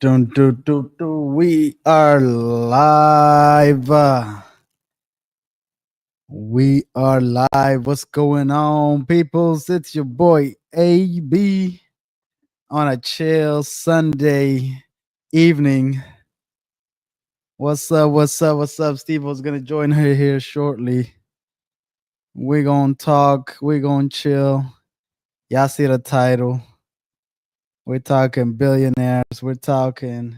Dun, dun, dun, dun. We are live. We are live. What's going on, peoples? It's your boy AB on a chill Sunday evening. What's up? What's up? What's up? Steve was gonna join her here shortly. We're gonna talk. We're gonna chill. Y'all see the title. We're talking billionaires. We're talking.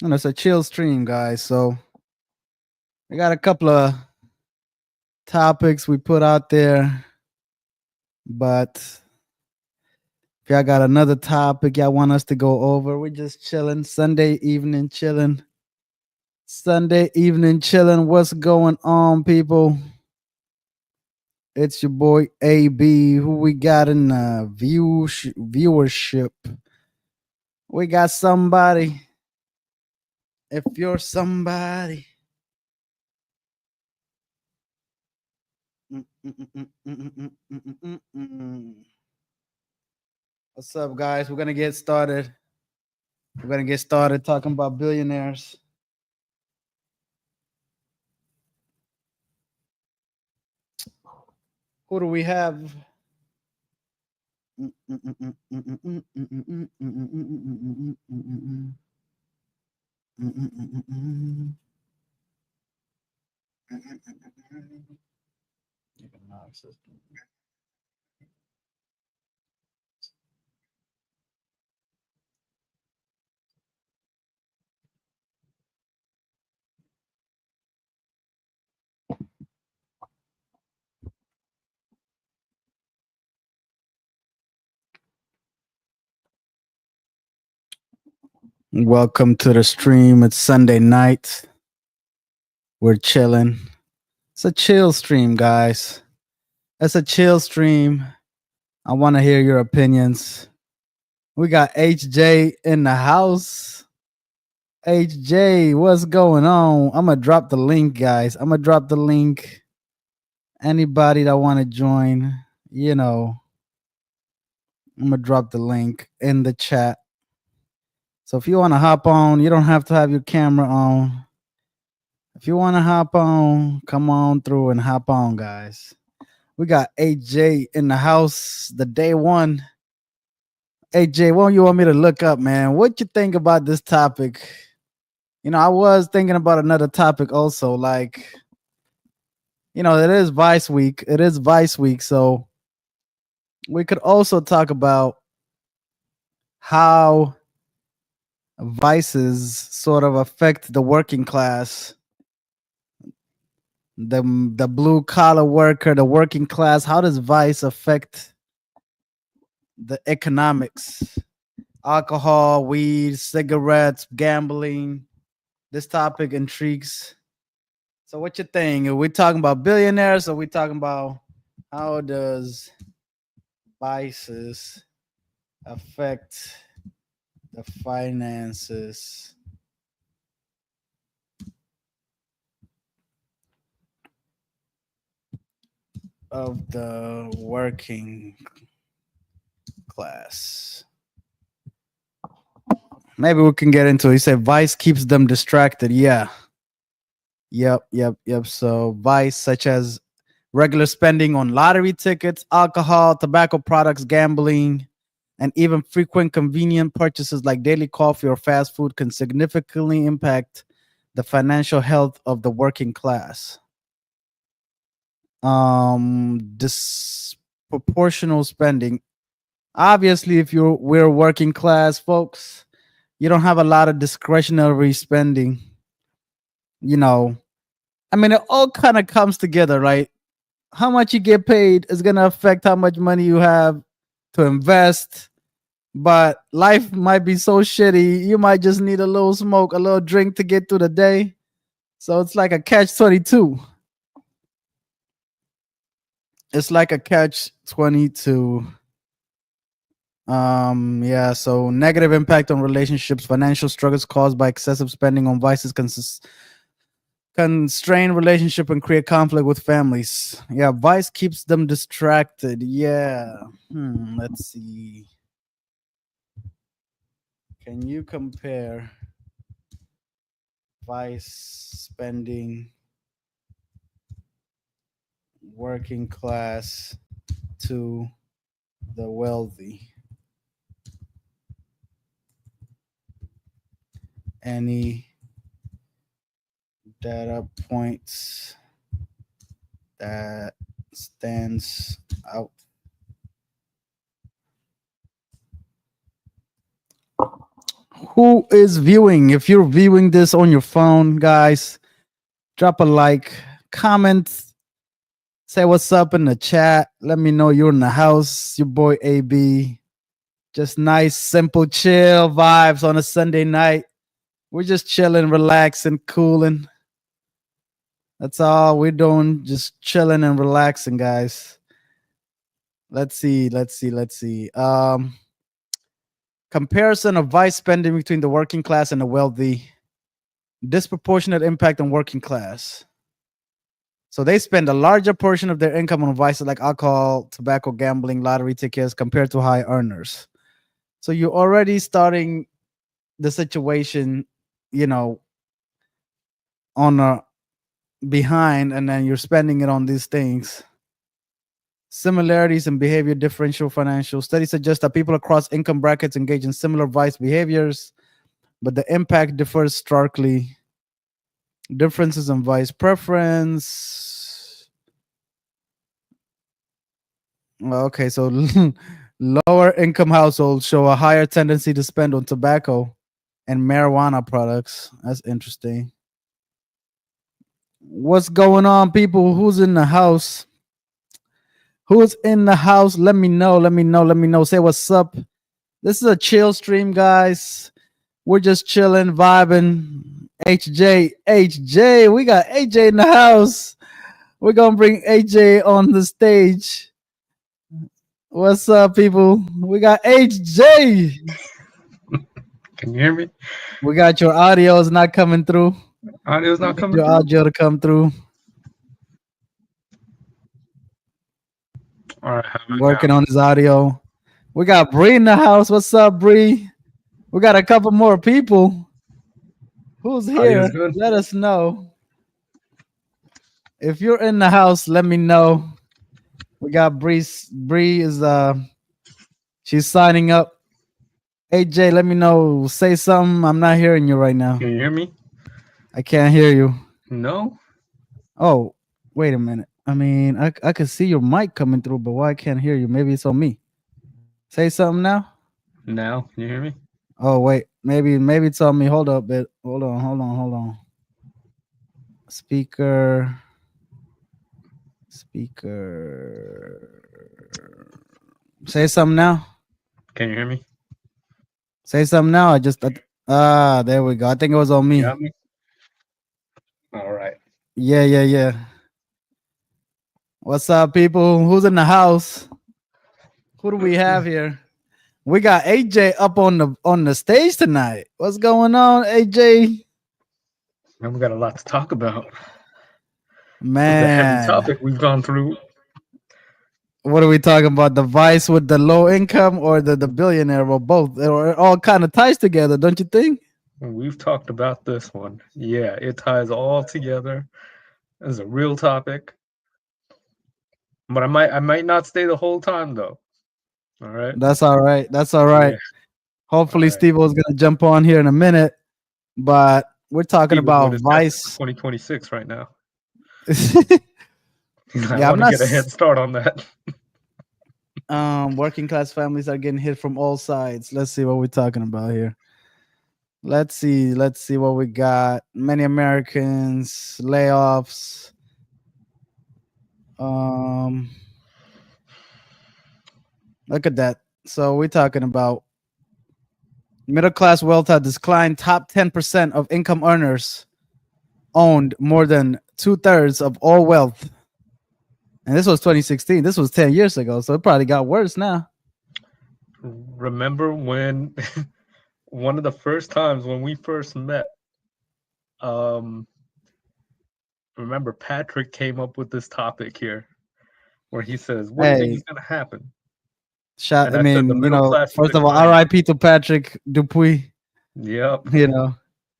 And it's a chill stream, guys. So we got a couple of topics we put out there, but if y'all got another topic y'all want us to go over, we're just chilling. Sunday evening chilling. Sunday evening chilling. What's going on, people? It's your boy AB. Who we got in viewership? We got somebody. If you're somebody. What's up, guys? We're gonna get started. We're gonna get started talking about billionaires. Who do we have? Welcome to the stream. It's Sunday night. We're chilling. It's a chill stream, guys. It's a chill stream. I want to hear your opinions. We got HJ in the house. HJ, what's going on? I'm going to drop the link, guys. I'm going to drop the link. Anybody that want to join, I'm going to drop the link in the chat. So if you want to hop on, you don't have to have your camera on. If you want to hop on, come on through and hop on, guys. We got AJ in the house, the day one. AJ, what do you want me to look up, man? What you think about this topic? I was thinking about another topic also, like, it is Vice Week. It is Vice Week, so we could also talk about how vices sort of affect the working class, the blue collar worker, the working class. How does vice affect the economics? Alcohol, weed, cigarettes, gambling. This topic intrigues. So what you think? Are we talking about billionaires, or are we talking about how does vices affect the finances of the working class? Maybe we can get into it. He said vice keeps them distracted. Yeah. Yep. So vice, such as regular spending on lottery tickets, alcohol, tobacco products, gambling, and even frequent convenient purchases like daily coffee or fast food can significantly impact the financial health of the working class. Disproportional spending. Obviously, if we're working class folks, you don't have a lot of discretionary spending. It all kind of comes together, right? How much you get paid is going to affect how much money you have to invest. But life might be so shitty, you might just need a little smoke, a little drink to get through the day. So it's like a catch-22. It's like a catch-22. So negative impact on relationships, financial struggles caused by excessive spending on vices Constrain relationship and create conflict with families. Yeah, vice keeps them distracted. Yeah. Let's see. Can you compare vice spending working class to the wealthy? Any data points that stands out? Who is viewing? If you're viewing this on your phone, guys, drop a like, comment, say what's up in the chat. Let me know you're in the house. Your boy AB. Just nice, simple, chill vibes on a Sunday night. We're just chilling, relaxing, cooling. That's all we're doing. Just chilling and relaxing, guys. Let's see. Comparison of vice spending between the working class and the wealthy. Disproportionate impact on working class. So they spend a larger portion of their income on vices like alcohol, tobacco, gambling, lottery tickets compared to high earners. So you're already starting the situation, you know, on a behind, and then you're spending it on these things. Similarities in behavior differential financial studies suggest that people across income brackets engage in similar vice behaviors, but the impact differs starkly. Differences in vice preference. Okay, so lower income households show a higher tendency to spend on tobacco and marijuana products. That's interesting. What's going on, people? Who's in the house? Who's in the house? Let me know. Say what's up. This is a chill stream, guys. We're just chilling, vibing. HJ, we got AJ in the house. We're gonna bring AJ on the stage. What's up, people? We got HJ. Can you hear me? We got your audio is not coming through. Audio's We not need coming your through. audio to come through. All right, how I'm about now? working on his audio. We got Bree in the house. What's up, Bree? We got a couple more people. Who's Audio's here? good. Let us know. If you're in the house, let me know. We got Bree. Bree is she's signing up. AJ, let me know. Say something. I'm not hearing you right now. Can you hear me? I can't hear you. No. Oh, wait a minute. I mean, I could see your mic coming through, but why I can't hear you? Maybe it's on me. Say something now. Now, can you hear me? Oh wait, maybe it's on me. Hold up, bit. Hold on. Speaker. Say something now. Can you hear me? Say something now. There we go. I think it was on You me. got me? All right. Yeah. What's up, people? Who's in the house? Who do we have here? We got AJ up on the stage tonight. What's going on, AJ? Man, we got a lot to talk about. This is a heavy Man, topic we've gone through. what are we talking about? The vice with the low income or the billionaire or both? It all kind of ties together, don't you think? We've talked about this one. Yeah, it ties all together. This is a real topic. But I might not stay the whole time though. All right. That's all right. That's all right. Yeah. All Hopefully, right. Steve was gonna jump on here in a minute, but we're talking Steve is doing about his testing for vice. 2026 right now. I Yeah, I'm want to not. get a head start on that. Working class families are getting hit from all sides. Let's see what we're talking about here. Let's see what we got. Many Americans layoffs. Um, Look at that. So we're talking about middle class wealth has declined. Top 10% of income earners owned more than 2/3 of all wealth. And this was 2016. This was 10 years ago. So it probably got worse now. Remember when one of the first times when we first met, um, remember Patrick came up with this topic here where he says, "What do you think is Hey, going to happen?" shot. And I I said, "The mean, middle class is first of all, declining." R.I.P. to Patrick Dupuis. Yep. You know,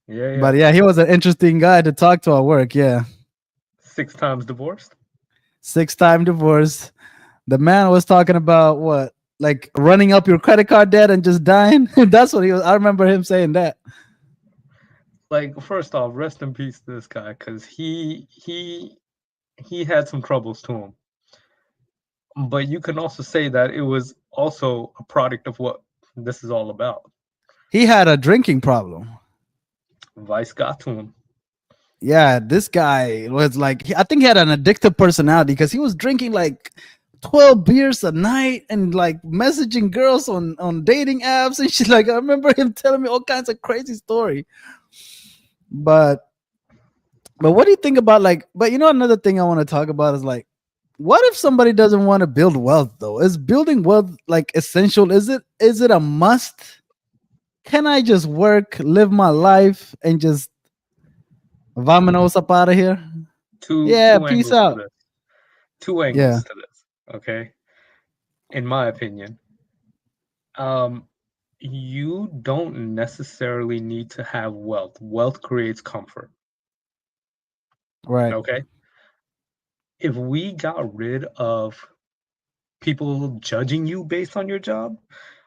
Yeah, but yeah. yeah, he was an interesting guy to talk to at work. Yeah, 6 times divorced. 6-time divorce. The man was talking about what, like running up your credit card debt and just dying. That's what he was. I remember him saying that. Like, first off, rest in peace to this guy because he had some troubles to him. But you can also say that it was also a product of what this is all about. He had a drinking problem. Vice got to him. Yeah, this guy was like, I think he had an addictive personality because he was drinking like 12 beers a night and like messaging girls on dating apps and shit. Like, I remember him telling me all kinds of crazy story. But what do you think about, like, but another thing I want to talk about is like, what if somebody doesn't want to build wealth though? Is building wealth like essential? Is it a must? Can I just work, live my life, and just vamonos up out of here? Two Yeah, two peace angles to out. this. Two Yeah, angles to this. Okay, in my opinion, um, you don't necessarily need to have wealth. Wealth creates comfort. right. Okay, if we got rid of people judging you based on your job,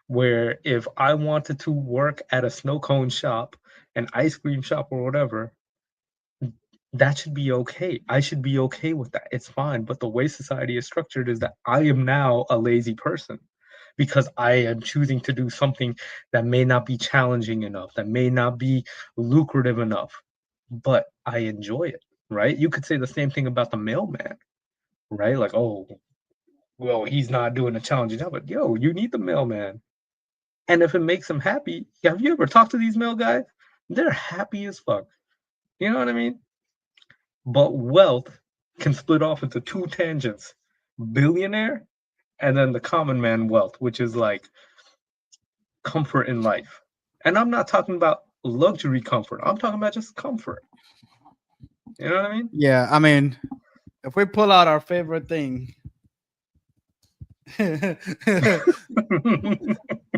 where if I wanted to work at a snow cone shop, an ice cream shop, or whatever, that should be okay. I should be okay with that. It's fine. But the way society is structured is that I am now a lazy person because I am choosing to do something that may not be challenging enough, that may not be lucrative enough, but I enjoy it, right? You could say the same thing about the mailman, right? Like, oh, well, he's not doing a challenging job, but yo, you need the mailman. And if it makes them happy, have you ever talked to these mail guys? They're happy as fuck. You know what I mean? But wealth can split off into two tangents: billionaire and then the common man wealth, which is like comfort in life. And I'm not talking about luxury comfort, I'm talking about just comfort. You know what I mean? Yeah, I mean, if we pull out our favorite thing,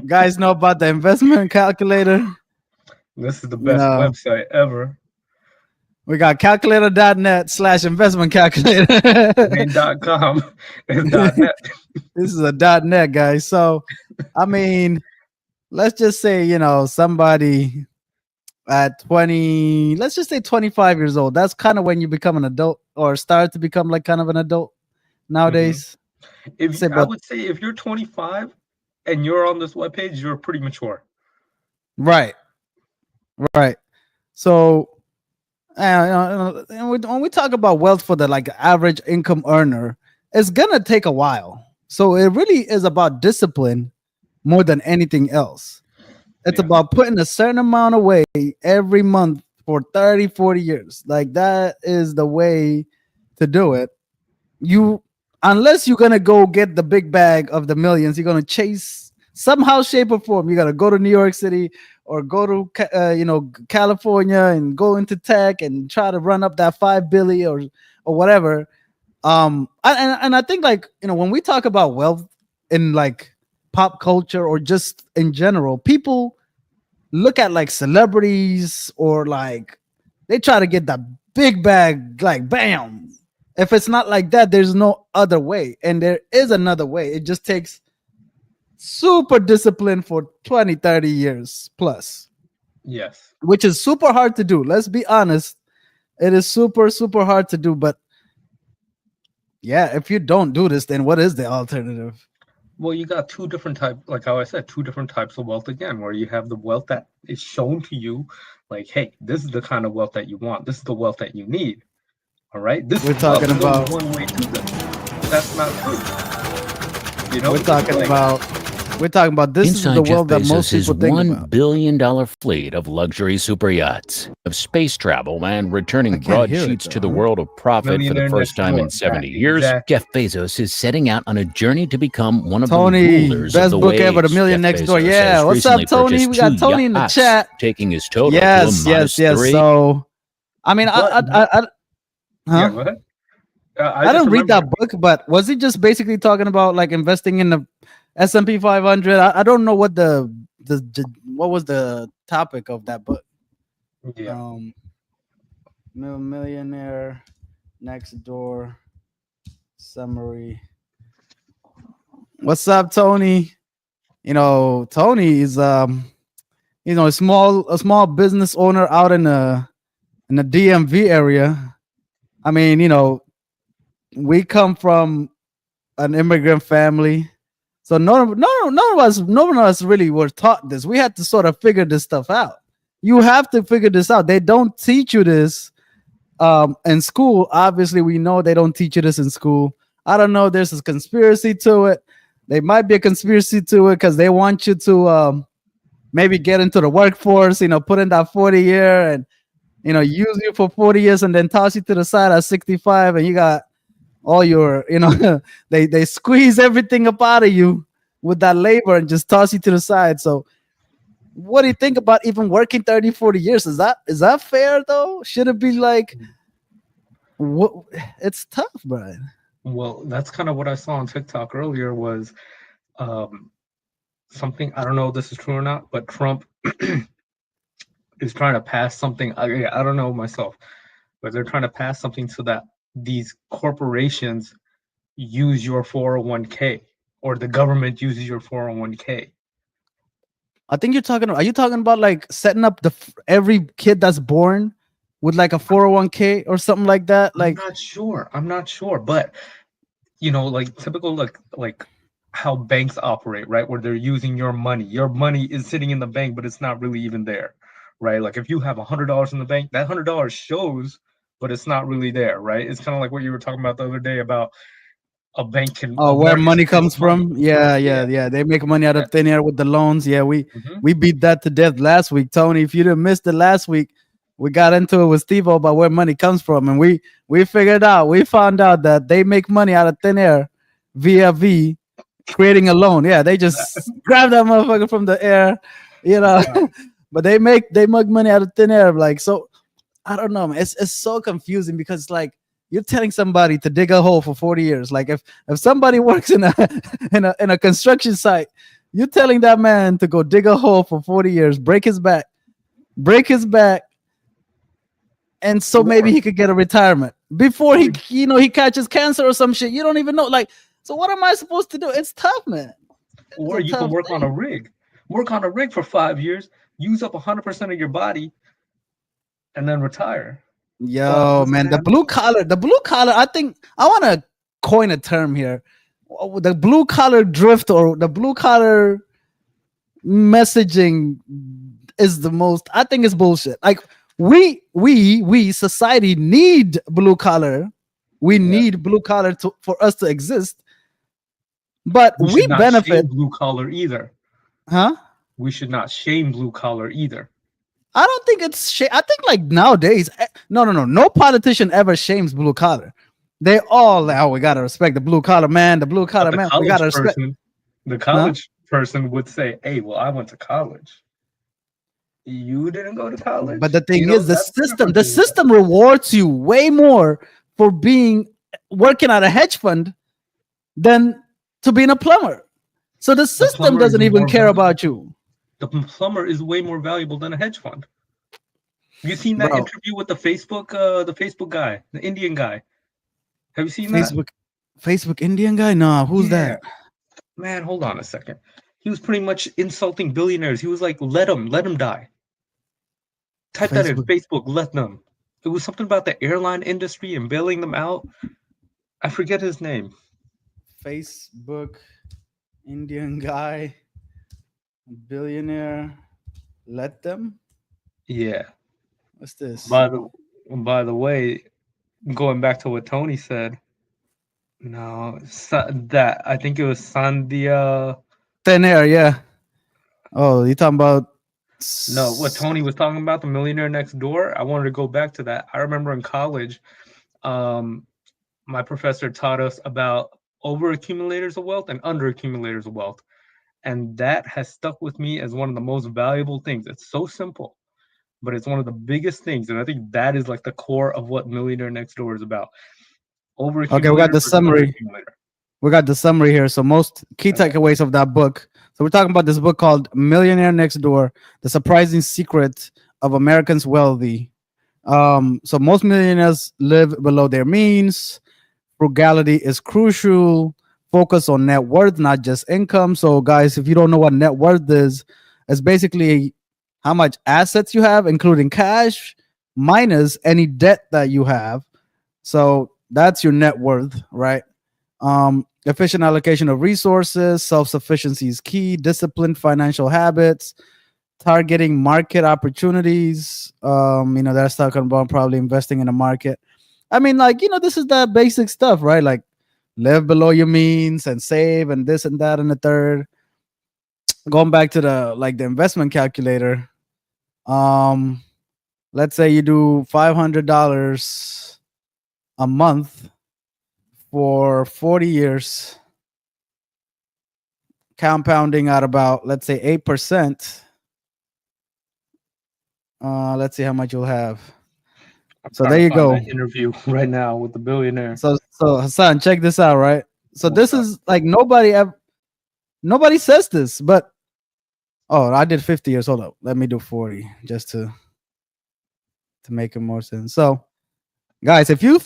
guys know about the investment calculator. This is the You best know, website ever. we got calculator.net/investment calculator. It ain't .com, it's .net. This is a .net, guys. So, I mean, let's just say, somebody at 20, let's just say 25 years old. That's kind of when you become an adult or start to become like kind of an adult Mhm. nowadays. If Say, I but would say if you're 25 and you're on this webpage, you're pretty mature. right, right. So, when we talk about wealth for the like average income earner, it's gonna take a while. So it really is about discipline more than anything else. It's Yeah. about putting a certain amount away every month for 30, 40 years. Like that is the way to do it. You, unless you're gonna go get the big bag of the millions, you're gonna chase somehow, shape, or form. You gotta go to New York City or go to California and go into tech and try to run up that 5 billion or whatever. And I think, like, when we talk about wealth in like pop culture or just in general, people look at like celebrities or like they try to get that big bag, like bam. If it's not like that, there's no other way. And there is another way. It just takes super discipline for 20, 30 years plus, Yes. which is super hard to do. Let's be honest. It is super, super hard to do. But yeah, if you don't do this, then what is the alternative? Well, you got two different types, like how I said, two different types of wealth again, where you have the wealth that is shown to you, like, hey, this is the kind of wealth that you want. This is the wealth that you need. All right. This We're is wealth. talking There's only about one way to this. That's not true. we're This is talking like, about we're talking about this is the Inside Jeff world that most Bezos' people think $1 about. billion fleet of luxury super yachts, of space travel, and I returning can't broadsheets hear it to the though. world of profit for the millionaire first next time in door. 70 That years, exact. Jeff Bezos is setting out on a journey to become one of the Tony, rulers of best the book ever, The waves. Million Jeff Next Door. Bezos Yeah, has what's recently up, Tony? purchased We 2 got Tony in the yachts, chat. taking his total to a Yes, yes, modest yes. 3. So, I mean, But I Yeah, Huh? go ahead. I I just didn't read remember. that book, but was he just basically talking about like investing in the S&P 500? I don't know what what was the topic of that book. Yeah. Um, Millionaire Next Door summary. What's up, Tony? Tony is a small business owner out in the DMV area. I mean, we come from an immigrant family. So none of us really were taught this. We had to sort of figure this stuff out. You have to figure this out. They don't teach you this in school. Obviously, we know they don't teach you this in school. I don't know. There's a conspiracy to it. There might be a conspiracy to it because they want you to maybe get into the workforce. Put in that 40 year and use you for 40 years and then toss you to the side at 65, and you got all your they squeeze everything up out of you with that labor and just toss you to the side. So what do you think about even working 30, 40 years? Is that fair though? Should it be like what? It's tough, Brian. Well, that's kind of what I saw on TikTok earlier was um, something. I don't know if this is true or not, but Trump is trying to pass something. I don't know myself, but they're trying to pass something so that these corporations use your 401k or the government uses your 401k. I think are you talking about like setting up every kid that's born with like a 401k or something like that? I'm Like, not sure. I'm not sure, but like typical like how banks operate, right? Where they're using your money. Your money is sitting in the bank, but it's not really even there, right? Like if you have $100 in the bank, that $100 shows, but it's not really there, right? It's kind of like what you were talking about the other day about oh, where America can money steal comes money. from? Yeah, Yeah. yeah, yeah. They make money out Yeah. of thin air with the loans. Yeah, we Hmm. we beat that to death last week, Tony. If you didn't miss it last week, we got into it with Steve about where money comes from, and we figured out, we found out that they make money out of thin air via creating a loan. Yeah, they just grab that motherfucker from the air, you know. Right. But they make money out of thin air. Like, so I don't know, man. It's so confusing because like you're telling somebody to dig a hole for 40 years. Like if somebody works in a in a construction site, you're telling that man to go dig a hole for 40 years, break his back, and so maybe Or he could get a retirement before or he catches cancer or some shit. You don't even know. Like, so what am I supposed to do? It's tough, man. It's or a you can tough work on a thing. rig. Work on a rig for 5 years, use up 100% of your body, and then retire. Well, Yo, listen, man, the man. blue collar. I think I want to coin a term here. The blue collar drift or the blue collar messaging is the most. I think it's bullshit. Like we society need blue collar. We Yeah. need blue collar for us to exist. But We we should not benefit, shame blue collar either. huh? We should not shame blue collar either. I don't think it's I think like nowadays, no, no, no, no politician ever shames blue collar. They all like, oh, we gotta respect the blue collar man, the blue But collar man. We gotta respect, the huh? college person would say, "Hey, well, I went to college. You didn't go to But college." the thing is, the That's the system, difference the in that. system rewards you way more for working at a hedge fund than to being a plumber. So the The system plumber is doesn't even more care valuable. about you, The plumber is way more valuable than a hedge fund. You seen that bro. interview with the Facebook guy, the Indian guy? Have you seen that? Facebook, Facebook Indian guy? No, who's Yeah, that? man. Hold on a second. He was pretty much insulting billionaires. He was like, let him die." Type that in Facebook, Facebook, let them. It was something about the airline industry and bailing them out. I forget his name. Facebook Indian guy, billionaire. Let them. Yeah. What's this? By the way, going back to what Tony said, no, that I think it was Sandia. Thin air, yeah. Oh, you talking about? No, what Tony was talking about, the millionaire next door. I wanted to go back to that. I remember in college, um, my professor taught us about over accumulators of wealth and under accumulators of wealth. And that has stuck with me as one of the most valuable things. It's so simple. but it's one of the biggest things, and I think that is like the core of what Millionaire Next Door is about. Okay, we got Overaccumulator the versus summary. underaccumulator. We got the summary here. So most key Okay. takeaways of that book. So we're talking about this book called Millionaire Next Door: The Surprising Secret of Americans' Wealthy. So most millionaires live below their means. Frugality is crucial. Focus on net worth, not just income. So guys, if you don't know what net worth is, it's basically how much assets you have, including cash, minus any debt that you have. So that's your net worth, right? Efficient allocation of resources, self-sufficiency is key, disciplined financial habits, targeting market opportunities. That's talking about probably investing in the market. I mean, like, this is the basic stuff, right? Like live below your means and save and this and that and the third. Going back to the investment calculator. Um, let's say you do $500 a month for 40 years, compounding at about, let's say, 8%. Let's see how much you'll have. I'm So trying there to you find go. that interview right now with the billionaire. So Hassan, check this out, right? So What's this up? is like nobody says this, but I did 50 years. Hold up. Let me do 40 just to make it more sense. So guys, if you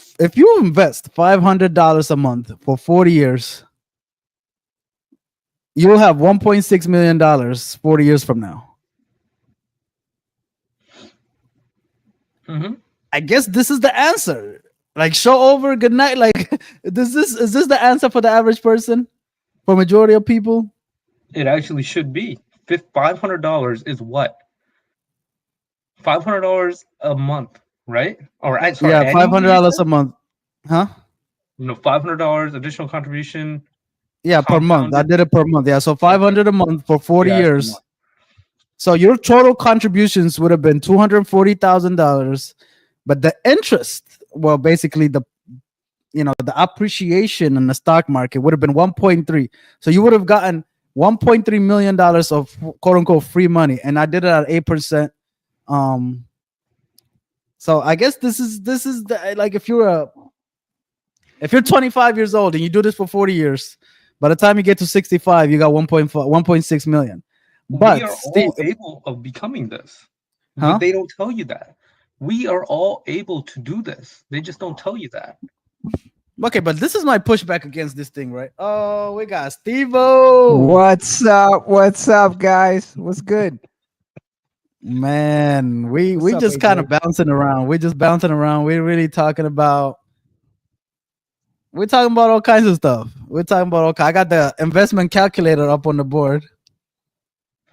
invest $500 a month for 40 years, you'll have $1.6 million 40 years from now. Mhm. I guess this is the answer. Like show over, good night. Like, is this the answer for the average person? For majority of people? It actually should be. $500 is what? $500 a month, right? Or sorry, Yeah, annually you $500 said? a month. Huh? $500 additional contribution Yeah, per month. I compounded. did it per month. Yeah, so Okay. 500 a month for 40 Yeah, it's per month. years. So your total contributions would have been $240,000, but the interest, well, basically the appreciation in the stock market would have been 1.3. So you would have gotten $1.3 million of quote unquote free money, and I did it at 8%. So I guess this is the, like, if you're 25 years old and you do this for 40 years, by the time you get to 65, you got 1.6 million. We But are Steve, all able of becoming this, huh? but they don't tell you that. We are all able to do this. They just don't tell you that. Okay, but this is my pushback against this thing, right? Oh, we got Steve-O. What's up? What's up, guys? What's good? Man, we What's up, just kind of AJ? bouncing around. We're just bouncing around. We're talking about all kinds of stuff. We're talking about I got the investment calculator up on the board.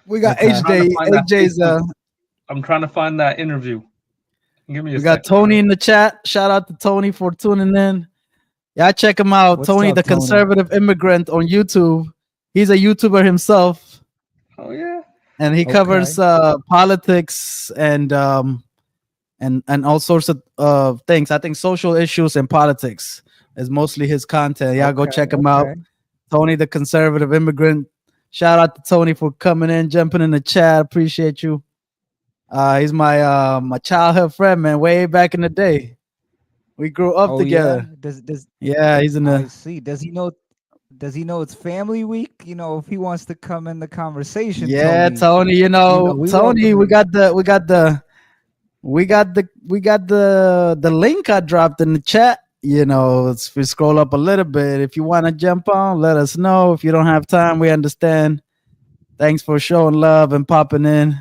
We got Okay. I'm trying to find that AJ's I'm trying to find that interview. Give me a we got second. Tony in the chat. Shout out to Tony for tuning in. Yeah, check him out. What's Tony, up, the Tony? conservative immigrant on YouTube. He's a YouTuber himself, Oh yeah. and he covers politics and all sorts of things. I think social issues and politics is mostly his content. Yeah, go check him out. Tony, the conservative immigrant. Shout out to Tony for coming in, jumping in the chat. Appreciate you. He's my childhood friend, man, way back in the day. We grew up together. Yeah? Does Yeah, he's in I the see? Does he know? Does he know it's family week? You know, if he wants to come in the conversation, yeah, Tony. Tony. we Tony, welcome we him. got the link I dropped in the chat. If we scroll up a little bit, if you want to jump on, let us know. If you don't have time, we understand. Thanks for showing love and popping in.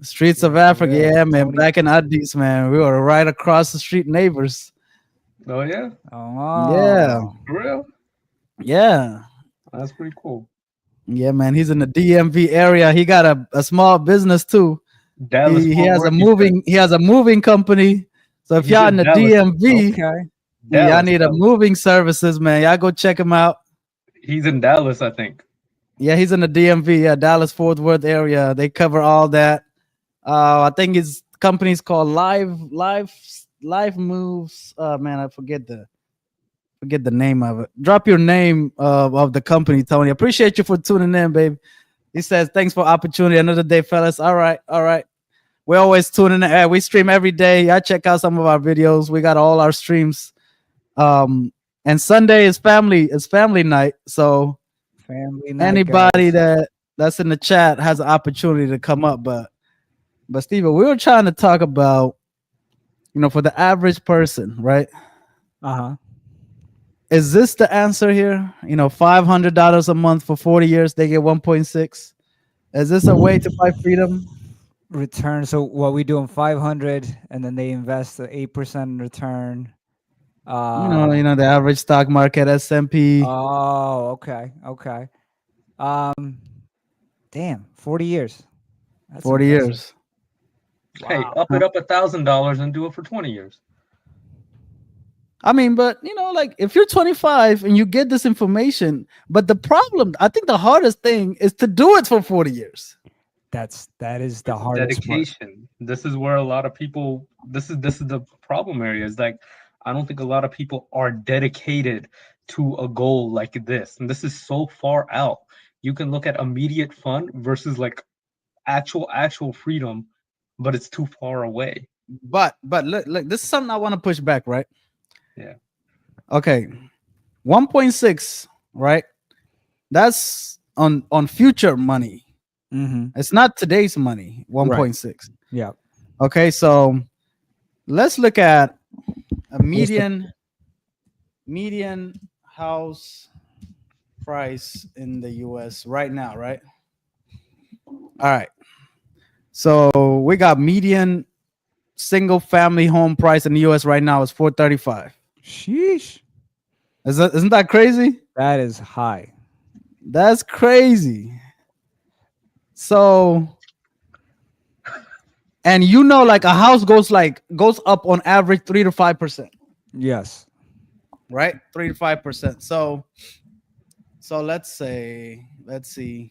Streets Yeah, of for Africa, real. yeah, man. Tony. Back in Addis, man, we were right across the street neighbors. Oh yeah. Yeah, Oh, For real? yeah, That's pretty cool. yeah, man. He's in the DMV area. He got a small business too. Dallas He Fort has a Worth, you said. moving company. So if He's y'all in in the Dallas. DMV, okay. y'all need a Dallas. moving services, man. Y'all go check him out. He's in Dallas, I think. Yeah, he's in the DMV, yeah, Dallas Fort Worth area. They cover all that. I think his company's called Live Moves. Man, I forget the name of it. Drop your name of the company, Tony. Appreciate you for tuning in, babe. He says, thanks for opportunity. Another day, fellas. All right. We always tune in. We stream every day. I check out some of our videos. We got all our streams. And Sunday is family night. So Family night, anybody guys. that's in the chat has an opportunity to come up. But Steven, we were trying to talk about, for the average person, right? Uh-huh. Is this the answer here? $500 a month for 40 years, they get 1.6. Is this a way to buy freedom? Return. So what we doing 500 and then they invest the 8% return. The average stock market, S&P. Oh, okay. Okay. Damn, 40 years. That's 40 impressive. years. Hey, Wow. up it up $1,000 and do it for 20 years. I mean, but like if you're 25 and you get this information, but the problem, I think the hardest thing is to do it for 40 years. That is the It's hardest part. dedication. This is where a lot of people. This is the problem area. Is like I don't think a lot of people are dedicated to a goal like this, and this is so far out. You can look at immediate fun versus like actual freedom, but it's too far away. But look, this is something I want to push back, right? Yeah. Okay. 1.6, right? That's on future money. Mm-hmm. It's not today's money. 1.6. Yeah. Okay, so let's look at a median house price in the US right now, right? All right. So we got median single family home price in the US right now is 435. Sheesh. Isn't that crazy? That is high. That's crazy. So, and like a house goes up on average 3 to 5%. Yes. Right? 3 to 5%. So let's see.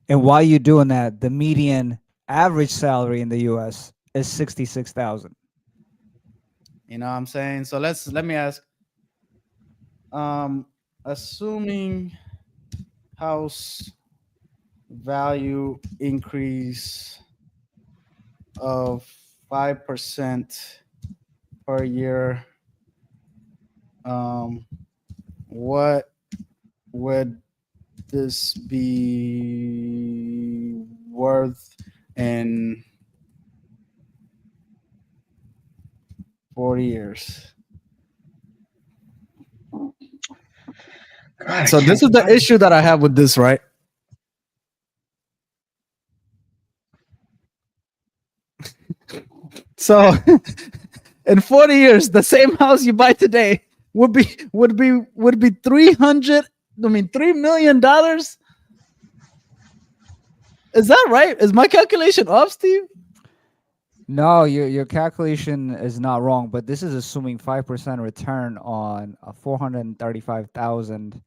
And while you're doing that, the median average salary in the US is 66,000. You know what I'm saying? So let me ask. Assuming house value increase of 5% per year, what would this be worth in 40 years? God, So this is the issue that I have with this, right? So in 40 years, the same house you buy today would be $3 million. Is that right? Is my calculation off, Steve? No, your calculation is not wrong, but this is assuming 5% return on a 435,000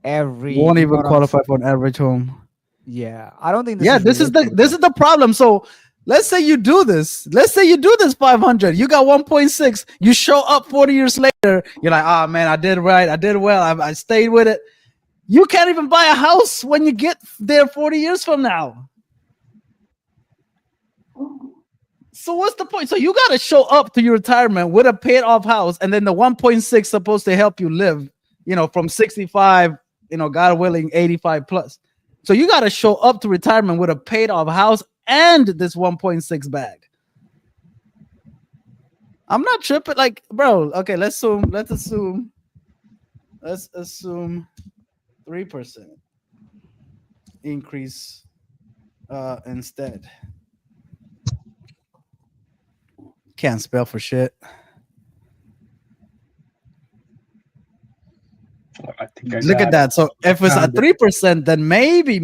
every. Won't you know even what I'm qualify saying? for an average home. Yeah, I don't think this Yeah, is this is realistic. the problem. So let's say you do this. Let's say you do this 500. You got 1.6. You show up 40 years later. You're like, oh man, I did right. I did well. I stayed with it. You can't even buy a house when you get there 40 years from now. So what's the point? So you got to show up to your retirement with a paid off house, and then the 1.6 supposed to help you live, from 65, God willing, 85 plus. So you got to show up to retirement with a paid off house and this 1.6 bag. I'm not tripping, like, bro. Okay, let's assume 3% increase instead. Can't spell for shit. I think I Look got at that. So if it's at 3%, then maybe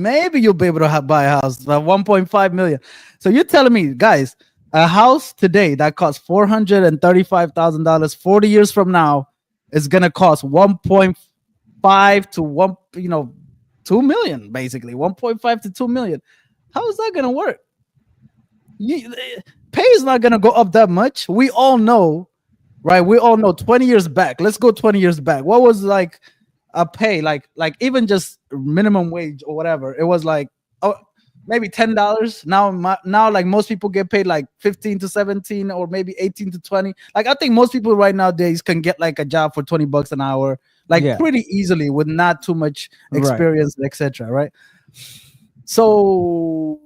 you'll be able to buy a house for 1.5 million. So you're telling me, guys, a house today that costs $435,000 40 years from now is gonna cost 1.5 to 2 million, basically 1.5 to 2 million. How is that gonna work? Pay is not gonna go up that much. We all know, right? We all know 20 years back. Let's go 20 years back. What was like a pay, like even just minimum wage or whatever? It was like, oh, maybe $10. Now like most people get paid like 15 to 17 or maybe 18 to 20. Like I think most people right nowadays can get like a job for $20 an hour, like Yeah, pretty easily with not too much right. experience, etc. Right? So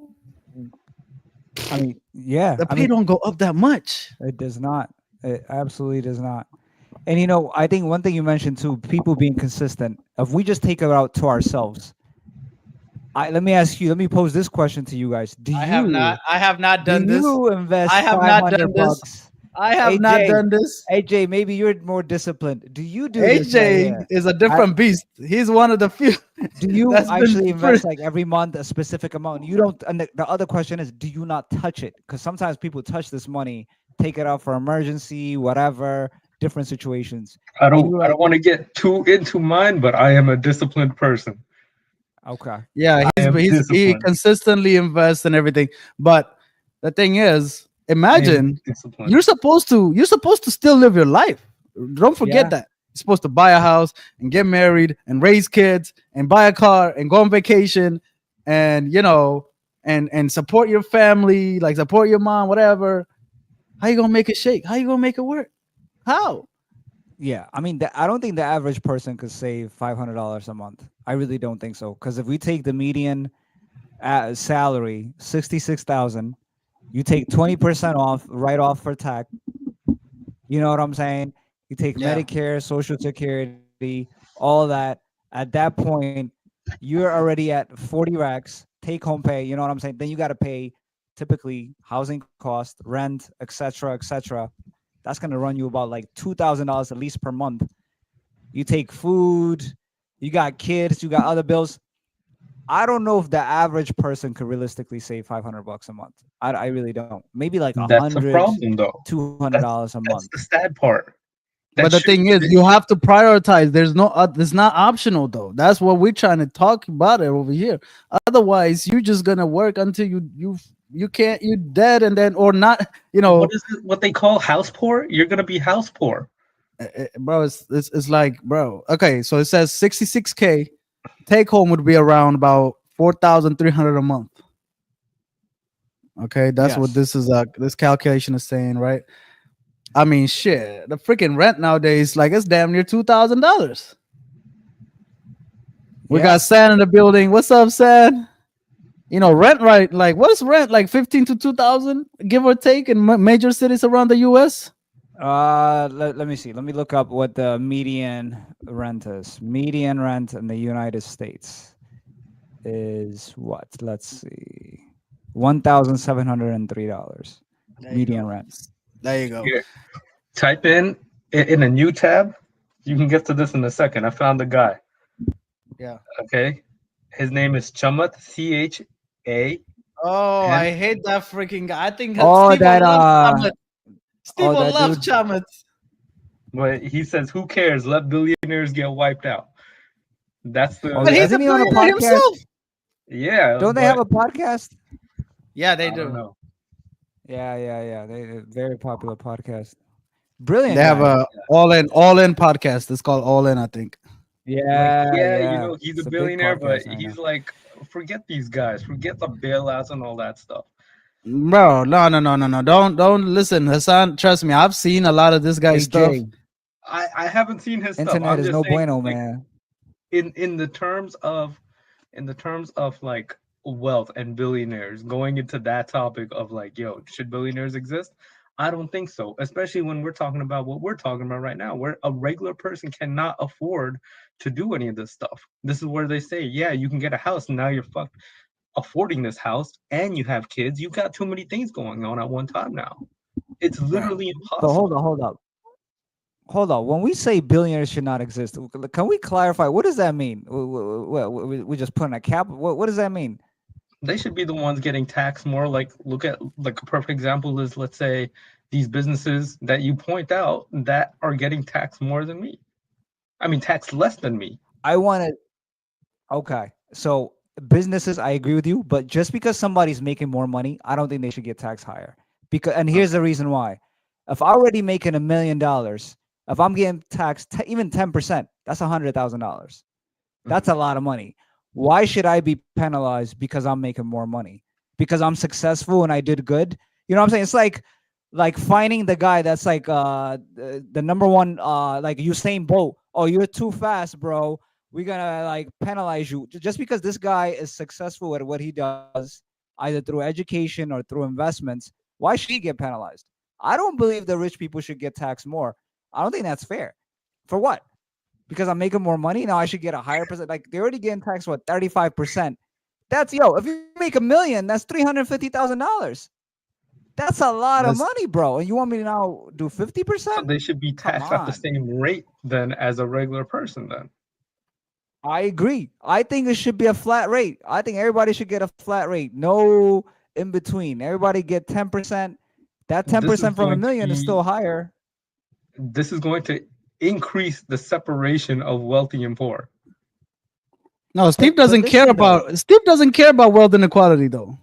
I mean, yeah. the I pay mean, don't go up that much. it does not. It absolutely does not. And I think one thing you mentioned too, people being consistent. If we just take it out to ourselves, let me ask you. Let me pose this question to you guys. Do I have not. you I have not do done this. you invest I have five not hundred done this. bucks? I have not AJ, done this. AJ, maybe you're more disciplined. Do you do this right AJ here? is a I, different beast. He's one of the few do you that's been actually free. invest like every month a specific amount? You don't. And the other question is, do you not touch it? Because sometimes people touch this money, take it out for emergency, whatever, different situations, and you I like, don't want to get too into mine, but I am a disciplined person. okay, Yeah, I am he disciplined. consistently invests in everything. But the thing is, I am imagine disciplined. you're supposed to still live your life. Don't forget yeah, that. You're supposed to buy a house and get married and raise kids and buy a car and go on vacation and and support your family, like support your mom, whatever. How you gonna make it shake? How you gonna make it work? How? yeah. I mean, I don't think the average person could save $500 a month. I really don't think so. Because if we take the median salary, 66,000, you take 20% off, right off for tax. You know what I'm saying? You take Yeah. Medicare, Social Security, all that. At that point, you're already at 40 racks, take home pay. You know what I'm saying? Then you got to pay typically housing cost, rent, etc., etc. That's gonna run you about like $2,000 at least per month. You take food, you got kids, you got other bills. I don't know if the average person could realistically save $500 a month. I really don't. Maybe like a That's a hundred, problem, though. $200 a That's month. the sad part. But That the should thing is, you have to prioritize. There's no, it's not optional though. That's what we're trying to talk about it over here. Otherwise, you're just gonna work until you can't, you dead, and then or not. what is it, what they call house poor? You're gonna be house poor. Bro. It's like, bro. Okay, so it says 66K take home would be around about 4,300 a month. Okay, that's what Yes. this is. This calculation is saying, right? I mean, shit. The freaking rent nowadays, like it's damn near $2,000. We Yeah. got San in the building. What's up, San? Rent, right? Like, what's rent? Like 15 to 2,000, give or take, in major cities around the U.S. Let me see. Let me look up what the median rent is. Median rent in the United States is what? Let's see. $1,703. There you Median go. rent. There you go. Here, type in a new tab. You can get to this in a second. I found the guy. Yeah. Okay, his name is Chamat, CHA. Oh, And I hate that freaking guy. I think Oh, Steve that loves Chamet. Steve that loves dude. Chamet. but he says, "Who cares? Let billionaires get wiped out." That's Oh, But the yeah. he's a Isn't he on a billionaire podcast? himself. yeah. Don't they have But a podcast? Yeah, they I don't do. know. Yeah, yeah, yeah. They're very popular podcast. Brilliant They have guy. a all in podcast. It's called All In, I think. Like, Yeah, yeah, yeah. he's a It's a big billionaire, but podcast. I know. he's like, forget these guys, forget the bailouts and all that stuff. Bro, no. Don't listen, Hassan. Trust me, I've seen a lot of this guy's Hey, stuff. Jay, I haven't seen his stuff. internet I'm is just no saying, bueno, like, man. in the terms of like wealth and billionaires, going into that topic of like, yo, should billionaires exist? I don't think so, especially when we're talking about what we're talking about right now, where a regular person cannot afford to do any of this stuff. This is where they say, yeah, you can get a house and now you're fucked affording this house and you have kids. You've got too many things going on at one time now. It's Right. literally So hold impossible. on, hold on. When we say billionaires should not exist, can we clarify what does that mean? We just putting a cap. What does that mean? They should be the ones getting taxed more. Like, look at, like, a perfect example is, let's say, these businesses that you point out that are getting taxed more than me. I mean, taxed less than me. I want to. Okay, so businesses, I agree with you, but just because somebody's making more money, I don't think they should get taxed higher. Because, and here's the reason why: if I'm already making $1 million, if I'm getting taxed even 10%, that's $100,000. That's a lot of money. why should I be penalized because I'm making more money? Because I'm successful and I did good. You know what I'm saying? It's like finding the guy that's like the number one like Usain Bolt. Oh, you're too fast, bro. We're gonna like penalize you just because this guy is successful at what he does, either through education or through investments. Why should he get penalized? I don't believe the rich people should get taxed more. I don't think that's fair. For what? Because I'm making more money now, I should get a higher percent. Like they're already getting taxed what 35%. That's if you make $1 million, that's $350,000. That's a lot of That's money, bro. And you want me to now do So 50%? they should be Come taxed at the on. same rate then as a regular person then. I agree. I think it should be a flat rate. I think everybody should get a flat rate. No in between. Everybody get 10%. That This is 10% from a going to million is be still higher. this is going to increase the separation of wealthy and poor. no. Steve But doesn't care listen though, about. Steve doesn't care about wealth inequality, though.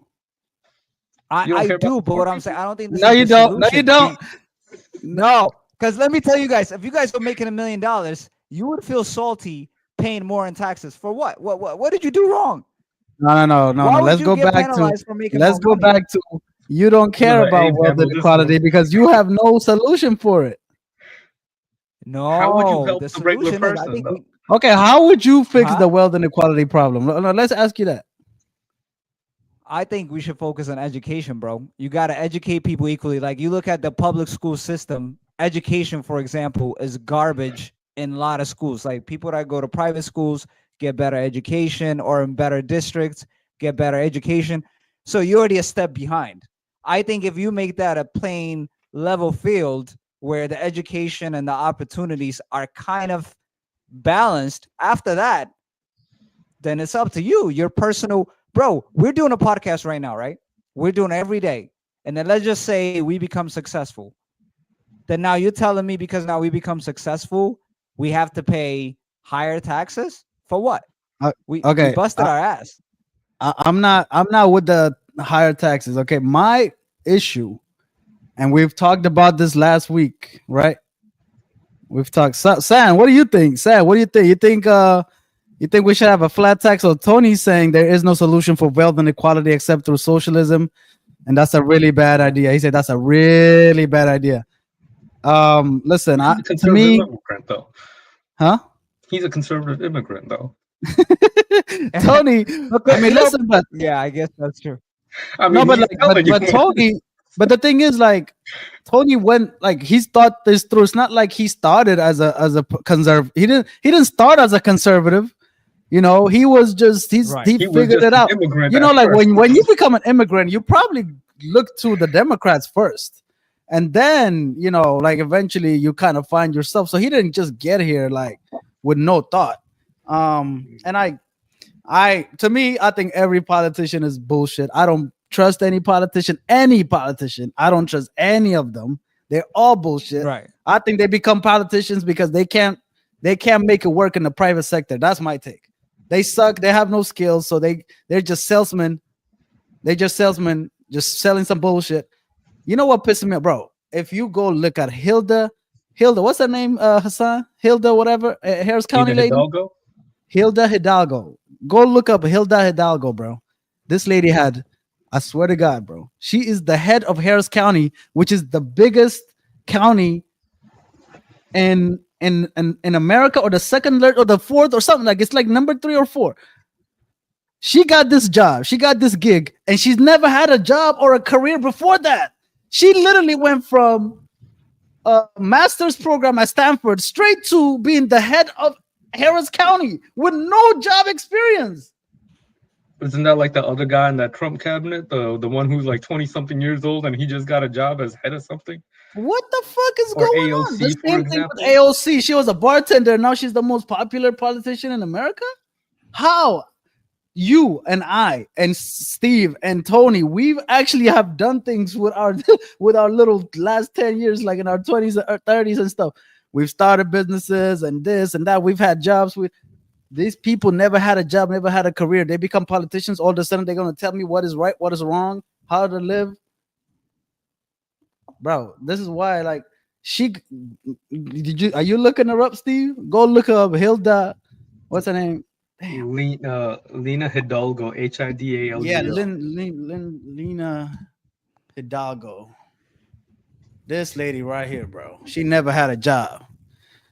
You don't I care about do, the but poor what I'm saying, people? I don't think this No, is you the don't. No, you solution. don't. No, because let me tell you guys, if you guys were making $1 million, you would feel salty paying more in taxes. For what? What did you do wrong? No. Why would Let's you go get back to. penalized for making Let's more go money? back to. You don't care Like, hey, about wealth handle this one. inequality because you have no solution for it. How would you No, help the the regular solution is I person think though? Okay, how would you fix huh? the wealth inequality problem? No, let's ask you that. I think we should focus on education, bro. You got to educate people equally. Like you look at the public school system, education, for example, is garbage in a lot of schools. Like people that go to private schools get better education, or in better districts get better education. So you're already a step behind. I think if you make that a plain level field where the education and the opportunities are kind of balanced, after that, then it's up to you. Your personal, bro. We're doing a podcast right now, right? We're doing it every day. And then let's just say we become successful. Then now you're telling me because now we become successful, we have to pay higher taxes? For what? Uh, We okay, busted our ass. I'm not. I'm not with the higher taxes. Okay, my issue, and we've talked about this last week, right? We've talked. Sam, what do you think? Sam, what do you think? You think we should have a flat tax? So Tony's saying there is no solution for wealth inequality except through socialism, and that's a really bad idea. He said that's a really bad idea. Listen, He's a to conservative me, immigrant though. huh? He's a conservative immigrant though. Tony, I Okay, mean, listen, but yeah, I guess that's true. I no, mean, but he's like, telling you. but Tony, but the thing is, like, Tony went like he's thought this through. It's not like he started as a conservative. He didn't start as a conservative. You know, he was just Right. he He was figured just it an out. immigrant You know, at like first. when you become an immigrant, you probably look to the Democrats first, and then like eventually you kind of find yourself. So he didn't just get here like with no thought. And to me, I think every politician is bullshit. I don't trust any politician. Any politician, I don't trust any of them. They're all bullshit. Right. I think they become politicians because they can't make it work in the private sector. That's my take. They suck. They have no skills, so they're just salesmen. They're just salesmen, just selling some bullshit. You know what pisses me off, bro? If you go look at Hilda, what's her name? Hassan, Hilda, whatever, Harris County Ida lady. Hidalgo. Hilda Hidalgo. Go look up Hilda Hidalgo, bro. This lady had, I swear to God, bro. She is the head of Harris County, which is the biggest county in America, or the second or the fourth or something. Like it's like number 3 or 4. She got this job, she got this gig, and she's never had a job or a career before that. She literally went from a master's program at Stanford straight to being the head of Harris County with no job experience. Isn't that like the other guy in that Trump cabinet, the one who's like 20 something years old and he just got a job as head of something? What the fuck is Or going on? The AOC, for same thing with example. AOC. She was a bartender. Now she's the most popular politician in America. How? You and I and Steve and Tony, we've actually have done things with our with our little last 10 years, like in our 20s or 30s and stuff. We've started businesses and this and that. We've had jobs. These people never had a job, never had a career. They become politicians. All of a sudden, they're gonna tell me what is right, what is wrong, how to live. Bro, this is why, like, are you looking her up, Steve? Go look up Hilda. What's her name? Damn. Lena Hidalgo, Yeah, Hidalgo. Lena Hidalgo. This lady right here, bro. She never had a job.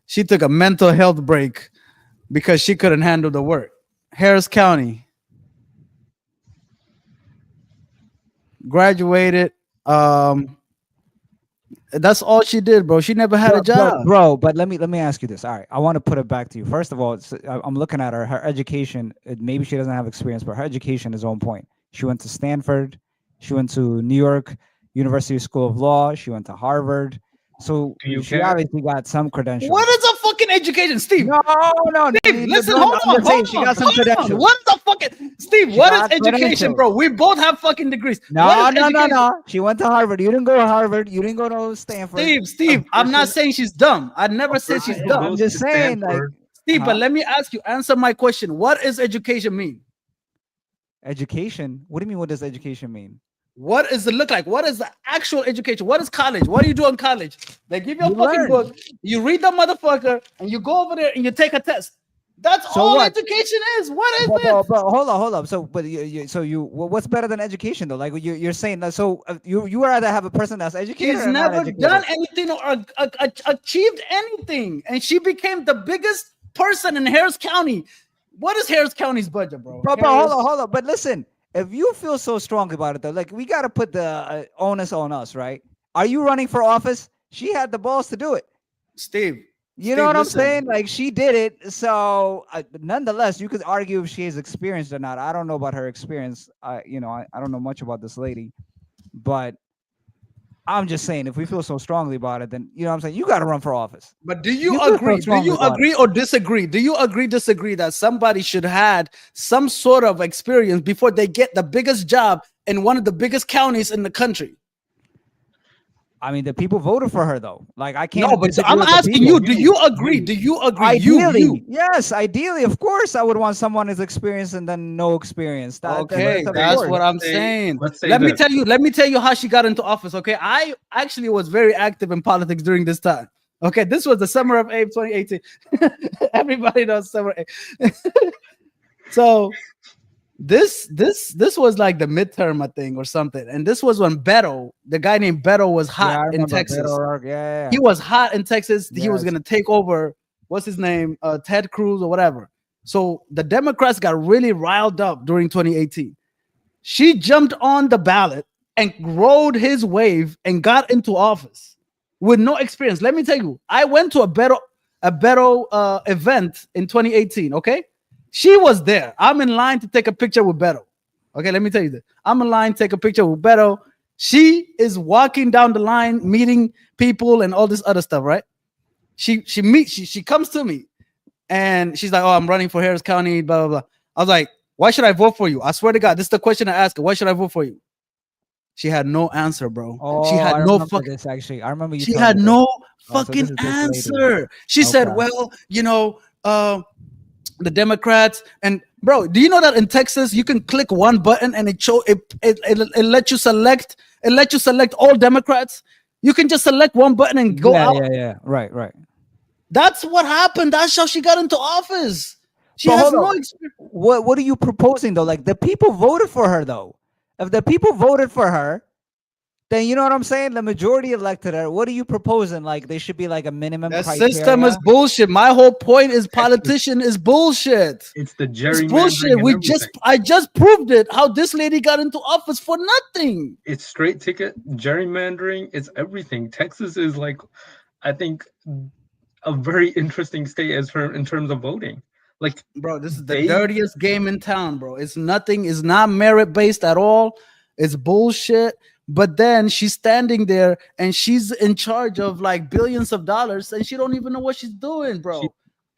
She took a mental health break because she couldn't handle the work. Harris County, graduated. Um, that's all she did, bro. She never had a job. But let me ask you this. All right, I want to put it back to you. First of all, I'm looking at her. Her education. Maybe she doesn't have experience, but her education is on point. She went to Stanford. She went to New York University School of Law. She went to Harvard. So Do you she care? obviously got some credentials. What is a fucking education, Steve? No, no, Steve, listen, hold I'm on, just saying hold she on, got some hold on. credentials. What is a fucking Steve? She What is got education, credentials. bro? We both have fucking degrees. No, What is no, no, education? no. She went to Harvard. You didn't go to Harvard. You didn't go to Stanford. Steve, I'm not saying she's dumb. I never said she's person dumb. I'm goes just to saying, like, Stanford. Steve, but let me ask you, answer my question. What does education mean? education. What do you mean? What does education mean? What does it look like? What is the actual education? What is college? What do you do in college? They give you a You fucking learn. book, you read the motherfucker, and you go over there and you take a test. That's So all what? education is. What is But it? hold up. So, but what's better than education though? Like you're saying that. So you rather have a person that's educated She's or not never educated? done anything or achieved anything, and she became the biggest person in Harris County. What is Harris County's budget, bro? But hold on. But listen, if you feel so strong about it though, like we got to put the onus on us, right? Are you running for office? She had the balls to do it. Steve. You Steve, know what listen. I'm saying? Like she did it. So nonetheless, you could argue if she is experienced or not. I don't know about her experience. I don't know much about this lady, but I'm just saying if we feel so strongly about it, then you know what I'm saying you got to run for office. But do you feel so agree? Do strongly you about it. agree or disagree? Do you disagree that somebody should had some sort of experience before they get the biggest job in one of the biggest counties in the country? I mean, the people voted for her though. Like I can't. No, but disagree I'm with the asking people. you, do you agree? Do you agree? Ideally, yes, ideally, of course, I would want someone who's experienced and then no experience. Okay, Of that's course. what I'm saying. Let's say Let me this. tell you how she got into office. Okay, I actually was very active in politics during this time. Okay, this was the summer of Abe 2018. Everybody knows summer Abe. So this was like the midterm, I think, or something. And this was when Beto, the guy named Beto, was Yeah, I hot in remember Texas. Beto O'Rourke. Yeah. He was hot in Texas. He was Yes. gonna take over. What's his name? Ted Cruz or whatever. So the Democrats got really riled up during 2018. She jumped on the ballot and rode his wave and got into office with no experience. Let me tell you, I went to a Beto event in 2018. Okay, she was there. I'm in line to take a picture with Beto. Okay, let me tell you this. I'm in line to take a picture with Beto. She is walking down the line, meeting people and all this other stuff, right? She comes to me and she's like, "Oh, I'm running for Harris County, blah, blah, blah." I was like, "Why should I vote for you?" I swear to God, this is the question I asked her. Why should I vote for you? She had no answer, bro. She had I no remember fucking. this actually. I remember you. She telling had me this. no Oh, so this fucking is this lady. answer. She said, Okay. "Well, the Democrats and bro, do you know that in Texas you can click one button and it let you select all Democrats? You can just select one button and go out. Yeah. Right. That's what happened. That's how she got into office. She But has hold no on. experience. What are you proposing though? Like the people voted for her though. If the people voted for her, then you know what I'm saying? The majority elected her. What are you proposing? Like they should be like a minimum The criteria. system is bullshit. My whole point is politician is bullshit. It's the It's gerrymandering bullshit. and everything. I just proved it. How this lady got into office for nothing. It's straight ticket gerrymandering. It's everything. Texas is like, I think, a very interesting state in terms of voting. Like, Bro, this is the they dirtiest game in town, bro. It's nothing. It's not merit based at all. It's bullshit. But then she's standing there and she's in charge of like billions of dollars and she don't even know what she's doing, bro.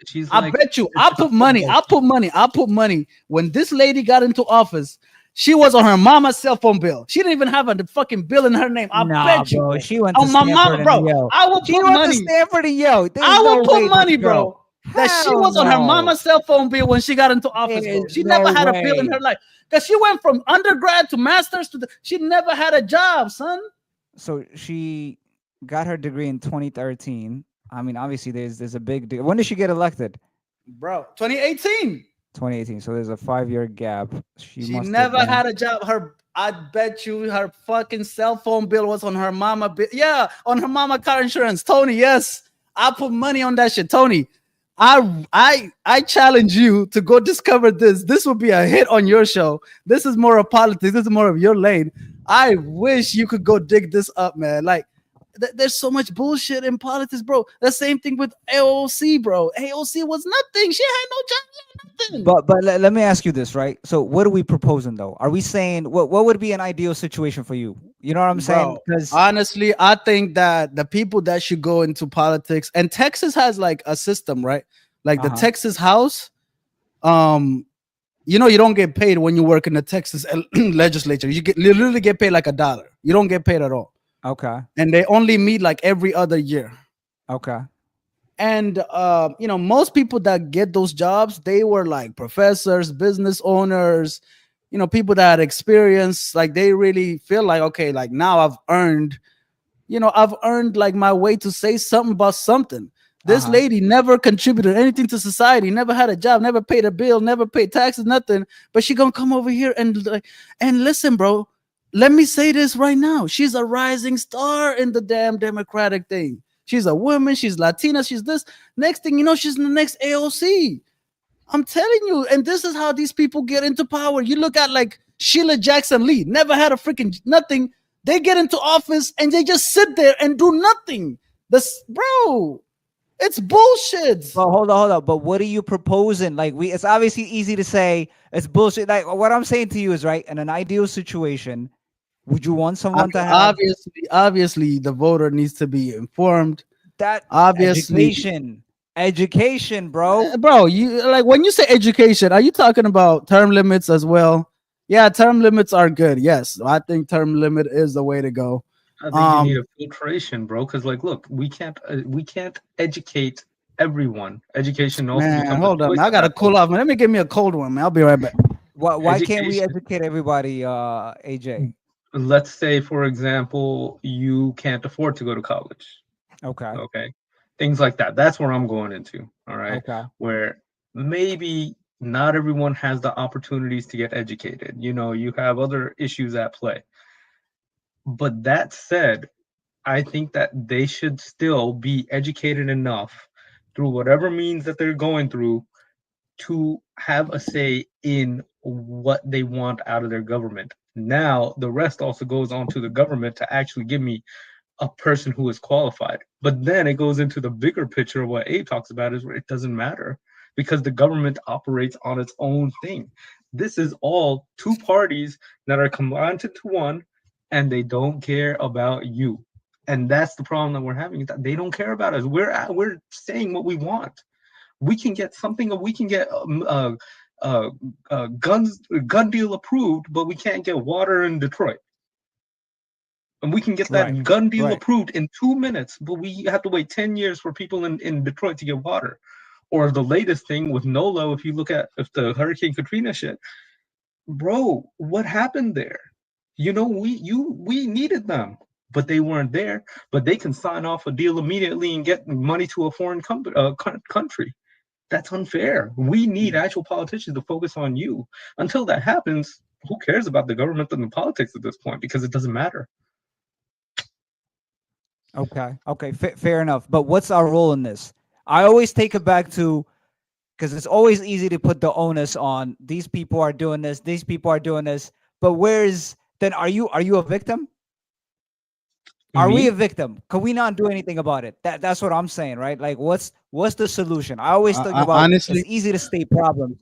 she's I like, bet you. it's I'll put money. football I'll put money. When this lady got into office, she was on her mama's cell phone bill. She didn't even have a fucking bill in her name. I Nah, bet you. bro. She went to On my Stanford mama, and bro. Yale. I will She put went money. to Stanford and Yale. There's I will no put way money, this girl- bro. That she Hell was on her no. mama's cell phone bill when she got into office, bro. There's She no never had a bill in way. her life. Because she went from undergrad to master's she never had a job, son. So she got her degree in 2013. I mean, obviously, there's a big deal. When did she get elected? Bro, 2018. 2018. So there's a 5-year gap. She She must have never been. had a job. I bet you, her fucking cell phone bill was on her mama. Yeah, on her mama car insurance. Tony, yes, I put money on that shit. Tony, I challenge you to go discover this. This will be a hit on your show. This is more of politics. This is more of your lane. I wish you could go dig this up, man. Like, there's so much bullshit in politics, bro. The same thing with AOC, bro. AOC was nothing. She had no job, nothing. But let me ask you this, right? So what are we proposing though? Are we saying what would be an ideal situation for you? You know what I'm saying? Bro, Because honestly, I think that the people that should go into politics, and Texas has like a system, right? Like the Texas House, you know, you don't get paid when you work in the Texas legislature. You literally get paid like $1. You don't get paid at all. okay, And they only meet like every other year. okay, And you know, most people that get those jobs, they were like professors, business owners, you know, people that had experience. Like they really feel like, okay, like now I've earned, you know, I've earned like my way to say something about something. This lady never contributed anything to society, never had a job, never paid a bill, never paid taxes, nothing. But she gonna come over here and listen, bro. Let me say this right now. She's a rising star in the damn Democratic thing. She's a woman. She's Latina. She's this. Next thing you know, she's in the next AOC. I'm telling you. And this is how these people get into power. You look at like Sheila Jackson Lee, never had a freaking nothing. They get into office and they just sit there and do nothing. This, bro, it's bullshit. Well, hold on. But what are you proposing? Like it's obviously easy to say it's bullshit. Like what I'm saying to you is right. In an ideal situation, would you want someone to have obviously the voter needs to be informed. that Obviously, education, bro? bro, you like when you say education, are you talking about term limits as well? Yeah, term limits are good. Yes, I think term limit is the way to go. I think you need a filtration, bro. Because like, look, we can't educate everyone. Education also Man, becomes hold a up, choice man. I at gotta that cool point. off, man. Let me give me a cold one, man. I'll be right back. Why can't we Education. educate everybody, AJ? Let's say, for example, you can't afford to go to college. Okay. Okay, things like that. That's where I'm going into. All right, Okay. where maybe not everyone has the opportunities to get educated. You know, you have other issues at play. But that said, I think that they should still be educated enough through whatever means that they're going through to have a say in what they want out of their government. Now, the rest also goes on to the government to actually give me a person who is qualified. But then it goes into the bigger picture of what Abe talks about is where it doesn't matter because the government operates on its own thing. This is all two parties that are combined into one and they don't care about you. And that's the problem that we're having is that they don't care about us. We're saying what we want. We can get something, we can get gun deal approved, but we can't get water in Detroit. And we can get that gun deal approved in 2 minutes, but we have to wait 10 years for people in Detroit to get water. Or the latest thing with NOLA, if you look at if the Hurricane Katrina shit, bro, what happened there? You know, we needed them, but they weren't there. But they can sign off a deal immediately and get money to a foreign country. That's unfair. We need actual politicians to focus on you. Until that happens, who cares about the government and the politics at this point? Because it doesn't matter. Okay. Fair enough. But what's our role in this? I always take it back to because it's always easy to put the onus on these people are doing this, these people are doing this. But where's then? Are you a victim? Are we a victim? Can we not do anything about it? That's what I'm saying, right? Like, what's the solution? I always think about honestly, it's easy to state problems,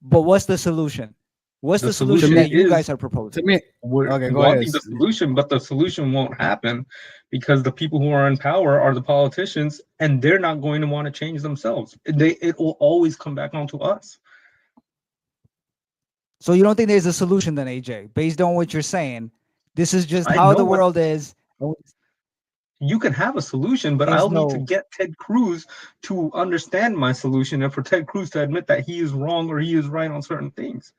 but what's the solution? What's the solution that you guys are proposing? To me, we're okay, go wanting ahead. the solution, but the solution won't happen because the people who are in power are the politicians, and they're not going to want to change themselves. It will always come back onto us. So you don't think there's a solution then, AJ? Based on what you're saying, this is just I how know the what- world is. You can have a solution, but There's I'll need to get Ted Cruz to understand my solution and for Ted Cruz to admit that he is wrong or he is right on certain things.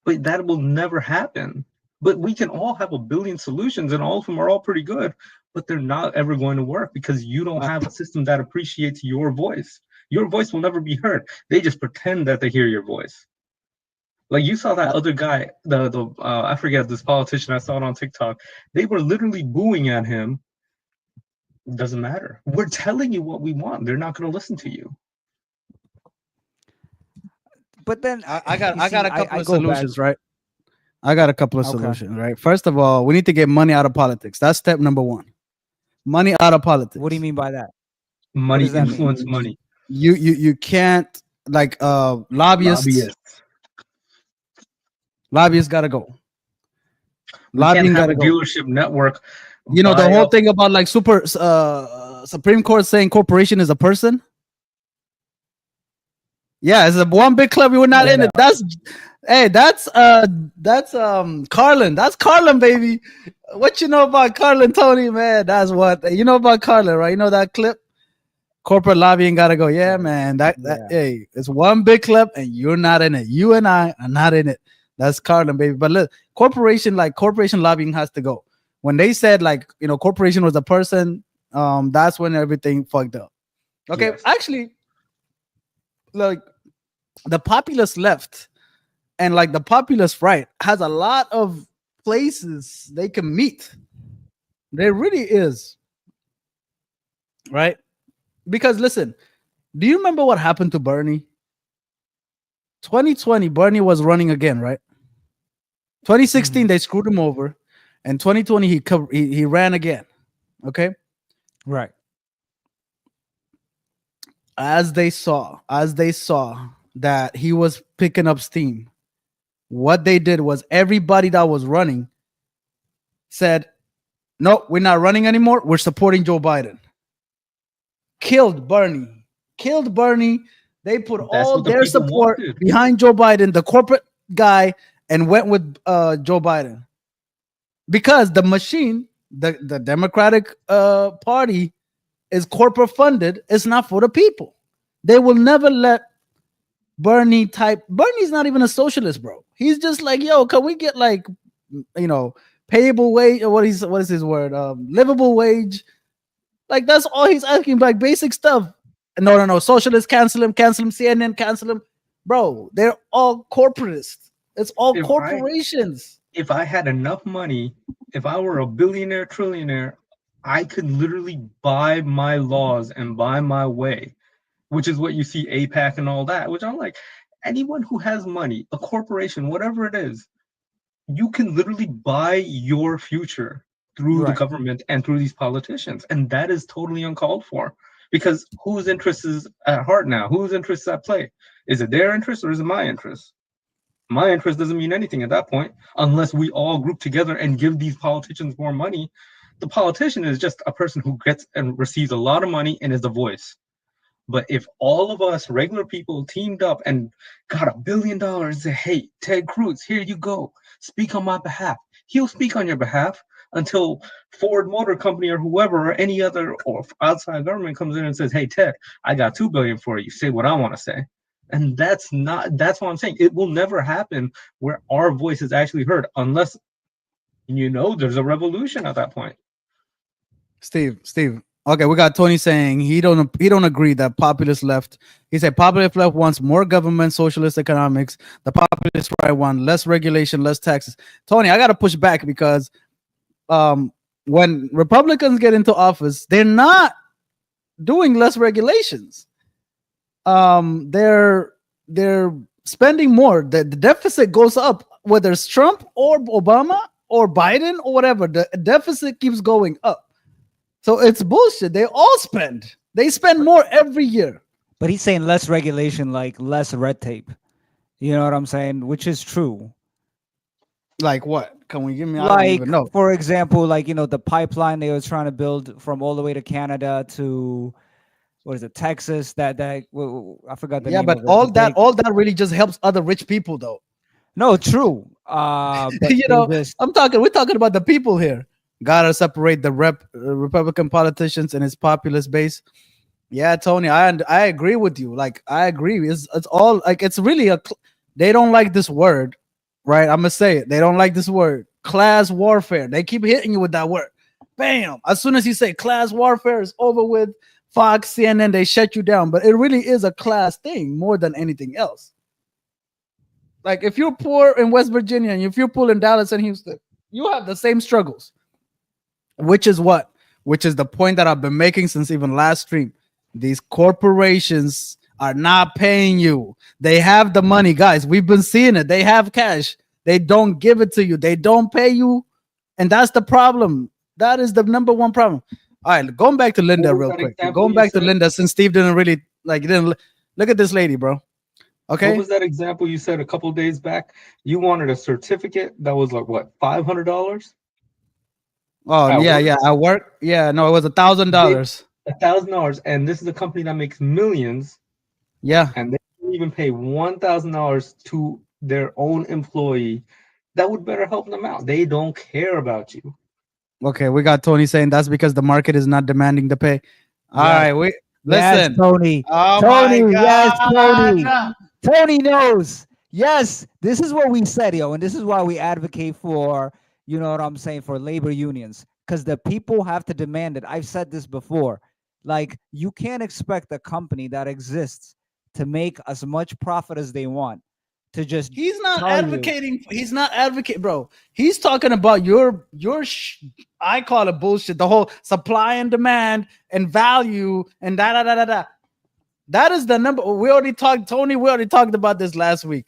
But that will never happen. But we can all have a billion solutions and all of them are all pretty good, but they're not ever going to work because you don't have a system that appreciates your voice. Your voice will never be heard. They just pretend that they hear your voice. Like you saw that other guy, the I forget this politician. I saw it on TikTok. They were literally booing at him. Doesn't matter. We're telling you what we want. They're not going to listen to you. But then I got you I got see, a couple I of go back. solutions, right? I got a couple of Okay. solutions, right? First of all, we need to get money out of politics. That's step number one. Money out of politics. What do you mean by that? Money does that mean? influence money. You can't like lobbyists. Lobbyists gotta go. We can't Lobbying have gotta a go. dealership network. You know the buy whole up- thing about like Supreme Court saying corporation is a person. Yeah, it's a one big club. You were not in it. That's Carlin. That's Carlin, baby. What you know about Carlin, Tony? Man, that's what you know about Carlin, right? You know that clip. Corporate lobbying gotta go. Yeah, man. That hey, it's one big club, and you're not in it. You and I are not in it. That's Carlin, baby. But look, corporation lobbying has to go. When they said like corporation was a person, that's when everything fucked up. Okay, Yes. actually, like the populist left and like the populist right has a lot of places they can meet. There really is, right? Because listen, do you remember what happened to Bernie? 2020, Bernie was running again, right? 2016, they screwed him over, and 2020 he ran again. Okay, Right. as they saw that he was picking up steam, what they did was everybody that was running said, no, we're not running anymore. We're supporting Joe Biden. Killed Bernie. They put That's all what the their people support wanted. behind Joe Biden, the corporate guy, and went with Joe Biden. Because the machine, the Democratic Party is corporate funded. It's not for the people. They will never let Bernie's not even a socialist, bro. He's just like, yo, can we get like, payable wage? Or what is his word? Livable wage. Like that's all he's asking, like basic stuff. No. Socialists cancel him. CNN cancel him. Bro, they're all corporatists. It's all corporations. If I had enough money, if I were a billionaire, trillionaire, I could literally buy my laws and buy my way, which is what you see APAC and all that, which I'm like, anyone who has money, a corporation, whatever it is, you can literally buy your future through the government and through these politicians. And that is totally uncalled for. Because whose interest is at heart now? Whose interest is at play? Is it their interest or is it my interest? My interest doesn't mean anything at that point, unless we all group together and give these politicians more money. The politician is just a person who gets and receives a lot of money and is the voice. But if all of us regular people teamed up and got $1 billion and say, hey, Ted Cruz, here you go, speak on my behalf. He'll speak on your behalf until Ford Motor Company or whoever or any other or outside government comes in and says, hey, Ted, I got $2 billion for you. Say what I want to say. And that's what I'm saying. It will never happen where our voice is actually heard unless, there's a revolution at that point. Steve. Okay, we got Tony saying he don't agree that populist left. He said populist left wants more government, socialist economics. The populist right want less regulation, less taxes. Tony, I got to push back because when Republicans get into office, they're not doing less regulations. They're spending more. The deficit goes up, whether it's Trump or Obama or Biden or whatever. The deficit keeps going up. So it's bullshit. They all spend. They spend more every year. But he's saying less regulation, like less red tape. You know what I'm saying? Which is true. Like what? Can we give me? I don't Like, even know. for example, like, the pipeline they were trying to build from all the way to Canada to, what is it, Texas? I forgot the name. But of it. all that really just helps other rich people, though. No, true. But we're talking about the people here. Gotta separate the Republican politicians and his populist base. Yeah, Tony, I agree with you. Like, I agree. It's all like it's really they don't like this word, right? I'm gonna say it. They don't like this word, class warfare. They keep hitting you with that word. Bam! As soon as you say class warfare is over with, Fox, CNN, they shut you down. But it really is a class thing more than anything else. Like if you're poor in West Virginia and if you're poor in Dallas and Houston, you have the same struggles. Which is what? Which is the point that I've been making since even last stream. These corporations are not paying you. They have the money, guys. We've been seeing it. They have cash. They don't give it to you. They don't pay you. And that's the problem. That is the number one problem. All right, going back to Linda real quick. Going back to Linda since Steve didn't really like didn't look at this lady, bro. Okay. What was that example you said a couple days back? You wanted a certificate that was like what, $500? Oh At yeah, work? yeah. At work, yeah. No, it was $1,000. $1,000, and this is a company that makes millions, Yeah. and they don't even pay $1,000 to their own employee. That would better help them out. They don't care about you. Okay, we got Tony saying that's because the market is not demanding the pay. All Yeah. right, we Yes, listen. Tony. Oh Tony, my yes, Tony. God. Tony knows. Yes, this is what we said, yo, and this is why we advocate for, you know what I'm saying, for labor unions, because the people have to demand it. I've said this before. Like, you can't expect a company that exists to make as much profit as they want to just He's not tell you- advocating. He's not advocating, bro. He's talking about your I call it bullshit. The whole supply and demand and value and da da da da da. That is the number. We already talked, Tony. We already talked about this last week.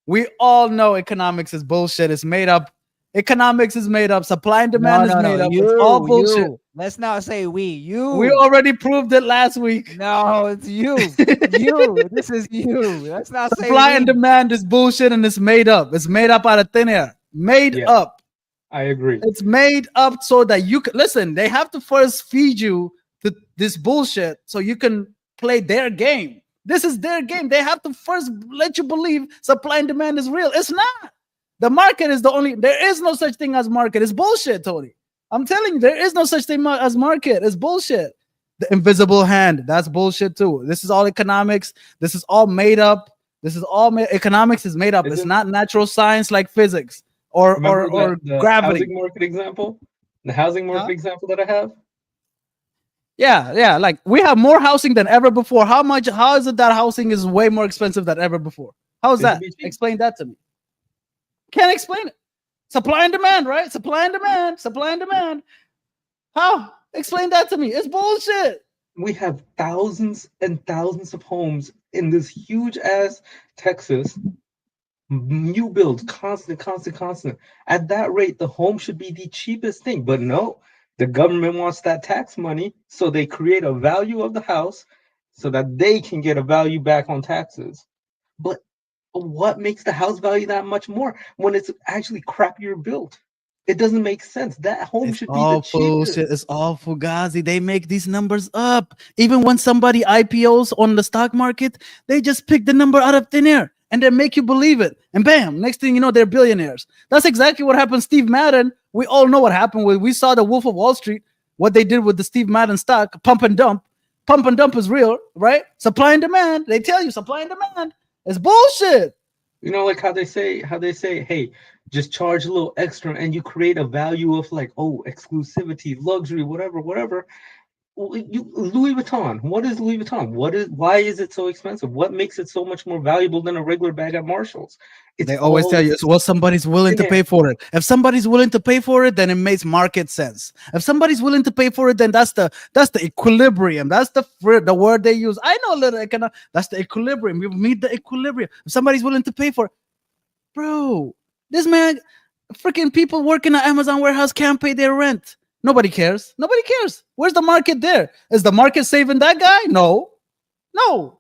We all know economics is bullshit. It's made up. Economics is made up. Supply and demand is made up. It's all bullshit. You. Let's not say we. You. We already proved it last week. No, it's you. You. This is you. Let's not say Supply and we. demand is bullshit and it's made up. It's made up out of thin air. Made Yeah. up. I agree. It's made up so that you can listen. They have to first feed you this bullshit so you can play their game. This is their game. They have to first let you believe supply and demand is real. It's not. The market is the only. There is no such thing as market. It's bullshit, Tony. I'm telling you, there is no such thing as market. It's bullshit. The invisible hand. That's bullshit too. This is all economics. This is all made up. This is all economics is made up. It's not natural science like physics or The gravity. housing market example, the housing market example that I have. Yeah. Like we have more housing than ever before. How is it that housing is way more expensive than ever before? How is that? Explain that to me. Can't explain it. Supply and demand, right? Supply and demand. How? Explain that to me. It's bullshit. We have thousands and thousands of homes in this huge ass Texas. New builds, constant. At that rate, the home should be the cheapest thing. But no, the government wants that tax money, so they create a value of the house so that they can get a value back on taxes. But what makes the house value that much more when it's actually crappier built? It doesn't make sense. That home should be the cheapest. It's all fugazi. They make these numbers up. Even when somebody IPOs on the stock market, they just pick the number out of thin air and they make you believe it. And bam, next thing you know, they're billionaires. That's exactly what happened to Steve Madden. We all know what happened. We saw the Wolf of Wall Street, what they did with the Steve Madden stock, pump and dump. Pump and dump is real, right? Supply and demand. They tell you supply and demand. It's bullshit. You know, like how they say, hey, just charge a little extra and you create a value of like, oh, exclusivity, luxury, whatever. Louis Vuitton. What is Louis Vuitton? Why is it so expensive? What makes it so much more valuable than a regular bag at Marshalls? They always tell you it's what somebody's willing to pay for it. If somebody's willing to pay for it, then it makes market sense. If somebody's willing to pay for it, then that's the equilibrium. That's the word they use. I know a little economic. That's the equilibrium. We meet the equilibrium. If somebody's willing to pay for it, bro, this man, freaking people working at Amazon warehouse can't pay their rent. Nobody cares. Where's the market there? Is the market saving that guy? No,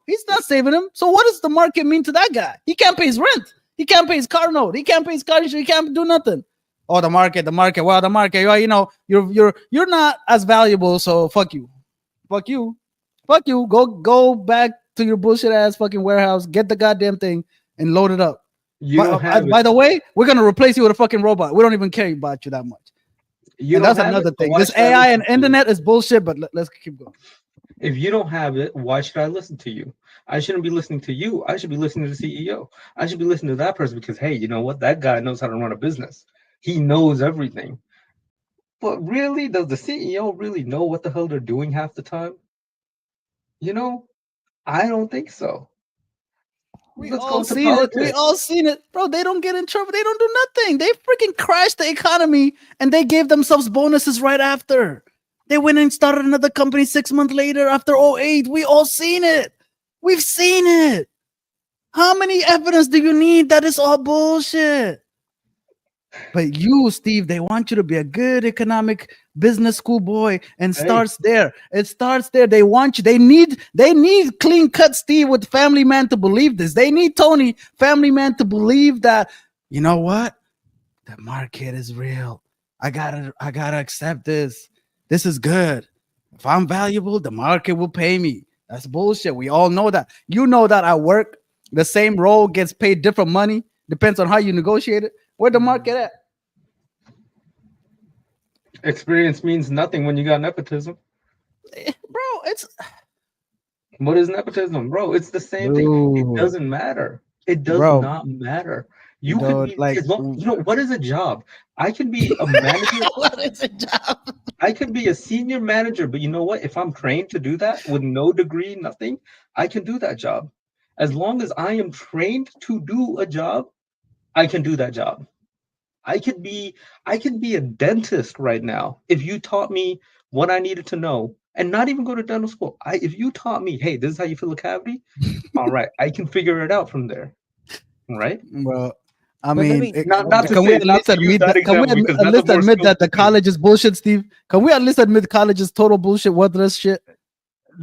he's not saving him. So what does the market mean to that guy? He can't pay his rent. He can't pay his car note. He can't pay his car insurance. He can't do nothing. Oh, the market. Well, the market. You know, you're not as valuable. So fuck you. Go back to your bullshit ass fucking warehouse. Get the goddamn thing and load it up. By the way, we're gonna replace you with a fucking robot. We don't even care about you that much. And that's another thing. This AI and internet is bullshit, but let's keep going. If you don't have it, why should I listen to you? I shouldn't be listening to you. I should be listening to the CEO. I should be listening to that person because, hey, you know what? That guy knows how to run a business. He knows everything. But really, does the CEO really know what the hell they're doing half the time? You know, I don't think so. We Let's go all into seen it. We politics. all seen it, bro. They don't get in trouble. They don't do nothing. They freaking crashed the economy, and they gave themselves bonuses right after. They went and started another company 6 months later after '08. We all seen it. We've seen it. How many evidence do you need that is all bullshit? But you, Steve, they want you to be a good economic business school boy, and Hey, starts there. It starts there. They want you. They need clean cut Steve with Family Man to believe this. They need Tony Family Man to believe that. You know what? The market is real. I gotta accept this. This is good. If I'm valuable, the market will pay me. That's bullshit. We all know that. You know that at work, the same role gets paid different money. Depends on how you negotiate it. Where the market at? experience means nothing when you got nepotism. Bro, it's What is nepotism, bro? It's the same thing. It dude, doesn't matter. It does bro, not matter. You could dude, be like as well. You know what is a job? I can be a manager. what is a job? I could be a senior manager, but you know what? If I'm trained to do that with no degree, nothing, I can do that job. As long as I am trained to do a job, I can do that job. I could be I could be a dentist right now if you taught me what I needed to know and not even go to dental school. If you taught me, hey, this is how you fill a cavity, all right, I can figure it out from there. Right? Bro, I But let mean, me Not to can we say at not least to use admit that that? Can we example because at that's a least more admit that the skillful thing. college is bullshit, Steve? Can we at least admit college is total bullshit, worthless shit?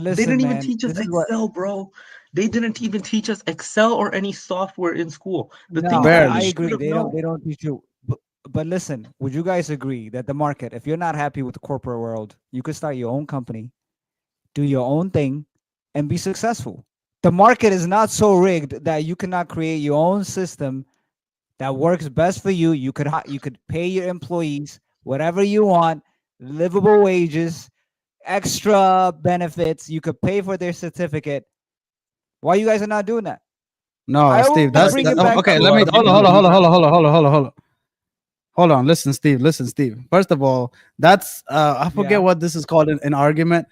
They listen, didn't even man. teach us This is what. Excel, bro. They didn't even teach us Excel or any software in school. The No, things that I we Barely. should agree. have They don't. known. They don't teach you. But listen, would you guys agree that the market, if you're not happy with the corporate world, you could start your own company, do your own thing, and be successful. The market is not so rigged that you cannot create your own system that works best for you. You could pay your employees whatever you want, livable wages, extra benefits. You could pay for their certificate. Why you guys are not doing that? No, I Steve. always That's Because bring that, it we oh, back don't have okay. a to Let lot me of hold on, people hold to on, do hold on, that. hold on, hold on, hold on, hold on. Hold on. Listen, Steve. Listen, Steve. First of all, that's I forget yeah. what this is called in argument.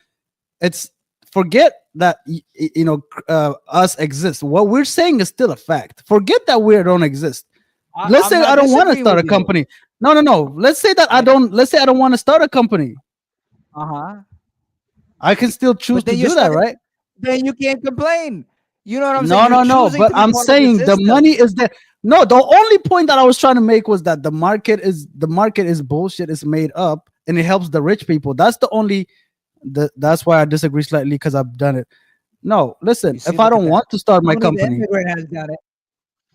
It's forget that us exist. What we're saying is still a fact. Forget that we don't exist. Let's I'm say I not don't want to disagreeing start with a you. company. No, no, no. Let's say that I I don't. Let's say I don't want to start a company. uh-huh. I can still choose But to then you're do that, stuck. right? Then you can't complain. You know what I'm saying? No, You're no, no. choosing But to be I'm part of the saying the money system. is there. No, the only point that I was trying to make was that the market is bullshit. It's made up, and it helps the rich people. That's the only. That's why I disagree slightly because I've done it. No, You listen. see, If I look at don't that. want to start my Tony the company, immigrant has done it.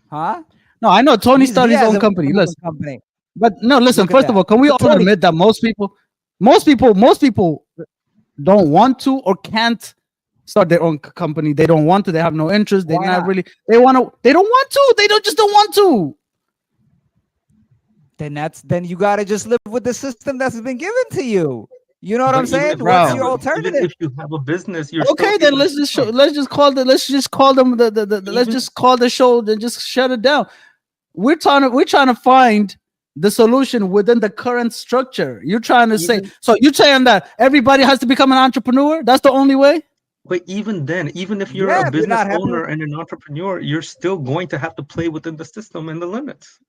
Huh? no, I know Tony He started his has own a company. own Listen, company. but no, listen. Look at First of that. all, can we But all Tony, admit that most people don't want to or can't start their own company. They don't want to. They have no interest. They're why not not? really. They want to. They don't want to. They don't just don't want to. Then you gotta just live with the system that's been given to you. You know what I'm But even saying? if you What's have Bro. your even alternative? if you have a business, you're still Okay, in then the let's just system. let's just call them let's Even just call the show and just shut it down. We're trying to find the solution within the current structure. You're trying to say even so you're saying that everybody has to become an entrepreneur? That's the only way? but even then, even if you're Yeah, a if you're business not happy with owner and an entrepreneur, you're still going to have to play within the system and the limits.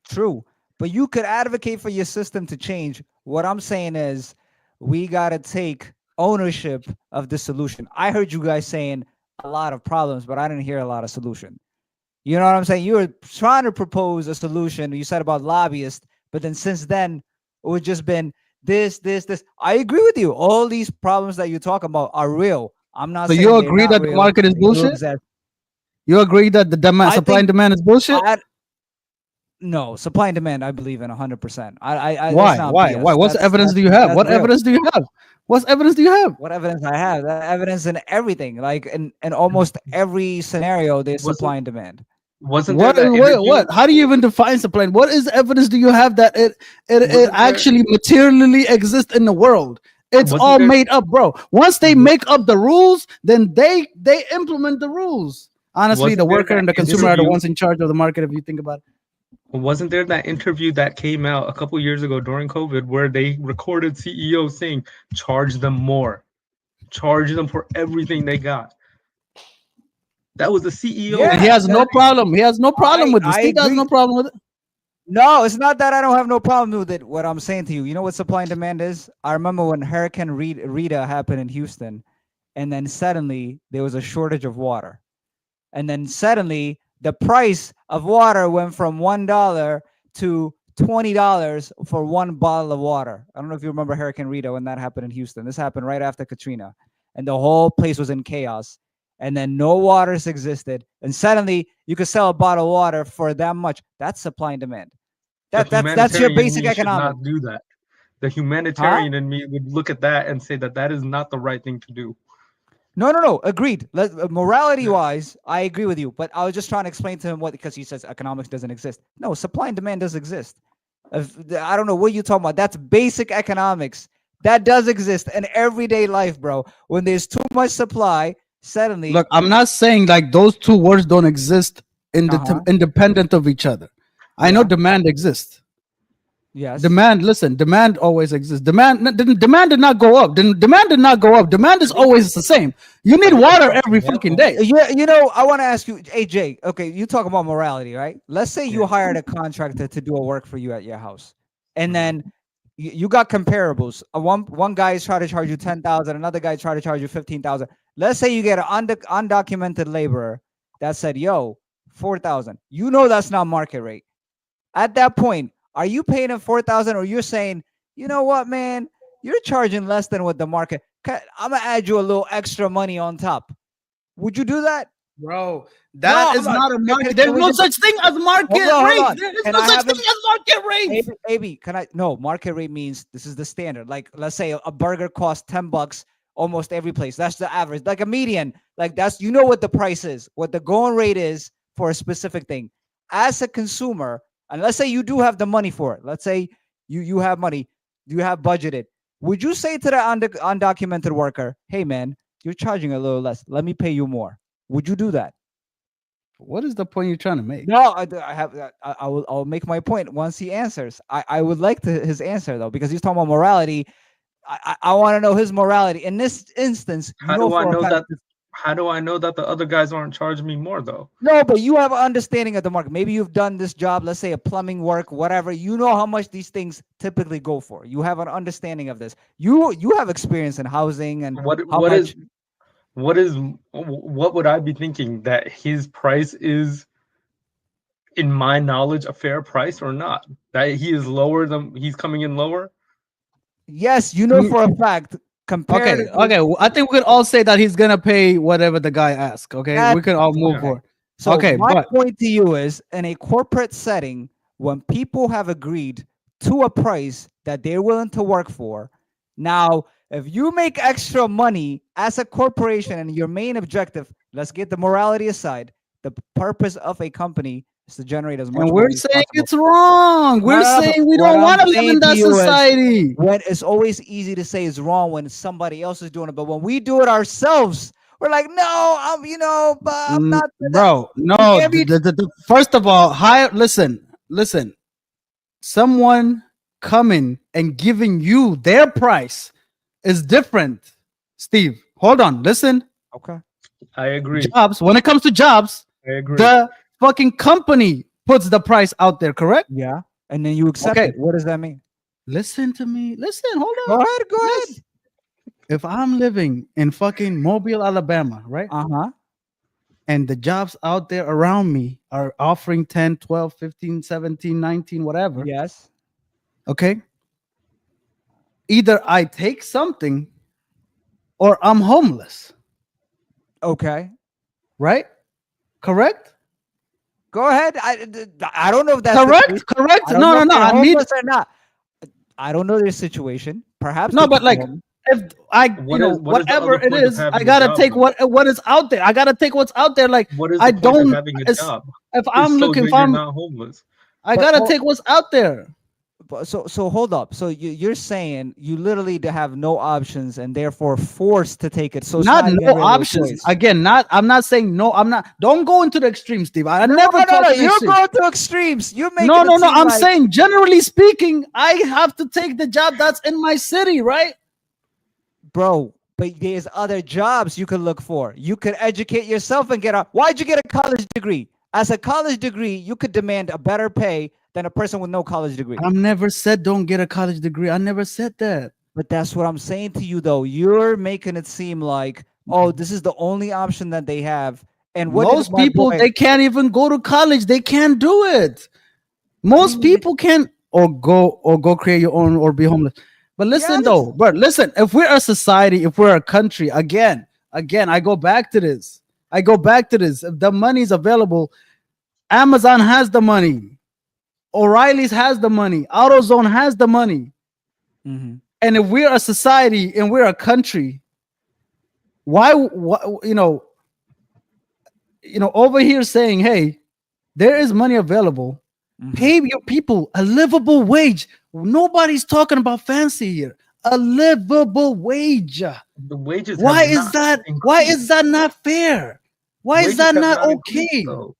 true, but you could advocate for your system to change. What I'm saying is we gotta take ownership of the solution. I heard you guys saying a lot of problems, but I didn't hear a lot of solution. You know what I'm saying? You were trying to propose a solution. You said about lobbyists, but then since then, it would just been this, this, this. I agree with you. All these problems that you talk about are real. I'm not So you saying they're agree not that the real. market is They do bullshit? exist. You agree that the demand, I supply and think demand is bullshit? I no supply and demand. I believe in 100%. I that's Why? not Why? Why? BS. What's evidence do you have? That's What real. evidence do you have? What evidence do you have? What evidence I have? That evidence in everything. Like in almost every scenario, there's Wasn't supply and demand. wasn't there What, that what? interview? What? How do you even define supply? What is the evidence do you have that it Wasn't there actually materially exists in the world? It's wasn't all there made up, bro. Once they make up the rules, then they implement the rules. Honestly, the wasn't there worker that and the consumer are the interview? ones in charge of the market. If you think about it, Wasn't there that interview that came out a couple years ago during COVID where they recorded CEOs saying charge them more? charge them for everything they got. That was the CEO. Yeah, And he has no problem. He has no problem with this. I Steve has agree. no problem with it. No, it's not that I don't have no problem with it. What I'm saying to you, you know what supply and demand is? I remember when Hurricane Rita happened in Houston, and then suddenly there was a shortage of water. And then suddenly the price of water went from $1 to $20 for one bottle of water. I don't know if you remember Hurricane Rita when that happened in Houston. This happened right after Katrina, and the whole place was in chaos. And then no waters existed, and suddenly you could sell a bottle of water for that much. That's supply and demand. That's your humanitarian basic in me should economic. not do that. The Huh? humanitarian in me would look at that and say that is not the right thing to do. No. Agreed. Morality Yeah. wise, I agree with you. But I was just trying to explain to him what, because he says economics doesn't exist. No, supply and demand does exist. I don't know what you're talking about. That's basic economics. That does exist in everyday life, bro. When there's too much supply, suddenly. Look, I'm not saying like those two words don't exist independent of each other. I know Yeah. demand exists. Yes. Demand, listen, demand always exists. Demand did not go up. Demand did not go up. Demand is always the same. You need water every fucking day. Yeah, I want to ask you, AJ. Okay, you talk about morality, right? Let's say you hired a contractor to do a work for you at your house, and then you got comparables. One guy is trying to charge you 10,000, another guy trying to charge you 15,000. Let's say you get an undocumented laborer that said, "Yo, 4,000." You know that's not market rate. At that point, are you paying him 4,000, or you're saying, you know what, man, you're charging less than what the market? I'm gonna add you a little extra money on top. Would you do that? Bro, that No, is I'm not a can- market. can There's we no just- such thing as market Hold on. rate. There is Can no I such have thing him- as market rate. AB, can I? No, market rate means this is the standard. Like, let's say a burger costs $10 almost every place. That's the average, like a median. Like that's, what the price is, what the going rate is for a specific thing. As a consumer, and let's say you do have the money for it. Let's say you have money, you have budgeted. Would you say to the undocumented worker, "Hey, man, you're charging a little less. Let me pay you more"? Would you do that? What is the point you're trying to make? No, I'll make my point once he answers. I would like his answer though, because he's talking about morality. I want to know his morality in this instance. How do I know that? How do I know that the other guys aren't charging me more though? No, but you have an understanding of the market. Maybe you've done this job, let's say a plumbing work, whatever. You know how much these things typically go for. You have an understanding of this. You have experience in housing and What would I be thinking, that his price is, in my knowledge, a fair price or not? That he is lower than, he's coming in lower? Yes, for a fact. Okay. I think we could all say that he's gonna pay whatever the guy asks. Okay, we can all move forward. So Okay, my point to you is, in a corporate setting, when people have agreed to a price that they're willing to work for, now if you make extra money as a corporation and your main objective, let's get the morality aside, the purpose of a company is to generate as much and money we're as saying possible. it's wrong. We're saying we don't want to live in that society. When it's always easy to say it's wrong when somebody else is doing it, but when we do it ourselves, we're like, no, but I'm not. Bro, no. First of all, listen. Someone coming and giving you their price is different. Steve, hold on. Listen. Okay. I agree. Jobs. When it comes to jobs, I agree. the fucking company puts the price out there, correct? Yeah. And then you accept it. What does that mean? Listen to me. Listen, hold on. Go ahead. If I'm living in fucking Mobile, Alabama, right? And the jobs out there around me are offering 10, 12, 15, 17, 19, whatever. Yes. Okay. Either I take something or I'm homeless. Okay. Right? Correct? Go ahead. I don't know if that's correct. Correct. No. I need or not. I don't know their situation. Perhaps no, but like if I, whatever it is, I gotta take what is out there. I gotta take what's out there. Like I don't. If I'm looking, if I'm not homeless, I gotta take what's out there. So hold up. So you're saying you literally have no options and therefore forced to take it. So not no options. Again, I'm not saying no. I'm not. Don't go into the extremes, Steve. I never. No. You're going to extremes. You're making no. I'm saying generally speaking, I have to take the job that's in my city, right? Bro, But there's other jobs you could look for. You could educate yourself and get a. Why'd you get a college degree? As a college degree, you could demand a better pay than a person with no college degree. I never said don't get a college degree. I never said that. But that's what I'm saying to you, though. You're making it seem like, oh, this is the only option that they have. And what Most did my people boy- they can't even go to college. They can't do it. Most mean, people can or go create your own or be homeless. But listen Yes. though, but listen, if we're a society, if we're a country, again, I go back to this. I go back to this. If the money is available, Amazon has the money. O'Reilly's has the money. AutoZone has the money. Mhm. And if we're a society and we're a country, why over here saying, hey, there is money available. Mhm. Pay your people a livable wage. Nobody's talking about fancy here. A livable wage. The wages. Why have is not that? Why increased. is that not fair? Why Wages is that have not increased, okay? though.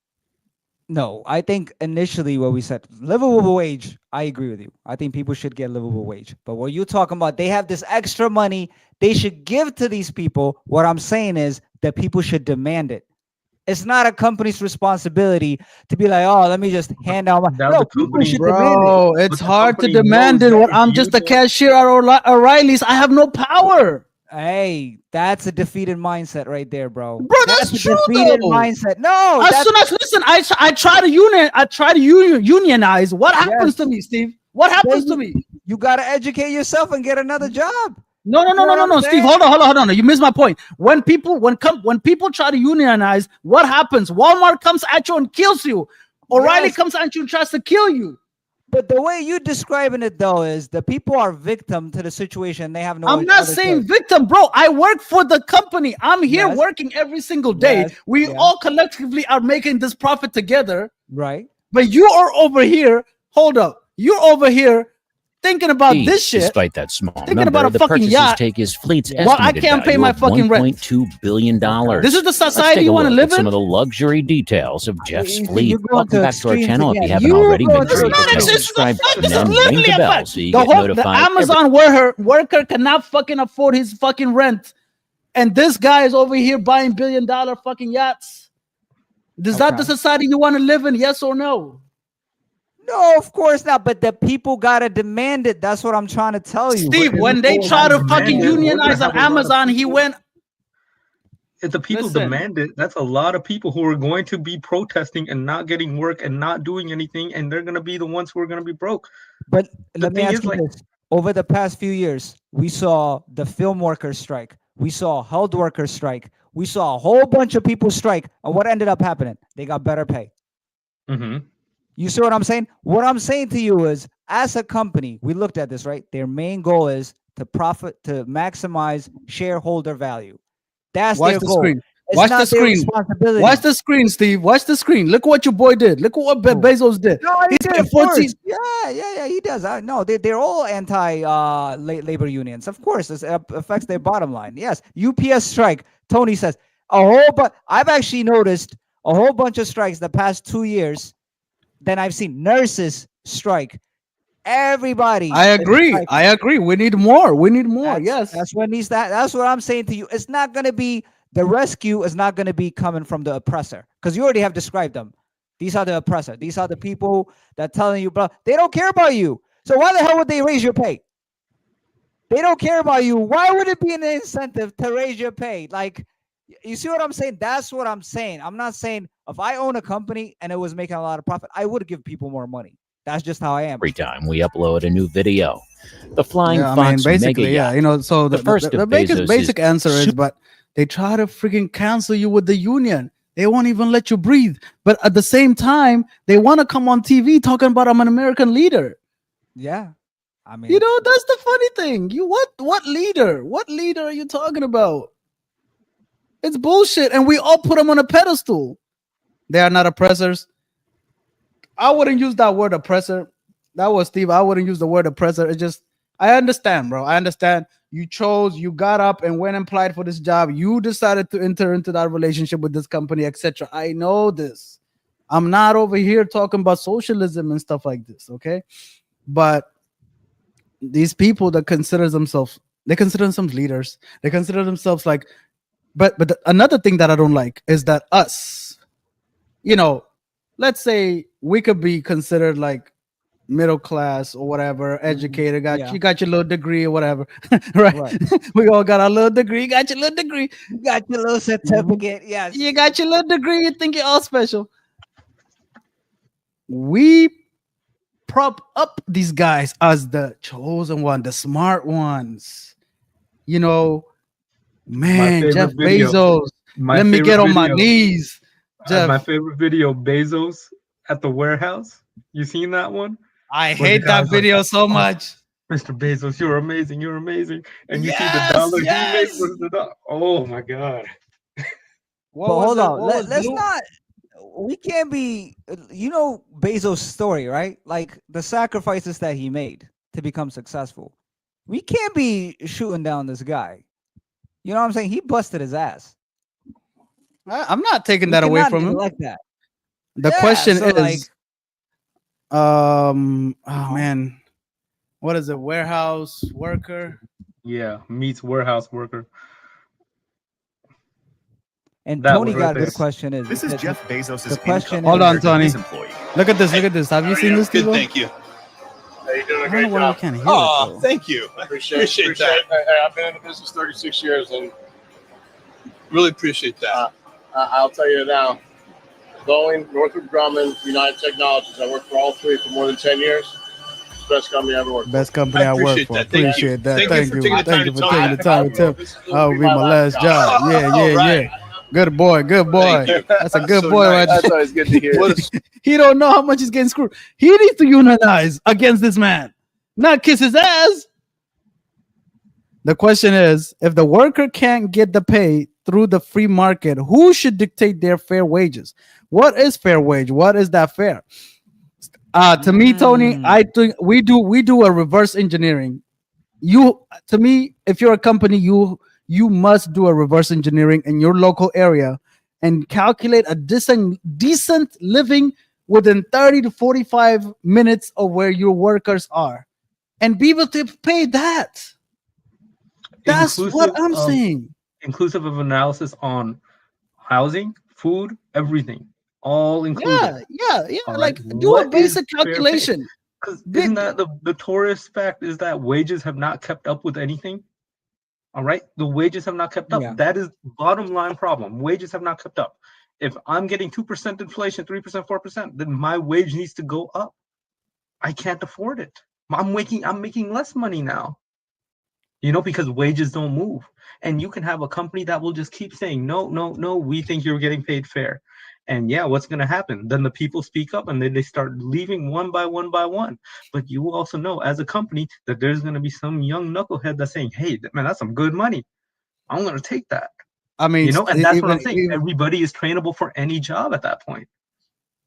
No, I think initially what we said, livable wage, I agree with you. I think people should get livable wage. But what you're talking about, they have this extra money they should give to these people. What I'm saying is that people should demand it. It's not a company's responsibility to be like, oh, let me just hand out my. Now No, the people company- should demand it. Bro, it's But the hard to company demand knows it that when if I'm you just a don't- cashier at O'Reilly's. I have no power. Hey, that's a defeated mindset right there, bro. Bro, that's a true, defeated though. mindset. No, As that's soon as listen, I try to unionize. What happens to me, Steve? What happens to me? you gotta educate yourself and get another job. No, You know what I'm Steve. saying? Hold on. You missed my point. When people try to unionize, what happens? Walmart comes at you and kills you. O'Reilly Yes. comes at you and tries to kill you. But the way you describing it though is the people are victim to the situation. They have no. I'm not other saying choice. victim, bro. I work for the company. I'm here Yes. working every single day. Yes. We Yeah. all collectively are making this profit together. Right. But you are over here. Hold up. You're over here thinking about this shit. Despite that small Thinking number, about a the fucking purchases yacht. take his fleet's Yeah. Well, I estimated can't pay value my of fucking rent. $1.2 billion. This is the Let's society take you a want to look live at some in? of the luxury details of Jeff's See, fleet. you're going Welcome to back to our extremes channel. If again. you haven't You're already, going make to sure you It's not hit that exist. subscribe This button is and ring literally the a bell fact. so you The get whole the notified. Amazon worker cannot fucking afford his fucking rent, and this guy is over here buying billion-dollar fucking yachts. Is that the Okay. society you want to live in? Yes or no? No, of course not. But the people gotta demand it. That's what I'm trying to tell you. Steve, if when they people try to demand fucking it, we're gonna unionize have on a lot of Amazon, he people- went. If the people Listen. demand it, that's a lot of people who are going to be protesting and not getting work and not doing anything, and they're going to be the ones who are going to be broke. But The let me thing ask is, you like- this. Over the past few years, we saw the film workers strike. We saw health workers strike. We saw a whole bunch of people strike. And what ended up happening? They got better pay. Mm-hmm. You see what I'm saying? What I'm saying to you is, as a company, we looked at this, right? Their main goal is to maximize shareholder value. That's Watch their the goal. screen. It's Watch the not their screen. responsibility. Watch the screen, Steve. Watch the screen. Look what your boy did. Look what Who? Bezos did. No, he He's did, getting of course. 14. Yeah, he does. No, they're all anti labor unions. Of course, this affects their bottom line. Yes, UPS strike. Tony says a whole but I've actually noticed a whole bunch of strikes the past 2 years. Then I've seen nurses strike. Everybody. I is agree. striking. I agree. We need more. We need more. That's, Yes. that's what needs that. That's what I'm saying to you. It's not going to be the rescue is not going to be coming from the oppressor because you already have described them. These are the oppressor. These are the people that telling you, bro, they don't care about you. So why the hell would they raise your pay? They don't care about you. Why would it be an incentive to raise your pay? Like, you see what I'm saying? That's what I'm saying. I'm not saying if I own a company and it was making a lot of profit, I would give people more money. That's just how I am. Every time we upload a new video. The Flying Yeah, I mean, Fox mega basically, yeah. yacht. You know, so The first the of basic, Bezos' basic answer is, but they try to freaking cancel you with the union. They won't even let you breathe. But at the same time, they want to come on TV talking about I'm an American leader. Yeah. I mean, You know, that's the funny thing. You what leader? What leader are you talking about? It's bullshit, and we all put them on a pedestal. They are not oppressors. I wouldn't use that word oppressor. That was Steve. I wouldn't use the word oppressor. It's just I understand, bro. I understand. You got up and went and applied for this job. You decided to enter into that relationship with this company, etc. I know this. I'm not over here talking about socialism and stuff like this, okay? But these people that consider themselves They consider themselves leaders. They consider themselves like, but another thing that I don't like is that us, let's say we could be considered like middle class or whatever, educated, Yeah. you got your little degree or whatever, right? Right. We all got our little degree. You got your little degree. You got your little certificate. Yes. You got your little degree. You think you're all special. We prop up these guys as the chosen one, the smart ones. Man, favorite Jeff video. Bezos. My Let me get favorite on my video. knees. Jeff, My favorite video, Bezos at the warehouse. You seen that one? I Where the hate that guy's like, video so "Oh, much. Mr. Bezos, you're amazing. You're amazing." And you see the Yes, dollar he made yes. was the dollar. Oh my God. What But was hold it? on. What was Let's Blue? not. We can't be. Bezos' story, right? Like the sacrifices that he made to become successful. We can't be shooting down this guy. You know what I'm saying? He busted his ass. I'm not taking We that away cannot from him. neglect that. The Yeah, question so, is, like- oh man, what is it? Warehouse worker. Yeah, meets warehouse worker. And That Tony was right got a there. good question. This is Jeff Bezos' the question income Hold on, compared to Tony. his employee. Look at this. Look at this. Have you seen this, Good, Steve? thank you. You're doing a I don't great know why job. we can't hear it. Oh, Though. thank you. Appreciate that. Hey, I've been in the business 36 years, and Really appreciate that. I'll tell you now, Boeing, Northrop Grumman, United Technologies. I worked for all three for more than 10 years. It's the best company I ever worked Best company I, work appreciate for. that. Thank you. Appreciate that. Thank you Thank for you. taking the Thank time you to for tell taking me. the time to tell. This That would be my last job. Oh, Yeah, all yeah, right. yeah. Good boy. Good boy. Thank you. That's a good So boy nice. right That's there. always good to hear. What a He don't know how much he's getting screwed. He needs to unionize against this man, not kiss his ass. The question is, if the worker can't get the pay through the free market, who should dictate their fair wages? What is fair wage? What is that fair? To me, Tony, I think we do a reverse engineering. To me, if you're a company, you must do a reverse engineering in your local area and calculate a decent living within 30 to 45 minutes of where your workers are and be able to pay that. That's what I'm saying. Inclusive of analysis on housing, food, everything, all included. Yeah. All Like right. do a What is basic fair pay? calculation. Because isn't that the notorious fact is that wages have not kept up with anything? All right, the wages have not kept up. Yeah. That is bottom line problem. Wages have not kept up. If I'm getting 2% inflation, 3%, 4%, then my wage needs to go up. I can't afford it. I'm making less money now. Because wages don't move. And you can have a company that will just keep saying, no, we think you're getting paid fair. And yeah, what's going to happen? Then the people speak up and then they start leaving one by one by one. But you also know as a company that there's going to be some young knucklehead that's saying, hey, man, that's some good money. I'm going to take that. I mean, And that's what I'm saying. Everybody is trainable for any job at that point.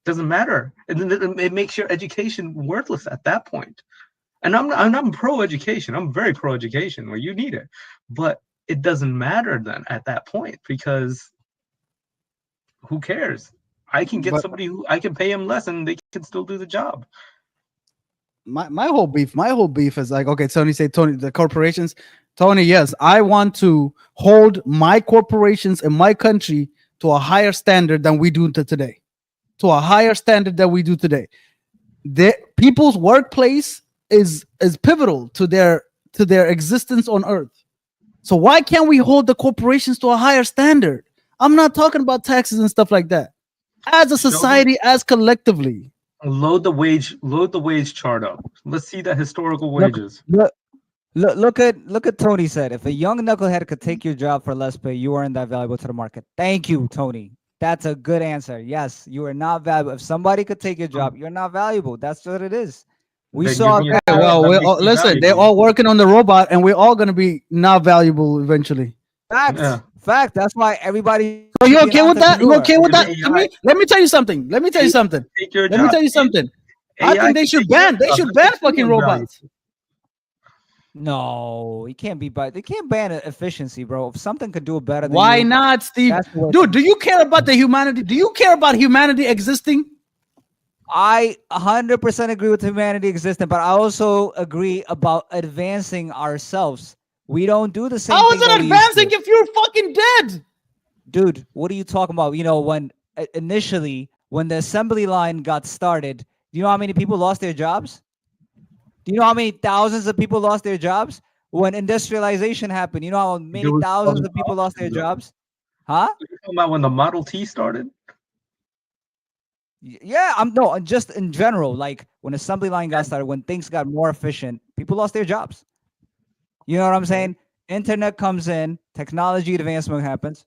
Doesn't matter. It makes your education worthless at that point. And I'm pro-education. I'm very pro-education where you need it. But it doesn't matter then at that point because who cares? I can get somebody who I can pay him less and they can still do the job. My whole beef is like, okay, Tony, the corporations. Tony, yes, I want to hold my corporations in my country to a higher standard than we do today. To a higher standard than we do today. People's workplace is pivotal to their existence on earth. So why can't we hold the corporations to a higher standard? I'm not talking about taxes and stuff like that. As a society, as collectively. Load the wage chart up. Let's see the historical wages. Look at Tony said. If a young knucklehead could take your job for less pay, you aren't that valuable to the market. Thank you, Tony. That's a good answer. Yes, you are not valuable. If somebody could take your job, you're not valuable. That's what it is. We Then saw. give me Yeah, well, listen, they're all working on the robot, and we're all gonna be not valuable eventually. Fact. That's why everybody. So you okay with that? You okay with that? AI. Let me tell you something. Take your Let me job. tell you something. I AI think they should ban. They should ban fucking robots. No, it can't be. But they can't ban efficiency, bro. If something could do it better than Why you, not, Steve? that's the way- Dude, do you care about the humanity? Do you care about humanity existing? I 100% agree with humanity existing, but I also agree about advancing ourselves. We don't do the same How thing is it that we used advancing to. if you're fucking dead? Dude, what are you talking about? You know, when initially when the assembly line got started, do you know how many people lost their jobs? Do you know how many thousands of people lost their jobs when industrialization happened? You know how many There was thousands some of people lost their though. jobs? Huh? You're talking about when the Model T started? Yeah, I'm no, just in general, like when assembly line got started, when things got more efficient, people lost their jobs. You know what I'm saying? Internet comes in, technology advancement happens,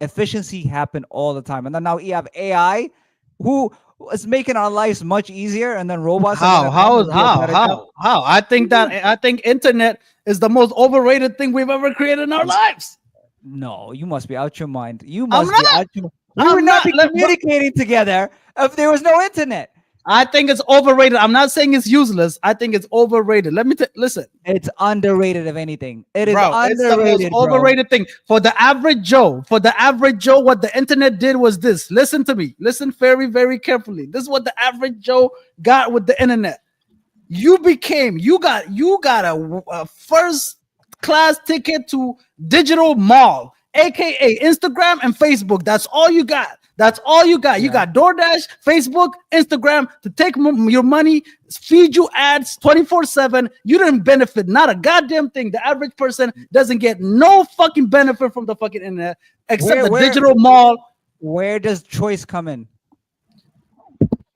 efficiency happen all the time. And then now you have AI who is making our lives much easier, and then robots are gonna come and do a better job. How? I think internet is the most overrated thing we've ever created in our lives. No, you must be out your mind. You I'm must be not. out your We I'm would not not. be communicating together if there was no internet. I think it's overrated. I'm not saying it's useless. I think it's overrated. Let me listen. It's underrated, if anything. It is Bro, it's the most underrated, bro. overrated thing for the average Joe. For the average Joe, what the internet did was this. Listen to me. Listen very, very carefully. This is what the average Joe got with the internet. You got a first class ticket to digital mall, aka Instagram and Facebook. That's all you got. That's all you got. You got DoorDash, Facebook, Instagram to take your money, feed you ads 24/7. You didn't benefit not a goddamn thing. The average person doesn't get no fucking benefit from the fucking internet except the digital mall. Where does choice come in?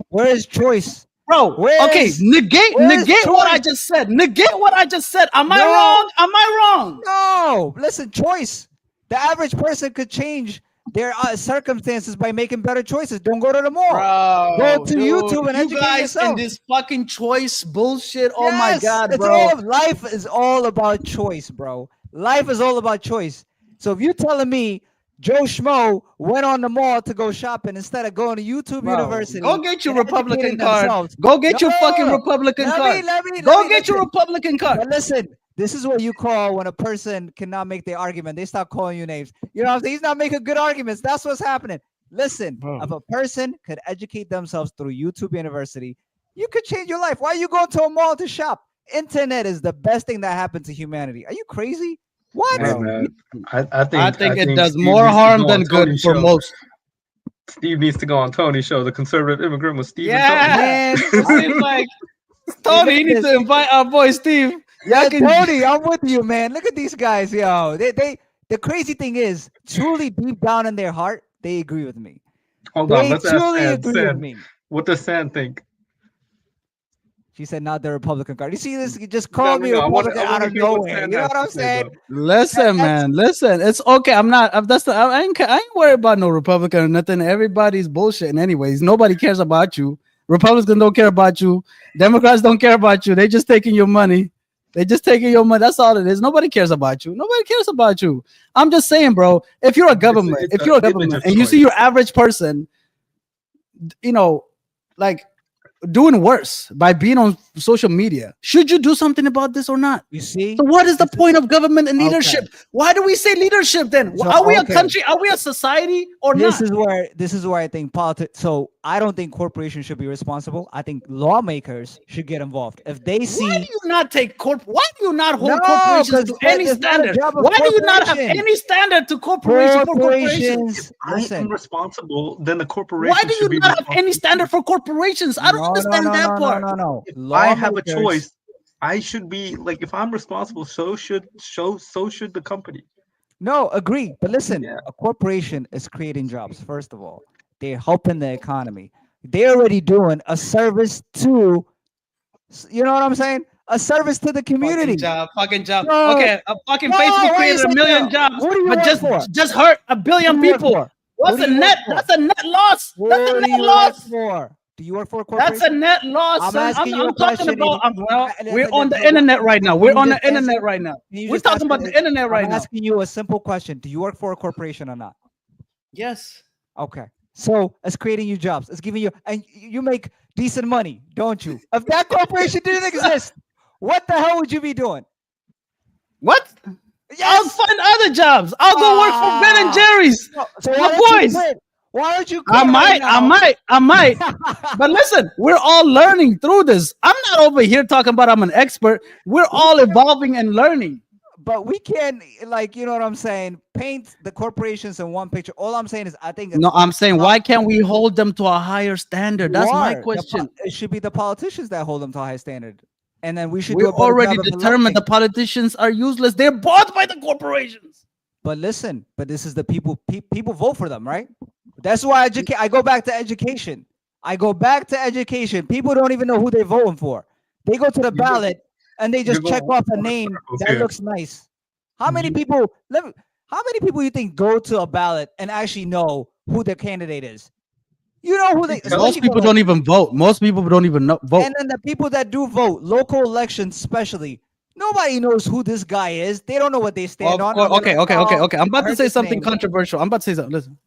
Where is choice? Bro, negate what I just said. Negate what I just said. Am I wrong? Am I wrong? No, listen, choice. The average person could change their circumstances by making better choices. Don't go to the mall. Bro, go to YouTube and educate guys yourself. In this fucking choice bullshit. Oh my god, it's bro. Life is all about choice, bro. Life is all about choice. So if you're telling me Joe Schmo went on the mall to go shopping instead of going to YouTube University, go get your and Republican educating card. themselves. Go get your fucking Republican card. Go get your Republican card. But listen, this is what you call when a person cannot make their argument. They start calling you names. You know what I'm saying? He's not making good arguments. That's what's happening. Listen, if a person could educate themselves through YouTube University, you could change your life. Why are you going to a mall to shop? Internet is the best thing that happened to humanity. Are you crazy? What? Hey, man, I think it does Steve more needs to harm go than on good Tony's for show. most. Steve needs to go on Tony's show, The Conservative Immigrant with Steve Yeah, and Tony. it seems like Tony needs to invite our boy Steve. Yeah, Tony, I'm with you, man. Look at these guys, yo. The crazy thing is, truly deep down in their heart, they agree with me. Hold on, let's ask truly agree with San. me. What does San think? She said, not the Republican card. You see this? You just called me a Republican out of nowhere. You know what I'm saying? Listen, man. Listen, it's okay. I ain't worried about no Republican or nothing. Everybody's bullshitting anyways. Nobody cares about you. Republicans don't care about you. Democrats don't care about you. They just taking your money. They just taking your money. That's all it is. Nobody cares about you. Nobody cares about you. I'm just saying, bro. If you're a government, and you see your average person, you know, like doing worse by being on social media, should you do something about this or not? You see? So what is the point of government and leadership? Okay. Why do we say leadership then? So, are we a country? Are we a society or not? This is where I think politics. So I don't think corporations should be responsible. I think lawmakers should get involved. If they see, why do you not why do you not hold corporations to any standard? Why do you not have any standard to corporations? If I am responsible, then the corporation. Why do you not have any standard for corporations? I don't understand that part. No. If I have a choice, I should be like, if I'm responsible, so should the company. No, agree. But listen, a corporation is creating jobs. First of all, they're helping the economy. They're already doing a service to, you know what I'm saying? A service to the community. Fucking job. No, okay, Facebook created 1 million jobs, but just hurt 1 billion people. What's a net? That's a net loss. That's a net loss. Do you work for a corporation? That's a net loss. I'm talking about. We're on the internet right now. We're on the internet right now. We're talking about the internet right now. I'm asking you a simple question. Do you work for a corporation or not? Yes. Okay. So it's creating you jobs. It's giving you, and you make decent money, don't you? If that corporation didn't exist, what the hell would you be doing? What? Yes. I'll find other jobs. I'll go work for Ben and Jerry's. So my boys. Why don't you? I might. But listen, we're all learning through this. I'm not over here talking about I'm an expert. We're all evolving and learning. but we can't, like, you know what I'm saying, paint the corporations in one picture. All I'm saying is I think it's No, I'm saying, why can't we hold them to a higher standard? That's my question. it should be the politicians that hold them to a high standard, and then we should We do a better already job of determined the electing. politicians are useless. They're bought by the corporations. But listen, but this is the people. People vote for them, right? That's why I go back to education. I go back to education. People don't even know who they're voting for. They go to the ballot and they just go check off a on name circles that here. looks nice. How many people? How many people you think go to a ballot and actually know who their candidate is? You know who they. Most people don't even vote. Most people don't even know vote. And then the people that do vote, local elections especially, nobody knows who this guy is. They don't know what they stand on. Okay. I'm about to heard say this something name. controversial. I'm about to say something. Listen,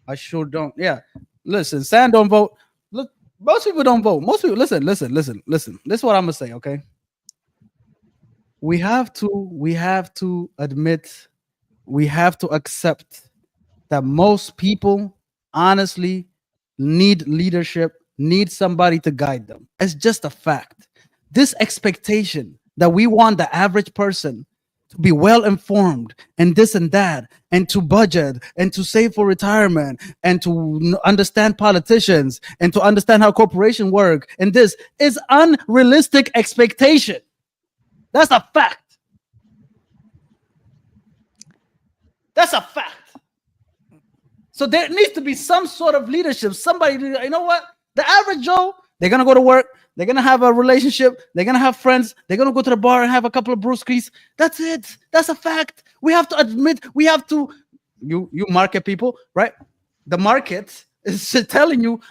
I sure don't. Yeah, listen. Sam don't vote. Look, most people don't vote. Most people listen. This is what I'm gonna say. Okay, we have to admit, we have to accept that most people honestly need leadership, need somebody to guide them. It's just a fact. This expectation that we want the average person to be well informed and this and that, and to budget and to save for retirement and to understand politicians and to understand how corporations work, and this is unrealistic expectation. That's a fact. That's a fact. So there needs to be some sort of leadership. Somebody, you know what? The average Joe, they're gonna go to work, they're gonna have a relationship, they're gonna have friends, they're gonna go to the bar and have a couple of brewskis. That's it. That's a fact. We have to admit, we have to. You market people, right? The market is telling you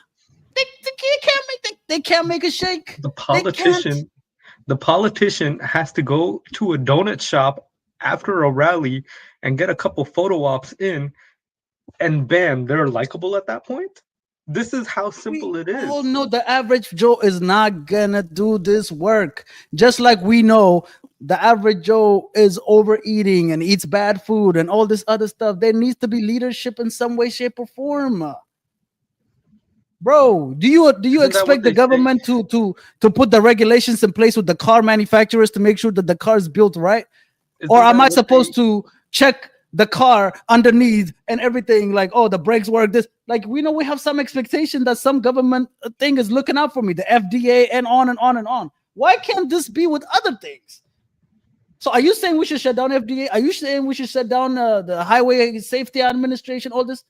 they can't make a shake. The politician has to go to a donut shop after a rally and get a couple photo ops in, and bam, they're likable at that point. This is how simple it is. Oh no, the average Joe is not gonna do this work. Just like we know the average Joe is overeating and eats bad food and all this other stuff. There needs to be leadership in some way, shape, or form. Bro, do you expect the government to put the regulations in place with the car manufacturers to make sure that the car is built right? Or am I supposed to check the car underneath and everything, like, oh, the brakes work, this, like, we know we have some expectation that some government thing is looking out for me, the FDA, and on and on and on. Why can't this be with other things? So are you saying we should shut down FDA? Are you saying we should shut down the Highway Safety Administration, all this?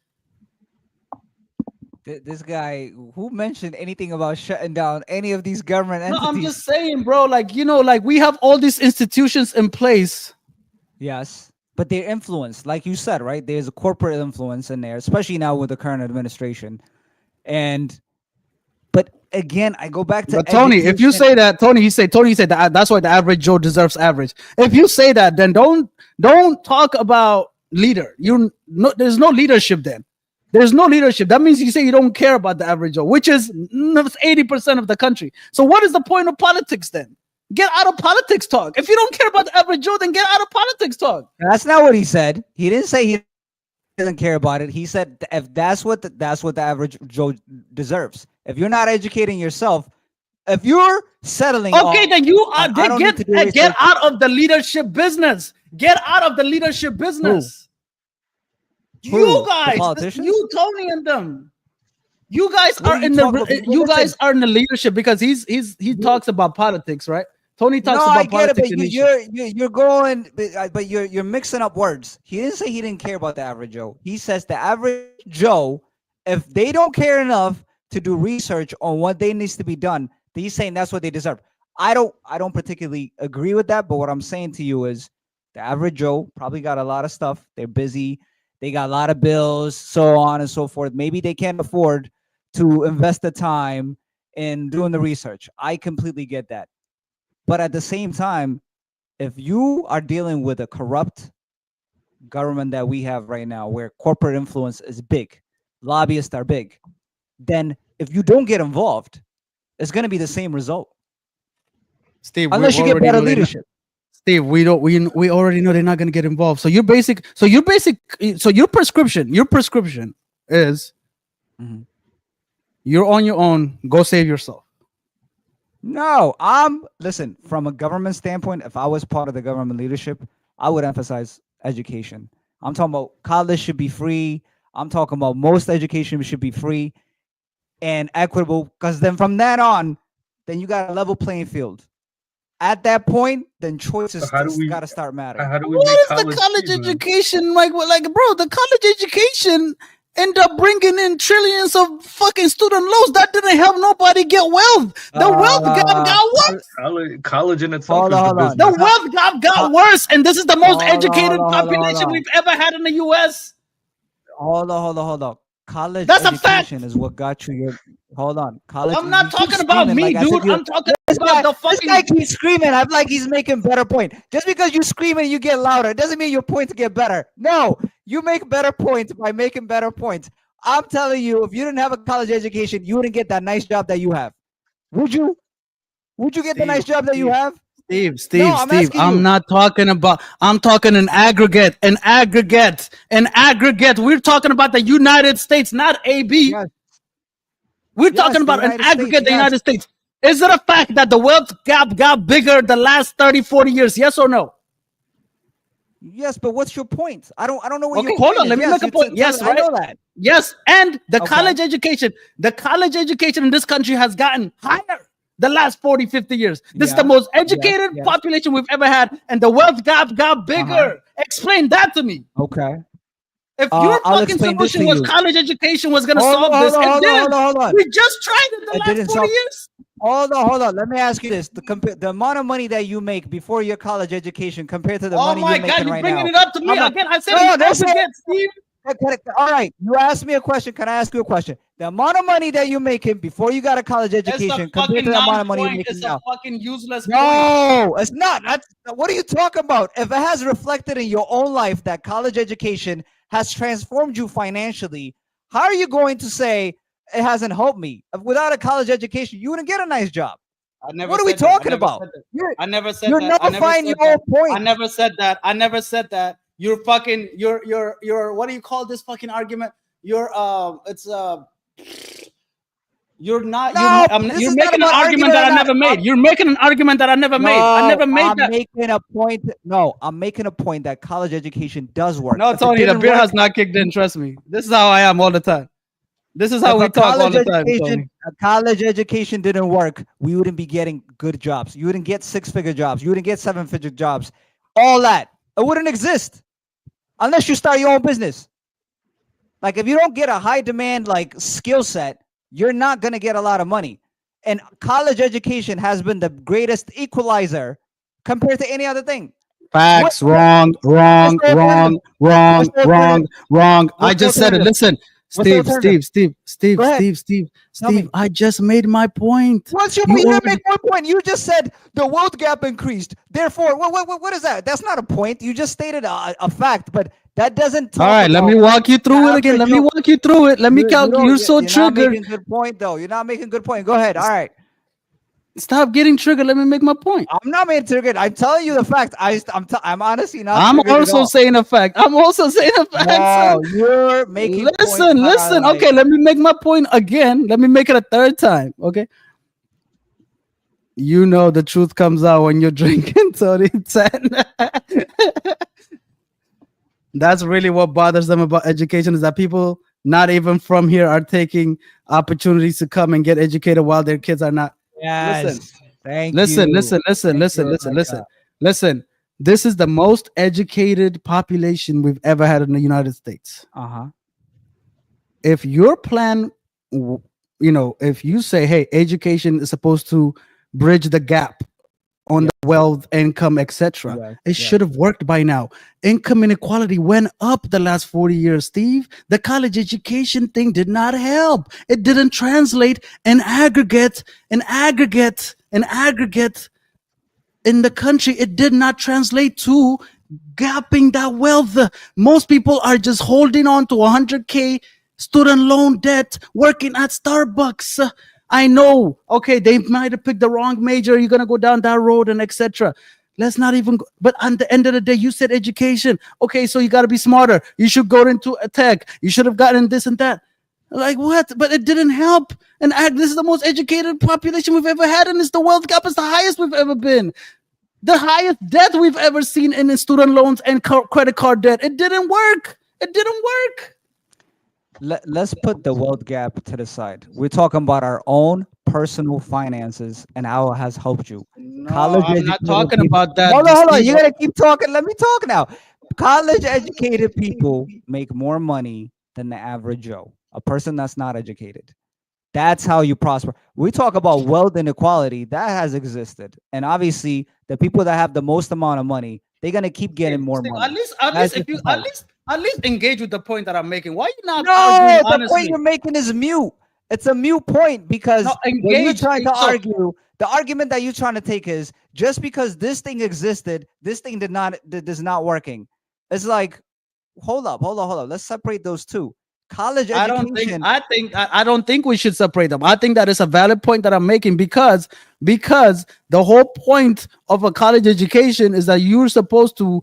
This guy, who mentioned anything about shutting down any of these government entities? No, I'm just saying, bro, like, you know, like, we have all these institutions in place. Yes, but they're influenced, like you said, right? There's a corporate influence in there, especially now with the current administration. But again, I go back to Tony. If you say that, Tony said that that's why the average Joe deserves average. If you say that, then don't talk about leader. There's no leadership then. There's no leadership. That means you say you don't care about the average Joe, which is 80% of the country. So what is the point of politics then? Get out of politics talk. If you don't care about the average Joe, then get out of politics talk. That's not what he said. He didn't say he doesn't care about it. He said if that's what the average Joe deserves. If you're not educating yourself, if you're settling, okay, then you are. Get out of the leadership business. Get out of the leadership business. Who? You guys, you, Tony, and them. You guys are in the. You guys are in the leadership because he talks about politics, right? Tony talks about I get politics. It, but you're going, but you're mixing up words. He didn't say he didn't care about the average Joe. He says the average Joe, if they don't care enough to do research on what they needs to be done, he's saying that's what they deserve. I don't particularly agree with that, but what I'm saying to you is the average Joe probably got a lot of stuff. They're busy. They got a lot of bills, so on and so forth. Maybe they can't afford to invest the time in doing the research. I completely get that. But at the same time, if you are dealing with a corrupt government that we have right now, where corporate influence is big, lobbyists are big, then if you don't get involved, it's going to be the same result. Steve, unless you get better leadership. Steve, we already know they're not going to get involved. So your prescription is you're on your own. Go save yourself. No, listen, from a government standpoint, if I was part of the government leadership, I would emphasize education. I'm talking about college should be free. I'm talking about most education should be free and equitable, because then from that on, then you got a level playing field. At that point, then choices how do we got to start mattering. how do we What make is the college college free, man? education like? Bro, the college education end up bringing in trillions of fucking student loans. That didn't help nobody get wealth. The wealth gap got worse. College in itself Hold is on, the hold on. business. The wealth gap got worse, and this is the most Hold on, educated hold on, hold on, population hold on. we've ever had in the U.S. Hold on. College That's a fact. education is what got you your. Hold on. College. I'm not you keep talking about screaming, me, like I said, dude. you- I'm talking This about the this guy fucking. keeps screaming. I'm like he's making better point. Just because you scream and you get louder, it doesn't mean your points get better. No, you make better points by making better points. I'm telling you, if you didn't have a college education, you wouldn't get that nice job that you have. Would you? Would you get the nice job that you have? Steve, I'm asking I'm you. not talking about. I'm talking in aggregate. We're talking about the United States, not AB. Yes. We're Yes, talking the about an United States, aggregate, the yes. United States. Is it a fact that the wealth gap got bigger the last 30, 40 years? Yes or no? Yes, but what's your point? I don't know what Okay, your hold point on. is. Let me Yes, make a you point. tell Yes, me, right? I know that. Yes, and the Okay. college education in this country has gotten higher the last 40, 50 years. This is the Yeah, most educated yes. population we've ever had, and the wealth gap got bigger. Explain that to me. Okay. If your I'll fucking explain this solution to was you. college education was going to Hold solve on, this, hold on, it hold on, didn't. hold on, hold on. We just tried it the It last didn't 40 solve- years. Hold on. Let me ask you this: the amount of money that you make before your college education compared to the Oh money my you're making God, you're right bringing now. it up to me I'm not- again. I said No, in that's not- aggregate, Steve. All right, you asked me a question. Can I ask you a question? The amount of money that you're making before you got a college education compared to the amount of money you're making It's now. a fucking useless point. No, it's not. What are you talking about? If it has reflected in your own life that college education has transformed you financially, how are you going to say it hasn't helped me? Without a college education, you wouldn't get a nice job. I never What are we said that. I talking never about? said that. You're, I never said you're that. I never nullifying said your own that. point. I never said that. I never said that. You're fucking. You're. What do you call this fucking argument? You're. It's You're not. No, you're this is making an not about argument that I argument or never not. made. You're making an argument that I never made. I never made I'm that. making a point. No, I'm making a point that college education does work. No, If it Tony, the didn't beer work, has not kicked in. Trust me. This is how I am all the time. This is how if we a talk all college the time, education, Tony. a college education didn't work, we wouldn't be getting good jobs. You wouldn't get 6-figure jobs. You wouldn't get 7-figure jobs. All that, it wouldn't exist unless you start your own business. Like if you don't get a high demand like skill set, you're not gonna get a lot of money. And college education has been the greatest equalizer compared to any other thing. Facts. What- Wrong. what's the alternative? What's the Wrong. I What's the just said it. alternative? Listen, What's the alternative? Steve. Go ahead. Tell me. I just made my point. What's your You point? You didn't already- make one point. You just said the wealth gap increased. Therefore, what is that? That's not a point. You just stated a fact, but that doesn't talk All right, let about- me walk you through it After again. Let you- me walk you through it. Let me You count. don't- You're so not triggered. making good point though. You're not making good point. Go ahead. All right. Stop getting triggered. Let me make my point. I'm not making triggered. I'm telling you the fact. I'm honestly not. I'm triggered at also all. saying a fact. No, son. you're making. Listen. Okay, let me make my point again. Let me make it a third time. Okay. You know the truth comes out when you're drinking, Tony. That's really what bothers them about education is that people not even from here are taking opportunities to come and get educated while their kids are not. Yes. Thank you. Listen. Thank you. Listen. This is the most educated population we've ever had in the United States. If your plan, if you say, hey, education is supposed to bridge the gap on the wealth, income, etc., it should have worked by now. Income inequality went up the last 40 years, Steve. The college education thing did not help. It didn't translate in aggregate in the country. It did not translate to gapping that wealth. Most people are just holding on to 100K student loan debt, working at Starbucks. I know. Okay, they might have picked the wrong major. You're gonna go down that road and etc. Let's not even go. But at the end of the day, you said education. Okay, so you got to be smarter. You should go into a tech. You should have gotten this and that. Like what? But it didn't help. And this is the most educated population we've ever had, and it's the wealth gap is the highest we've ever been. the highest debt we've ever seen in student loans and credit card debt. It didn't work. It didn't work. Let's put the wealth gap to the side. We're talking about our own personal finances and how it has helped you. No, College I'm not educated talking people. about that. Hold on. Steve. You gotta keep talking. Let me talk now. College educated people make more money than the average Joe, a person that's not educated. That's how you prosper. We talk about wealth inequality that has existed, and obviously, the people that have the most amount of money, they're gonna keep getting more Steve, money. at That's least if just you the fact. at least engage with the point that I'm making. Why you not No, arguing the point honestly? you're making is mute. It's a mute point because No, when you're engage. trying to So argue, the argument that you're trying to take is just because this thing existed, this thing does not working. It's like, hold up. Let's separate those two. College education. I don't think we should separate them. I think that is a valid point that I'm making because the whole point of a college education is that you're supposed to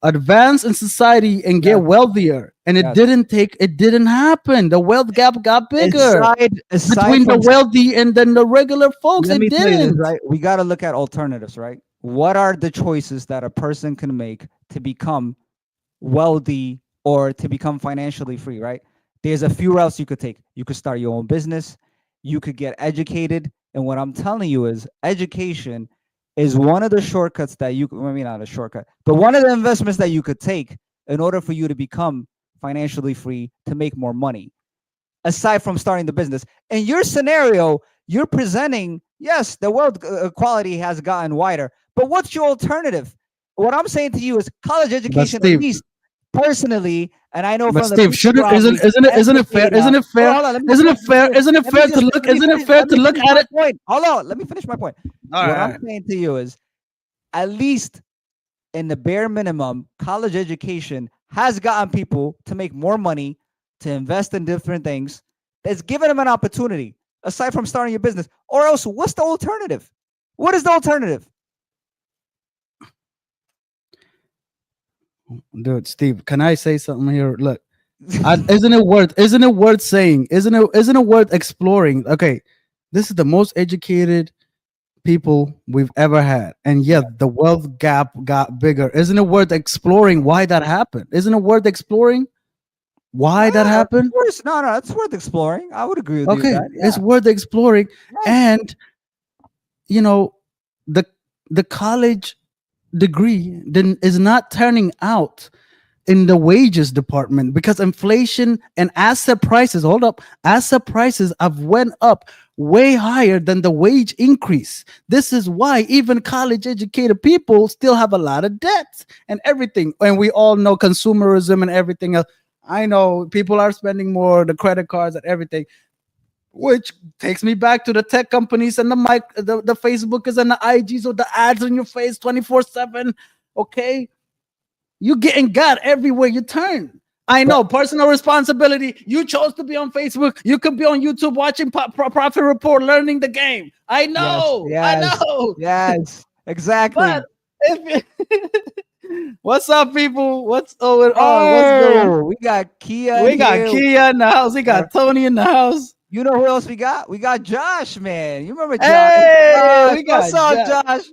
advance in society and get Yes, wealthier. And yes. it didn't happen. The wealth gap got bigger Aside between the from, wealthy and then the regular folks. let It me tell you this, didn't. right? We got to look at alternatives, right? What are the choices that a person can make to become wealthy or to become financially free, right? There's a few routes you could take. You could start your own business, you could get educated. And what I'm telling you is education is one of the shortcuts that you, I mean, not a shortcut, but one of the investments that you could take in order for you to become financially free to make more money, aside from starting the business. In your scenario, you're presenting, yes, the wealth quality has gotten wider, but what's your alternative? What I'm saying to you is college But education, at Steve, least personally, and I know but from the Steve, people shouldn't around me and isn't the it fair? data. Isn't it fair? Hold on, let me Isn't finish. it fair? Isn't it Let me fair to just look? let me Isn't it finish. fair Let to me look finish at my it? point. Hold on, let me finish my point. All What right. I'm saying to you is, at least in the bare minimum, college education has gotten people to make more money, to invest in different things. It's given them an opportunity, aside from starting your business. Or else, what's the alternative? What is the alternative? Dude, Steve, can I say something here? Look, isn't it worth saying? Isn't it worth exploring? Okay, this is the most educated people we've ever had, and Yeah. yet the wealth gap got bigger. Isn't it worth exploring why that happened? Isn't it worth exploring why that Yeah, of happened? course. No, it's worth exploring. I would agree with you with Okay, that. it's Yeah. worth exploring, Yes. and you know the college degree then is not turning out in the wages department because inflation and asset prices, hold up, asset prices have went up way higher than the wage increase. This is why even college educated people still have a lot of debts and everything, and we all know consumerism and everything else. I know people are spending more, the credit cards and everything, which takes me back to the tech companies and the Facebookers and the IGs with the ads on your face 24/7. Okay, you getting got everywhere you turn. I know personal responsibility. You chose to be on Facebook. You could be on YouTube watching Profit Report, learning the game. I Yes. know. I Yes. know. Yes. Exactly. But if what's up, people? What's going on? What's going? Oh, we got Kia in We got here. Kia in the house. We got Tony in the house. You know who else we got? We got Josh, man. You remember Josh? Hey, we got What's up, Josh?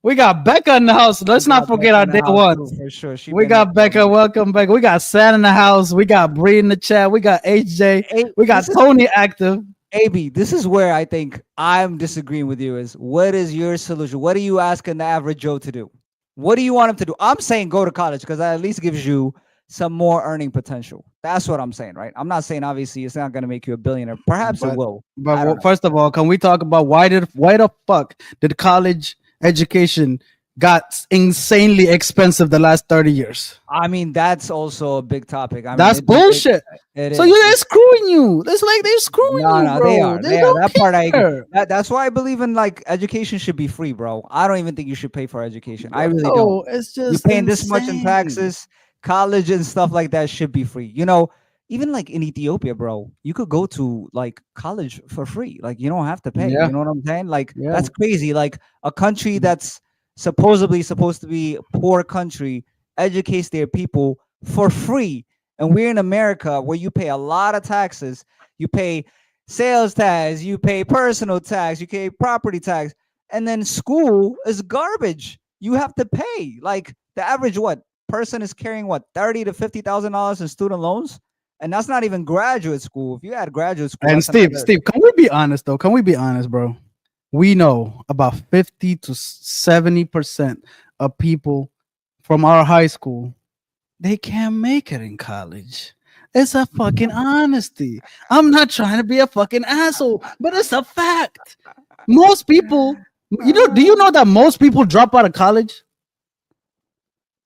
We got Becca in the house. Let's We not got forget Becca our in the day house one. too, for sure. She We been here got for a Becca. minute. Welcome back. We got San in the house. We got Bree in the chat. We got HJ. Hey, We got this is Tony active. AB. This is where I think I'm disagreeing with you. Is what is your solution? What are you asking the average Joe to do? What do you want him to do? I'm saying go to college because that at least gives you some more earning potential. That's what I'm saying, right? I'm not saying obviously it's not going to make you a billionaire. Perhaps it will. I don't know. First of all, can we talk about why the fuck did college education got insanely expensive the last 30 years? I mean, that's also a big topic. I mean, That's bullshit. it So is. they're screwing you. It's like they're screwing No, you, no, bro. they are. They They are. don't That part I agree. care. That's why I believe in like education should be free, bro. I don't even think you should pay for education. I really don't. No, it's You're just paying this much in insane. taxes, college and stuff like that should be free. You know, even like in Ethiopia, bro, you could go to like college for free. Like you don't have to pay. Yeah. You know what I'm saying? Like Yeah. that's crazy. Like a country that's supposedly supposed to be a poor country educates their people for free. And we're in America where you pay a lot of taxes. You pay sales tax, you pay personal tax, you pay property tax, And then school is garbage. You have to pay. Like the average person is carrying $30,000 to $50,000 in student loans, and that's not even graduate school. If you had graduate school, And that's Steve, another. Steve, can we be honest though? Can we be honest, bro? We know about 50 to 70% of people from our high school, they can't make it in college. It's a fucking honesty. I'm not trying to be a fucking asshole, but it's a fact. Most people, do you know that most people drop out of college?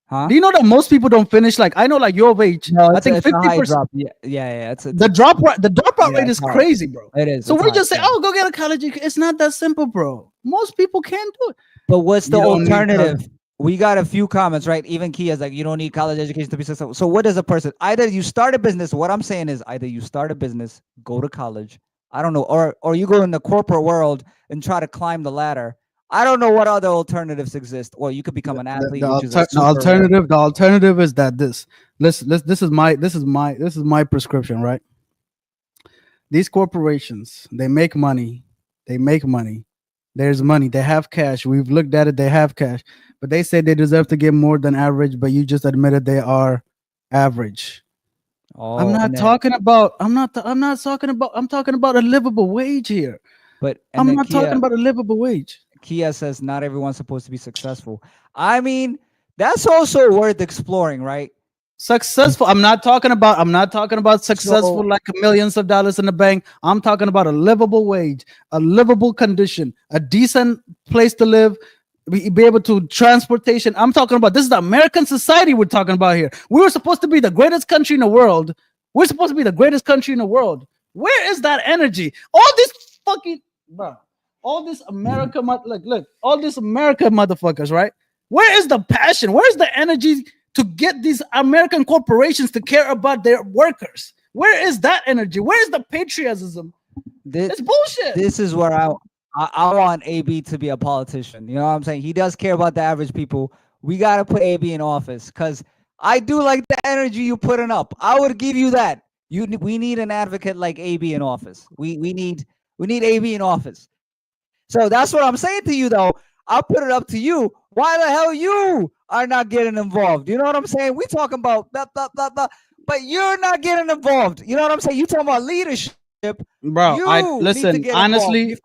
Huh? Do you know that most people don't finish? Like I know, like your age. No, I think it's a high 50%. drop. Yeah. It's The dropout yeah, rate it's is high. crazy, bro. It is. So it's we high, just say, yeah. "Oh, go get a college." It's not that simple, bro. Most people can't do it. But what's the You don't need alternative? We got a few comments, right? Even Kia's like, you don't need college education to be successful. So what does a person? Either you start a business. What I'm saying is, either you start a business, go to college. I don't know, or you go in the corporate world and try to climb the ladder. I don't know what other alternatives exist. Or you could become an athlete, which is a The alternative is that this is my prescription, right? These corporations, they make money. There's money. They have cash. We've looked at it. They have cash, but they say they deserve to get more than average. But you just admitted they are average. I'm not talking about. I'm talking about a livable wage here. But I'm not talking about a livable wage. Kia says not everyone's supposed to be successful. I mean, that's also worth exploring, right? Successful. I'm not talking about successful like millions of dollars in the bank. I'm talking about a livable wage, a livable condition, a decent place to live, be able to transportation. I'm talking about this is the American society we're talking about here. We were supposed to be the greatest country in the world. We're supposed to be the greatest country in the world. Where is that energy? All this fucking all this America, look, all this America motherfuckers, right? Where is the passion? Where is the energy to get these American corporations to care about their workers? Where is that energy? Where is the patriotism? It's bullshit. This is where I want AB to be a politician. You know what I'm saying? He does care about the average people. We got to put AB in office because I do like the energy you putting up. I would give you that. We need an advocate like AB in office. We need AB in office. So that's what I'm saying to you, though. I'll put it up to you. Why the hell you are not getting involved? You know what I'm saying? We talking about blah, blah, blah, blah, but you're not getting involved. You know what I'm saying? You talking about leadership, bro. Listen, honestly,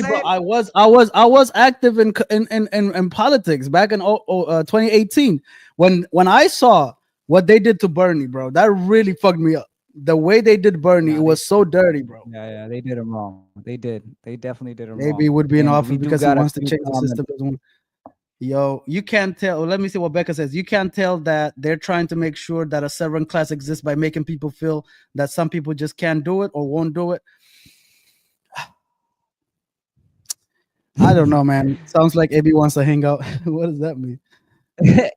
bro. I was active in politics back in 2018 when I saw what they did to Bernie, bro. That really fucked me up. The way they did Bernie, it was so dirty, bro. Yeah, they did him wrong. They definitely did him wrong. Maybe he would be in office because he wants to change the system. Yo, you can't tell. Let me see what Becca says. You can't tell that they're trying to make sure that a servant class exists by making people feel that some people just can't do it or won't do it. I don't know, man. Sounds like AB wants to hang out. What does that mean?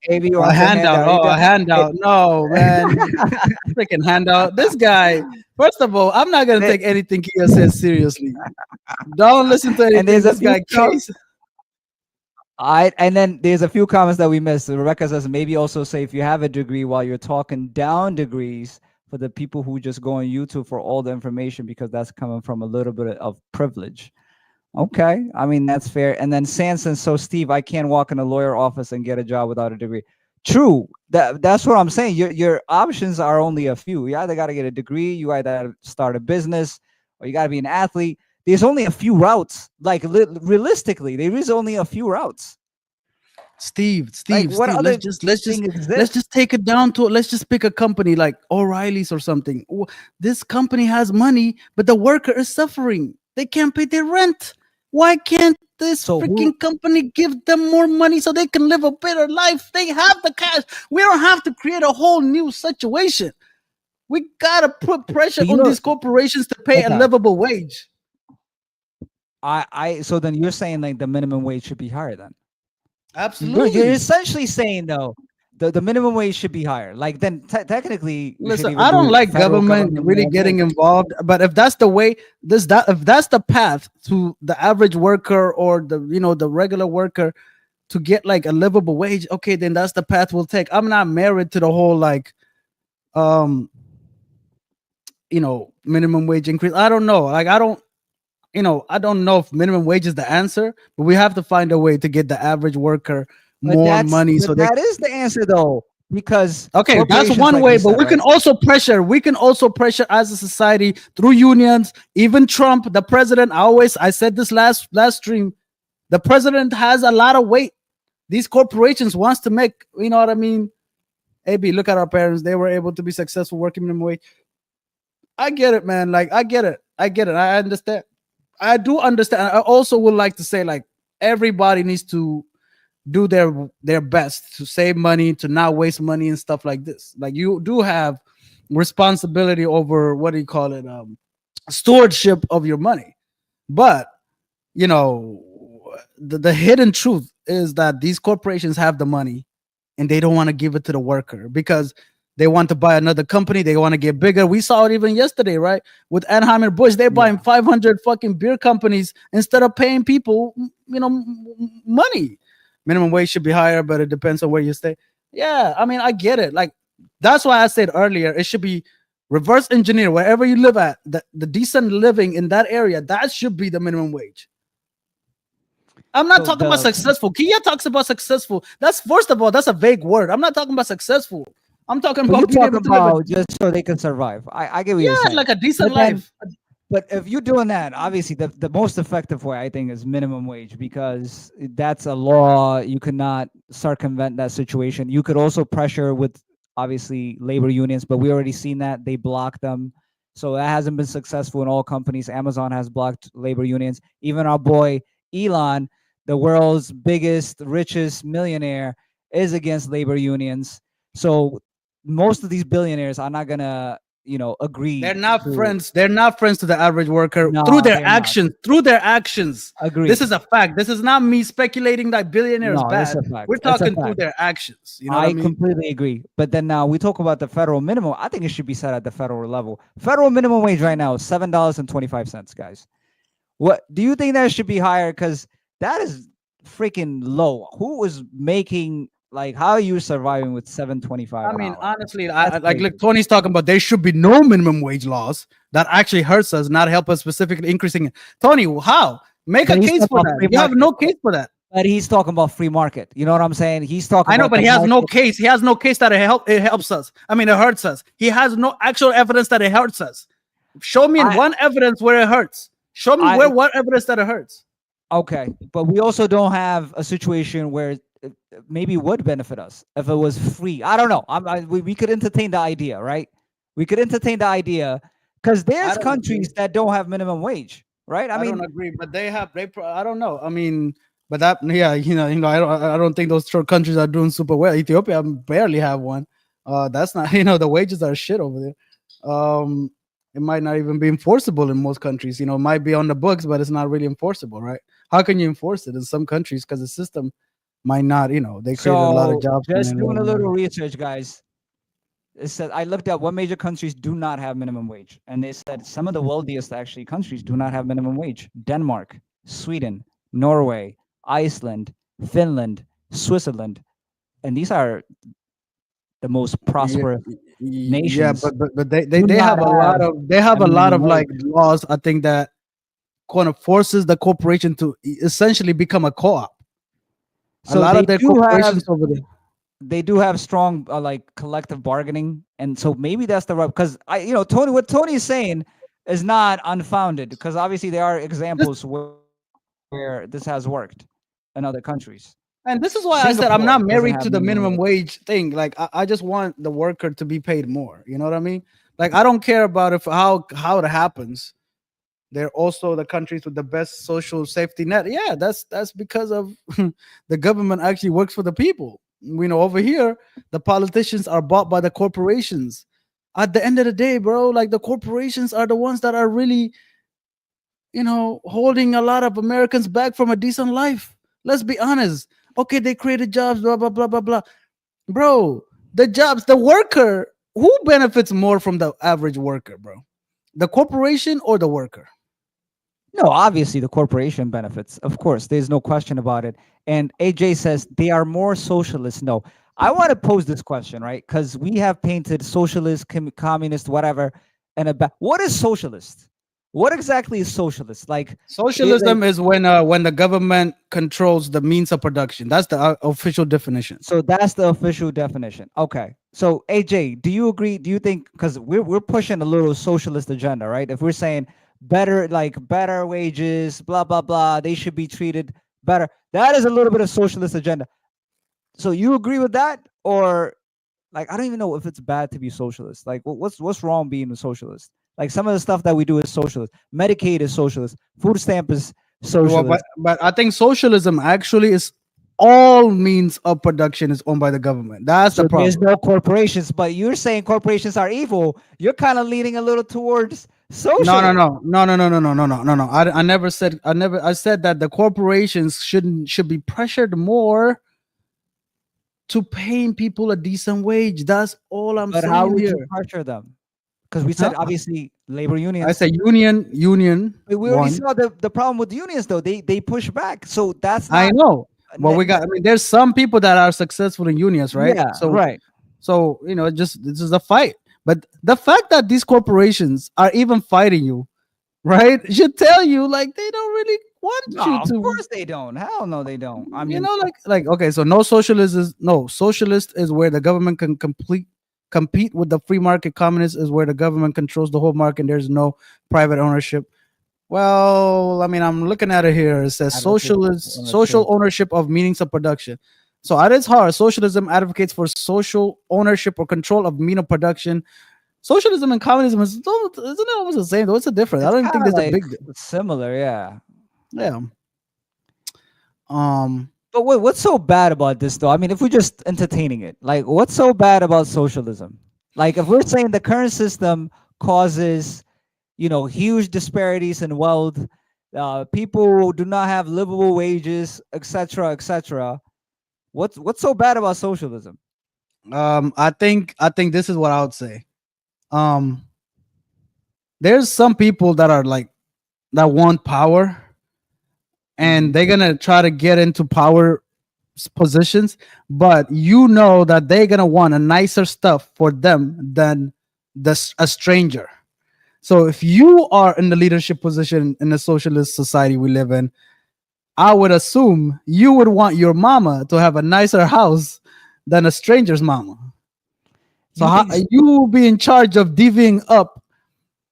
AB a handout. Oh, a handout. No, man. Freaking handout. This guy. First of all, I'm not gonna take anything Kia says seriously. Don't listen to anything this guy case. And then there's a few comments that we missed. Rebecca says maybe also say if you have a degree while you're talking down degrees for the people who just go on YouTube for all the information because that's coming from a little bit of privilege. Okay, I mean that's fair. And then Sanson, so Steve, I can't walk in a lawyer office and get a job without a degree. True. That's what I'm saying. Your options are only a few. You either got to get a degree, you either start a business, or you got to be an athlete. There's only a few routes. Like realistically, there is only a few routes. Steve, let's just take it down to let's just pick a company like O'Reilly's or something. This company has money, but the worker is suffering. They can't pay their rent. Why can't this freaking company give them more money so they can live a better life? They have the cash. We don't have to create a whole new situation. We gotta put pressure on these corporations to pay a livable wage. So then you're saying like the minimum wage should be higher then? Absolutely. You're essentially saying though the minimum wage should be higher. Like then technically, listen, I don't like government really getting involved, but if that's the way, if that's the path to the average worker or the regular worker to get like a livable wage, okay, then that's the path we'll take. I'm not married to the whole minimum wage increase. I don't know. Like I don't. I don't know if minimum wage is the answer, but we have to find a way to get the average worker But more money so they that is the answer though, because okay, that's corporations, one like way, you but said, we can right? also pressure. We can also pressure as a society through unions. Even Trump, the president, I said this last stream. The president has a lot of weight. These corporations wants to make, you know what I mean? AB, look at our parents. They were able to be successful working minimum wage. I get it, man. Like I get it. I understand. I do understand. I also would like to say, like, everybody needs to do their best to save money, to not waste money and stuff like this. Like, you do have responsibility over, what do you call it, stewardship of your money. But you know, the hidden truth is that these corporations have the money and they don't want to give it to the worker because they want to buy another company. They want to get bigger. We saw it even yesterday, right? With Anheuser-Busch, they're buying 500 fucking beer companies instead of paying people, money. Minimum wage should be higher, but it depends on where you stay. Yeah, I mean, I get it. Like, that's why I said earlier, it should be reverse engineer wherever you live at. The decent living in that area, that should be the minimum wage. I'm not So talking about successful. Kia talks about successful. That's, first of all, that's a vague word. I'm not talking about successful. I'm talking But you're about being able talking to live about just so they can survive. I get what you're saying. like a decent But then- life. But if you're doing that, obviously the most effective way, I think, is minimum wage, because that's a law. You cannot circumvent that situation. You could also pressure with, obviously, labor unions, but we already seen that they block them. So that hasn't been successful in all companies. Amazon has blocked labor unions. Even our boy Elon, the world's biggest, richest millionaire, is against labor unions. So most of these billionaires are not gonna, agree. They're not to- friends. They're not friends to the average worker No, through their they're not. actions. Through their actions. Agree. This is a fact. This is not me speculating that billionaire is No, that's bad. a fact. We're That's a talking through fact. their actions. You know what I I mean? completely agree. But then now we talk about the federal minimum. I think it should be set at the federal level. Federal minimum wage right now is $7.25, guys. What do you think that should be higher? Because that is freaking low. Who is making, like, how are you surviving with $7.25? I mean, honestly, That's like crazy. Tony's talking about, there should be no minimum wage laws that actually hurts us, not help us specifically increasing it. Tony, how? Make But a he's case talking for about that. free You have no market. case for that. But he's talking about free market. You know what I'm saying? He's talking. I know, about but the he has no market. case. He has no case that it helps us. I mean, it hurts us. He has no actual evidence that it hurts us. Show me one evidence where it hurts. Show me what evidence that it hurts. Okay, but we also don't have a situation where it maybe would benefit us if it was free. I don't know. We could entertain the idea, right? We could entertain the idea, because there's countries that don't have minimum wage, right? I mean, don't agree, but they have. I don't know. I mean, but that, yeah, I don't think those countries are doing super well. Ethiopia barely have one. That's not, the wages are shit over there. It might not even be enforceable in most countries. It might be on the books, but it's not really enforceable, right? How can you enforce it in some countries? Because the system might not, they created a lot of jobs. Just doing a little research, guys. It said, I looked at what major countries do not have minimum wage, and they said some of the wealthiest actually countries do not have minimum wage: Denmark, Sweden, Norway, Iceland, Finland, Switzerland, and these are the most prosperous nations. Yeah, but they have a lot of like laws, I think, that kind of forces the corporation to essentially become a co-op. So a lot of their corporations over there, they do have strong like collective bargaining, and so maybe that's the right, because Tony, what Tony is saying is not unfounded, because obviously there are examples where this has worked in other countries. And this is why I said I'm not married to the minimum wage thing. Like, I just want the worker to be paid more. You know what I mean? Like, I don't care about how it happens. They're also the countries with the best social safety net. Yeah, that's because of the government actually works for the people. Over here, the politicians are bought by the corporations. At the end of the day, bro, like, the corporations are the ones that are really, holding a lot of Americans back from a decent life. Let's be honest. Okay, they created jobs, blah, blah, blah, blah, blah. Bro, the jobs, the worker, who benefits more from the average worker, bro? The corporation or the worker? No, obviously the corporation benefits. Of course, there's no question about it. And AJ says they are more socialist. No, I want to pose this question, right? Because we have painted socialist, communist, whatever, and what is socialist? what exactly is socialist? Like Socialism is when the government controls the means of production. That's the official definition. so that's the official definition. Okay. So AJ, do you agree? Do you think, because we're pushing a little socialist agenda, right? If we're saying better wages, blah blah blah, they should be treated better. That is a little bit of socialist agenda. So you agree with that, or like I don't even know if it's bad to be socialist. Like what's wrong being a socialist? Like some of the stuff that we do is socialist. Medicaid is socialist. Food stamp is Well, socialist. but I think socialism actually is all means of production is owned by the government. That's So the problem. there's no corporations, but you're saying corporations are evil. You're kind of leaning a little towards socialism. No. I never said I said that the corporations should be pressured more to paying people a decent wage. That's all I'm But saying how would here. you pressure them? Because we said Huh? obviously labor unions. I say union. We already one. saw the problem with unions though. They push back. So that's not I know. Well, ne- we got. I mean, there's some people that are successful in unions, right? Yeah, So, right. so just this is a fight. But the fact that these corporations are even fighting you, right, should tell you like they don't really want No, you of to. course they don't. Hell no, they don't. I You mean, know, like okay, so socialist is where the government can compete with the free market. Communist is where the government controls the whole market. And there's no private ownership. Well, I mean, I'm looking at it here. It says social ownership of means of production. So at its heart, socialism advocates for social ownership or control of mean of production. Socialism and communism isn't it almost the same? Though it's a difference. I it's don't even think kinda there's a like big similar, yeah. yeah. But what's so bad about this though? I mean, if we're just entertaining it, like what's so bad about socialism? Like if we're saying the current system causes, huge disparities in wealth, people do not have livable wages, etc., etc. What's so bad about socialism? I think this is what I would say. There's some people that are like that want power and they're gonna try to get into power positions, but you know that they're gonna want a nicer stuff for them than a stranger. So if you are in the leadership position in the socialist society we live in, I would assume you would want your mama to have a nicer house than a stranger's mama. So you will be in charge of divvying up,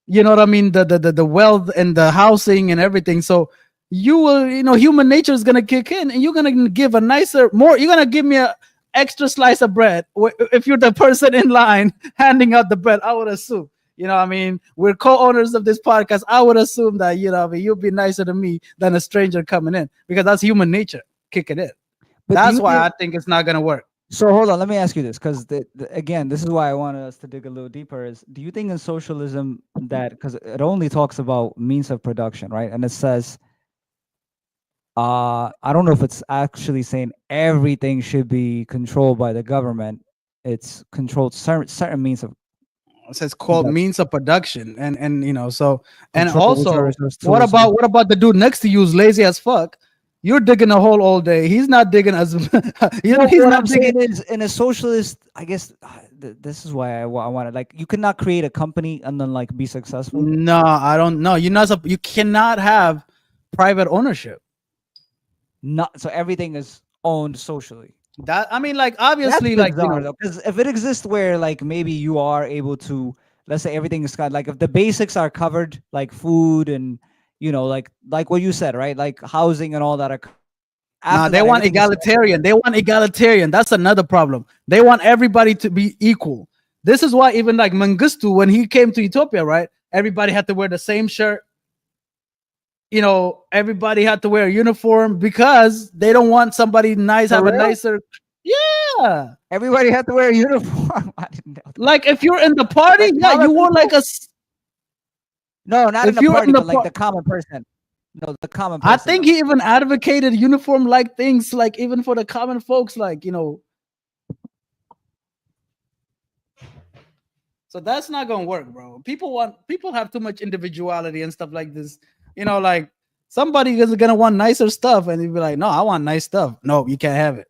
you know what I mean, the wealth and the housing and everything. So you will, human nature is gonna kick in, and you're gonna give a nicer, more. You're gonna give me a extra slice of bread if you're the person in line handing out the bread. I would assume, I mean, we're co-owners of this podcast. I would assume that you'll be nicer to me than a stranger coming in, because that's human nature kicking in. But That's why I think it's not gonna work. So hold on, let me ask you this, because again, this is why I wanted us to dig a little deeper. Is do you think in socialism that, because it only talks about means of production, right? And it says, I don't know if it's actually saying everything should be controlled by the government. It's controlled certain means of. It says called means of production, and so, and Control also, resources, what tools, about the dude next to you who's lazy as fuck? You're digging a hole all day. He's not digging as he's what not I'm digging. saying is, in a socialist, I guess this is why I wanted, like, you cannot create a company and then like be successful. No, I don't know. You cannot have private ownership. Not so everything is owned socially. That, I mean, like, obviously, like, because if it exists where like maybe you are able to, let's say everything is kind of like, if the basics are covered, like food and like what you said, right, like housing and all that are. No, they want egalitarian. They want egalitarian. That's another problem. They want everybody to be equal. This is why even like Mengistu, when he came to Ethiopia, right, everybody had to wear the same shirt. Everybody had to wear a uniform because they don't want somebody nice have a nicer. Yeah, everybody had to wear a uniform. I didn't know that. Like if you're in the party, yeah, you wore like a. No, not in the party, but like the common person. No, the common person. I think he even advocated uniform-like things, like even for the common folks, like So that's not gonna work, bro. People have too much individuality and stuff like this. Like somebody is gonna want nicer stuff, and you'd be like, "No, I want nice stuff." No, you can't have it.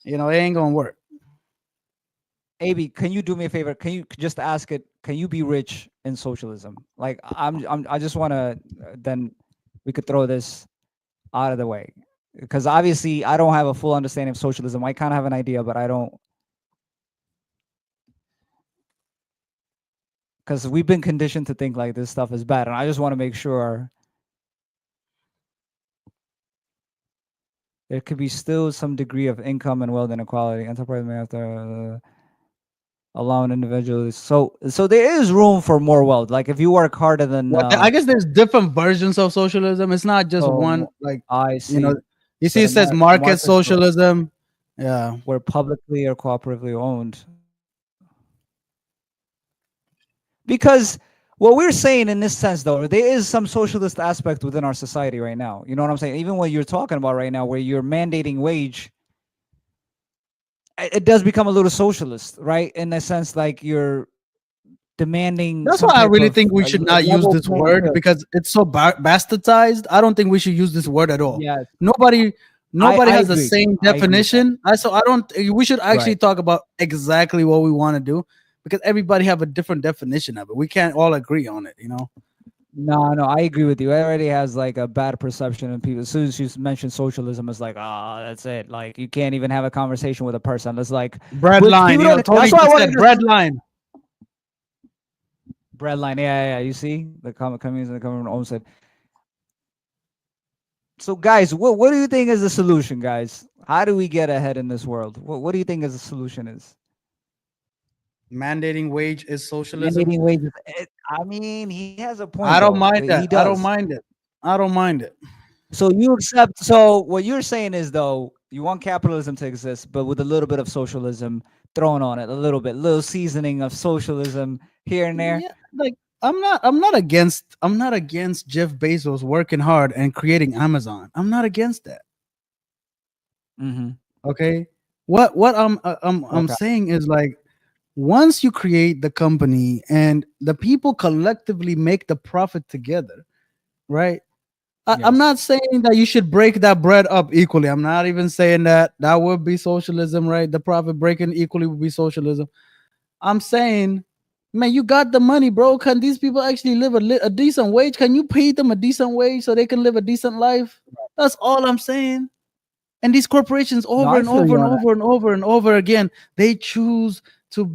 It ain't gonna work. AB, can you do me a favor? Can you just ask it? Can you be rich in socialism? Like I just want to. Then we could throw this out of the way because obviously I don't have a full understanding of socialism. I kind of have an idea, but I don't. Because we've been conditioned to think like this stuff is bad, and I just want to make sure there could be still some degree of income and wealth inequality. Enterprise may have to allow an individual. So there is room for more wealth. Like if you work harder than. Well, I guess there's different versions of socialism. It's not just So, one. Like I see. you know, you So see, the it says market market socialism. Yeah. Were publicly or cooperatively owned. Because what we're saying in this sense, though, there is some socialist aspect within our society right now. You know what I'm saying? Even what you're talking about right now, where you're mandating wage, it does become a little socialist, right? In a sense, like you're demanding. That's some why I type really of, think we should not use level this playing word field. because it's so bastardized. I don't think we should use this word at all. Yes. Nobody I has the agree. same I agree with that. definition. So I don't. We should actually Right. talk about exactly what we want to do because everybody have a different definition of it. We can't all agree on it. You know. No, I agree with you. It already has like a bad perception, and people, as soon as you mention socialism, it's like, that's it. Like you can't even have a conversation with a person. It's like Bread Which line. people You know, don't- Tony that's why I just wanted said to- bread line. breadline. Yeah. You see the communists and the government own said. So, guys, what do you think is the solution, guys? How do we get ahead in this world? What do you think is the solution is? Mandating wage is socialism. Mandating wages. I mean, he has a point. I don't though. mind He that. does. I don't mind it. I don't mind it. So you accept. So what you're saying is, though, you want capitalism to exist, but with a little bit of socialism thrown on it, a little seasoning of socialism here and there. Yeah, like I'm not against Jeff Bezos working hard and creating Amazon. I'm not against that. Mm-hmm. Okay. What I'm Okay. saying is like once you create the company and the people collectively make the profit together, right? I'm Yes. not saying that you should break that bread up equally. I'm not even saying that would be socialism, right? The profit breaking equally would be socialism. I'm saying, man, you got the money, bro. Can these people actually live a decent wage? Can you pay them a decent wage so they can live a decent life? That's all I'm saying. And these corporations over I and feel over you and on that. over and over and over again, they choose to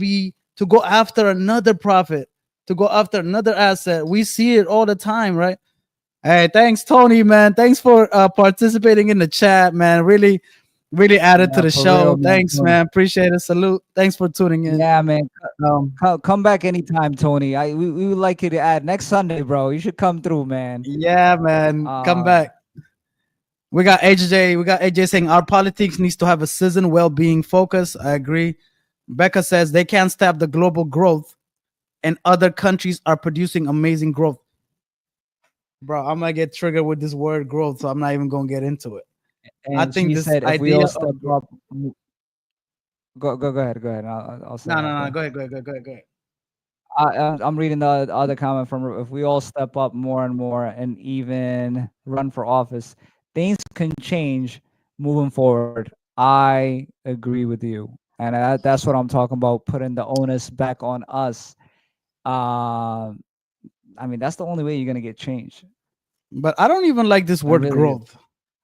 go after another profit, to go after another asset. We see it all the time, right? Hey, thanks, Tony, man. Thanks for participating in the chat, man. Really added to Yeah, the for show. real, man. Thanks, man. Appreciate it. Salute. Thanks for tuning in. Yeah, man. Um, Come back anytime, Tony. We would like you to add next Sunday, bro. You should come through, man. yeah, man. Come back. We got AJ. We got AJ saying our politics needs to have a seasoned well-being focus. I agree. Becca says they can't stop the global growth, and other countries are producing amazing growth. Bro, I'm gonna get triggered with this word growth, so I'm not even gonna get into it. And I think she this said, if we idea all of step up, go ahead. I'll say. no, after. go ahead. I'm reading the other comment from if we all step up more and more and even run for office, things can change moving forward. I agree with you. And that's what I'm talking about, putting the onus back on us. I mean, that's the only way you're going to get change. But I don't even like this word really growth.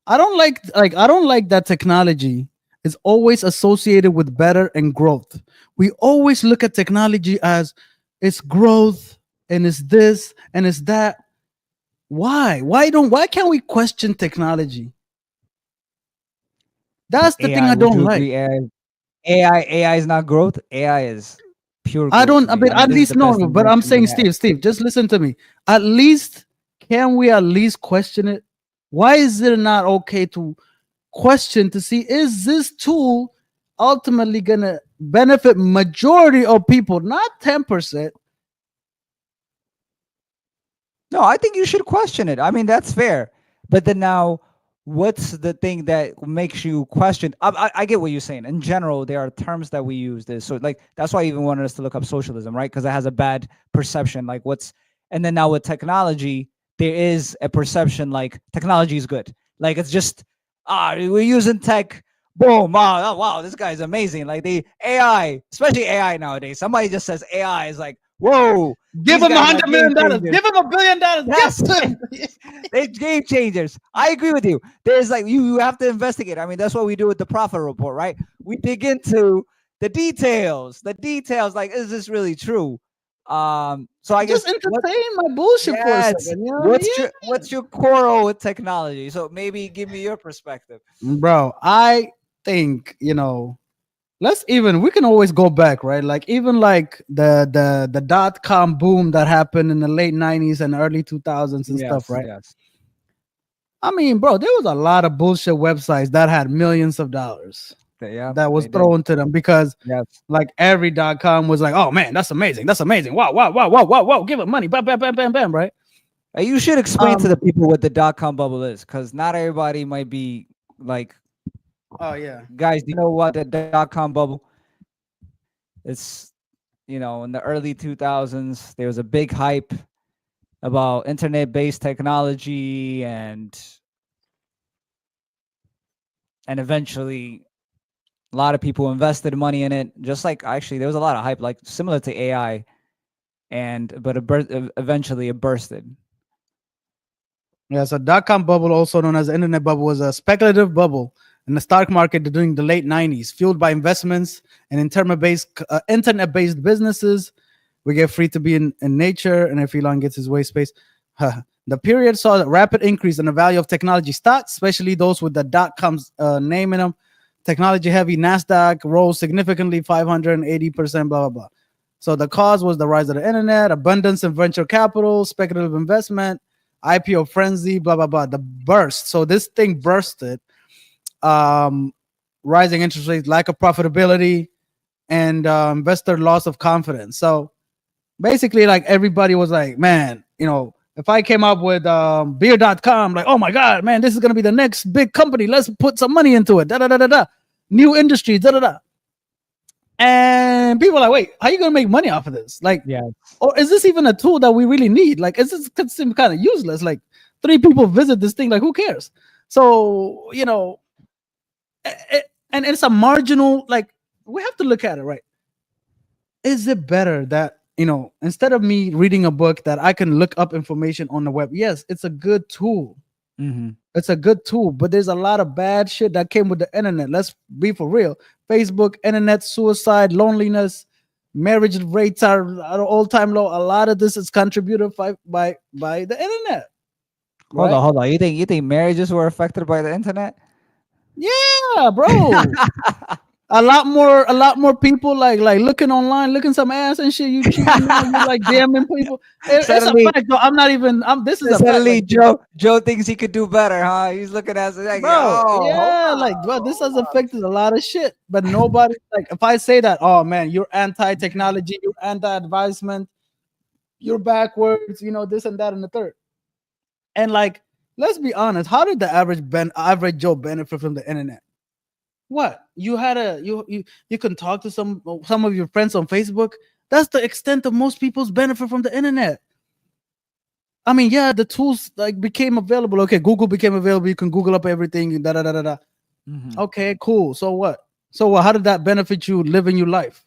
I don't like that technology is always associated with better and growth. We always look at technology as it's growth and it's this and it's that. Why can't we question technology? That's the thing I don't like. AI is not growth. AI is pure growth. I don't. I mean, at this is least the no. best But I'm invention we saying, have. Steve, just listen to me. At least can we at least question it? Why is it not okay to question to see is this tool ultimately gonna benefit majority of people, not 10%? No, I think you should question it. I mean, that's fair. But then now, what's the thing that makes you question? I get what you're saying. In general, there are terms that we use. This so like that's why I even wanted us to look up socialism, right? Because it has a bad perception. Like and then now with technology, there is a perception like technology is good. Like it's just we're using tech, boom, wow, oh, wow, this guy's amazing. Like the AI, especially AI nowadays. Somebody just says AI is like, whoa, Give these him guys are $100 game million. changers. Give him $1 billion. Yes. Give him. They're game changers. I agree with you. There's like you have to investigate. I mean, that's what we do with the profit report, right? We dig into the details. The details, like, is this really true? So I guess Just entertain my bullshit for a yes. second. You know what I mean? What's your quarrel with technology? So maybe give me your perspective. Bro, I think, we can always go back, right? Like even like the dot-com boom that happened in the late 90s and early 2000s and stuff, right? Yes. I mean, bro, there was a lot of bullshit websites that had millions of dollars Yeah. that was they did. thrown to them because Yes. like every .com was like, oh man, that's amazing. That's amazing. Wow, wow, wow, wow, wow, wow. Give it money. Bam, bam, bam, bam, bam, right? You should explain to the people what the .com bubble is, because not everybody might be like, Oh yeah. guys, do you know what the .com bubble? It's in the early 2000s, there was a big hype about internet-based technology, and eventually a lot of people invested money in it. Just like actually, there was a lot of hype, like similar to AI, but eventually it bursted. Yeah, so .com bubble, also known as the internet bubble, was a speculative bubble in the stock market during the late 90s, fueled by investments and internet-based businesses. We get free to be in nature, and if Elon gets his way space. The period saw a rapid increase in the value of technology stocks, especially those with the .com's name in them. Technology-heavy NASDAQ rose significantly, 580%, blah, blah, blah. So the cause was the rise of the internet, abundance in venture capital, speculative investment, IPO frenzy, blah, blah, blah. The burst. So this thing bursted. Rising interest rates, lack of profitability, and investor loss of confidence. So basically, like everybody was like, man, if I came up with beer.com, like, oh my God, man, this is going to be the next big company. Let's put some money into it. Da, da, da, da, da. New industry, da, da, da. And people are like, wait, how are you going to make money off of this? Like, Yeah. or is this even a tool that we really need? Like, is this kind of useless? Like, 3 people visit this thing. Like, who cares? So, and it's a marginal, like, we have to look at it, right? Is it better that, instead of me reading a book that I can look up information on the web? Yes, it's a good tool. Mm-hmm. It's a good tool, but there's a lot of bad shit that came with the internet. Let's be for real. Facebook, internet, suicide, loneliness, marriage rates are at an all-time low. A lot of this is contributed by the internet. Hold Right? on. You think marriages were affected by the internet? Yeah, bro. a lot more people like looking online, looking some ass and shit. You cheating now, you like DMing people. It's a fact, though. This is a fact. Suddenly, Like, Joe thinks he could do better, huh? He's looking at us like, bro, oh, yeah, like, bro, this has affected a lot of shit. But nobody, like, if I say that, oh man, you're anti-technology, you're anti-advancement, you're backwards, this and that and the third. And like, let's be honest, how did the average Joe benefit from the internet? What? You had you can talk to some of your friends on Facebook. That's the extent of most people's benefit from the internet. I mean, yeah, the tools like became available. Okay, Google became available. You can Google up everything. Da da da da da. Mm-hmm. Okay, cool. So what? How did that benefit you living your life?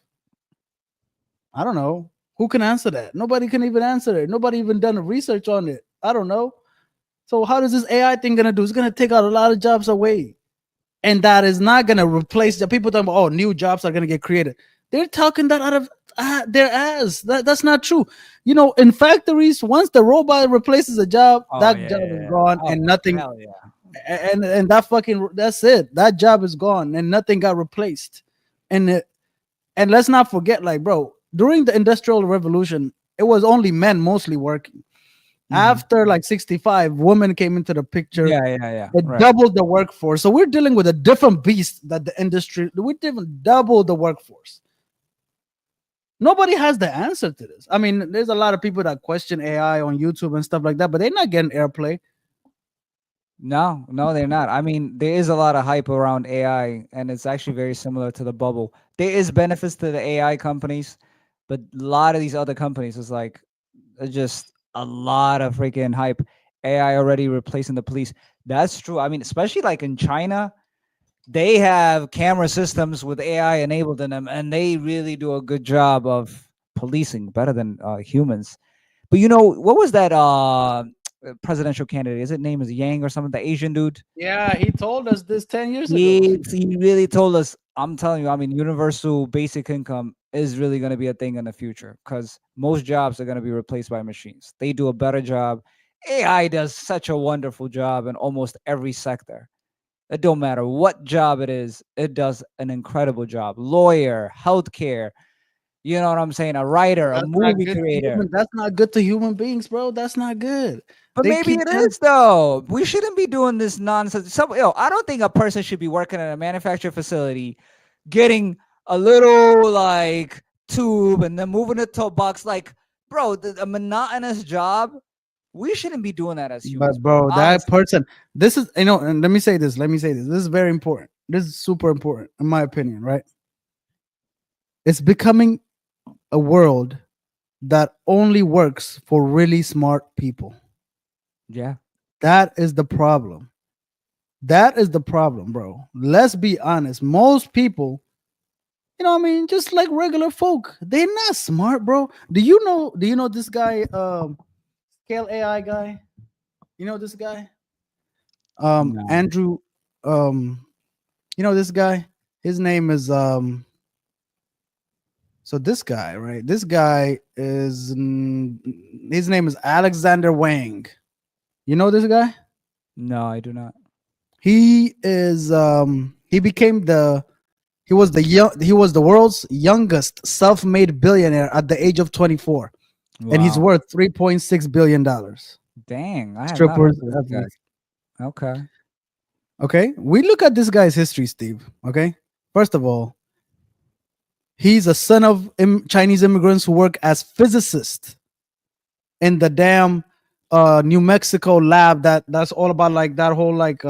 I don't know. Who can answer that? Nobody can even answer it. Nobody even done research on it. I don't know. So how does this AI thing gonna do? It's gonna take out a lot of jobs away. And that is not going to replace the people talking about, oh, new jobs are going to get created. They're talking that out of their ass. That's not true. In factories, once the robot replaces a job, job is gone and nothing. Hell yeah. And that's it. That job is gone and nothing got replaced. And let's not forget, like, bro, during the Industrial Revolution, it was only men mostly working. After like 65, women came into the picture. Yeah. It doubled the workforce. So we're dealing with a different beast that the industry. We didn't double the workforce. Nobody has the answer to this. I mean, there's a lot of people that question AI on YouTube and stuff like that, but they're not getting airplay. No, they're not. I mean, there is a lot of hype around AI, and it's actually very similar to the bubble. There is benefits to the AI companies, but a lot of these other companies is like just a lot of freaking hype. AI already replacing the police. That's true. I mean, especially like in China, they have camera systems with AI enabled in them, and they really do a good job of policing better than humans. But what was that presidential candidate? Is it name is Yang or something? The Asian dude. Yeah, he told us this 10 years ago. He really told us. I'm telling you. I mean, universal basic income is really going to be a thing in the future because most jobs are going to be replaced by machines. They do a better job. AI does such a wonderful job in almost every sector. It don't matter what job it is, it does an incredible job. Lawyer, healthcare, you know what I'm saying? A writer, a That's not movie good to creator. that's not good to human beings, bro. That's not good. But They maybe keep it is though. We shouldn't be doing this nonsense. I don't think a person should be working at a manufacturing facility, getting a little like tube and then moving it to a box. Like, bro, a monotonous job. We shouldn't be doing that as humans. But bro, that honestly. person, this is and let me say this. Let me say this. This is very important. This is super important, in my opinion, right? It's becoming a world that only works for really smart people. Yeah. That is the problem. That is the problem, bro. Let's be honest. Most people, what I mean, just like regular folk, they're not smart, bro. Do you know this guy, Scale AI guy? You know this guy? No. Andrew, this guy? His name is so this guy, right? This guy is his name is Alexander Wang. You know this guy? No, I do not. He is he was the world's youngest self-made billionaire at the age of 24, and he's Wow. worth 3.6 billion dollars. Dang, I have not heard Strippers. of this guy. Okay. Okay, we look at this guy's history, Steve. Okay, first of all, he's a son of Chinese immigrants who work as physicists in the damn New Mexico lab that's all about like that whole like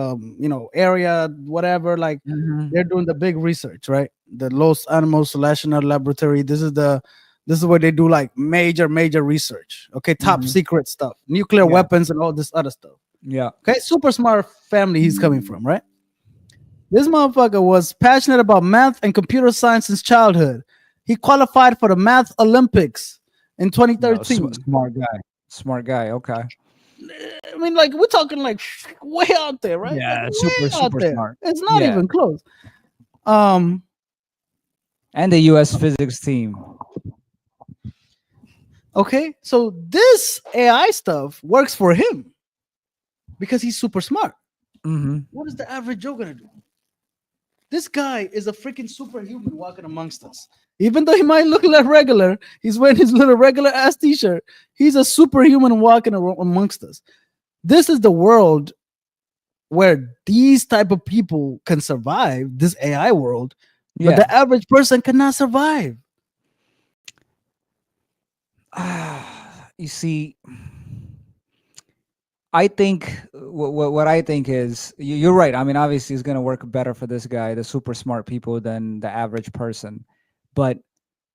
area, whatever. Like Mhm. they're doing the big research, right? The Los Alamos National Laboratory. This is where they do like major research. Okay, top Mhm. secret stuff, nuclear Yeah. weapons and all this other stuff. Yeah. Okay, super smart family he's coming from, right? This motherfucker was passionate about math and computer science since childhood. He qualified for the Math Olympics in No, 2013. smart guy. Smart guy. Okay. I mean, like we're talking like way out there, right? Like Yeah, way out super there. smart. It's not Yeah. even close. Um, And the U.S. physics team. okay, so this AI stuff works for him because he's super smart. Mm-hmm. What is the average Joe gonna do? This guy is a freaking superhuman walking amongst us. Even though he might look like regular, he's wearing his little regular ass t-shirt. He's a superhuman walking amongst us. This is the world where these type of people can survive, this AI world, but Yeah. the average person cannot survive. You see, I think what I think is you're right. I mean, obviously, it's going to work better for this guy, the super smart people, than the average person. But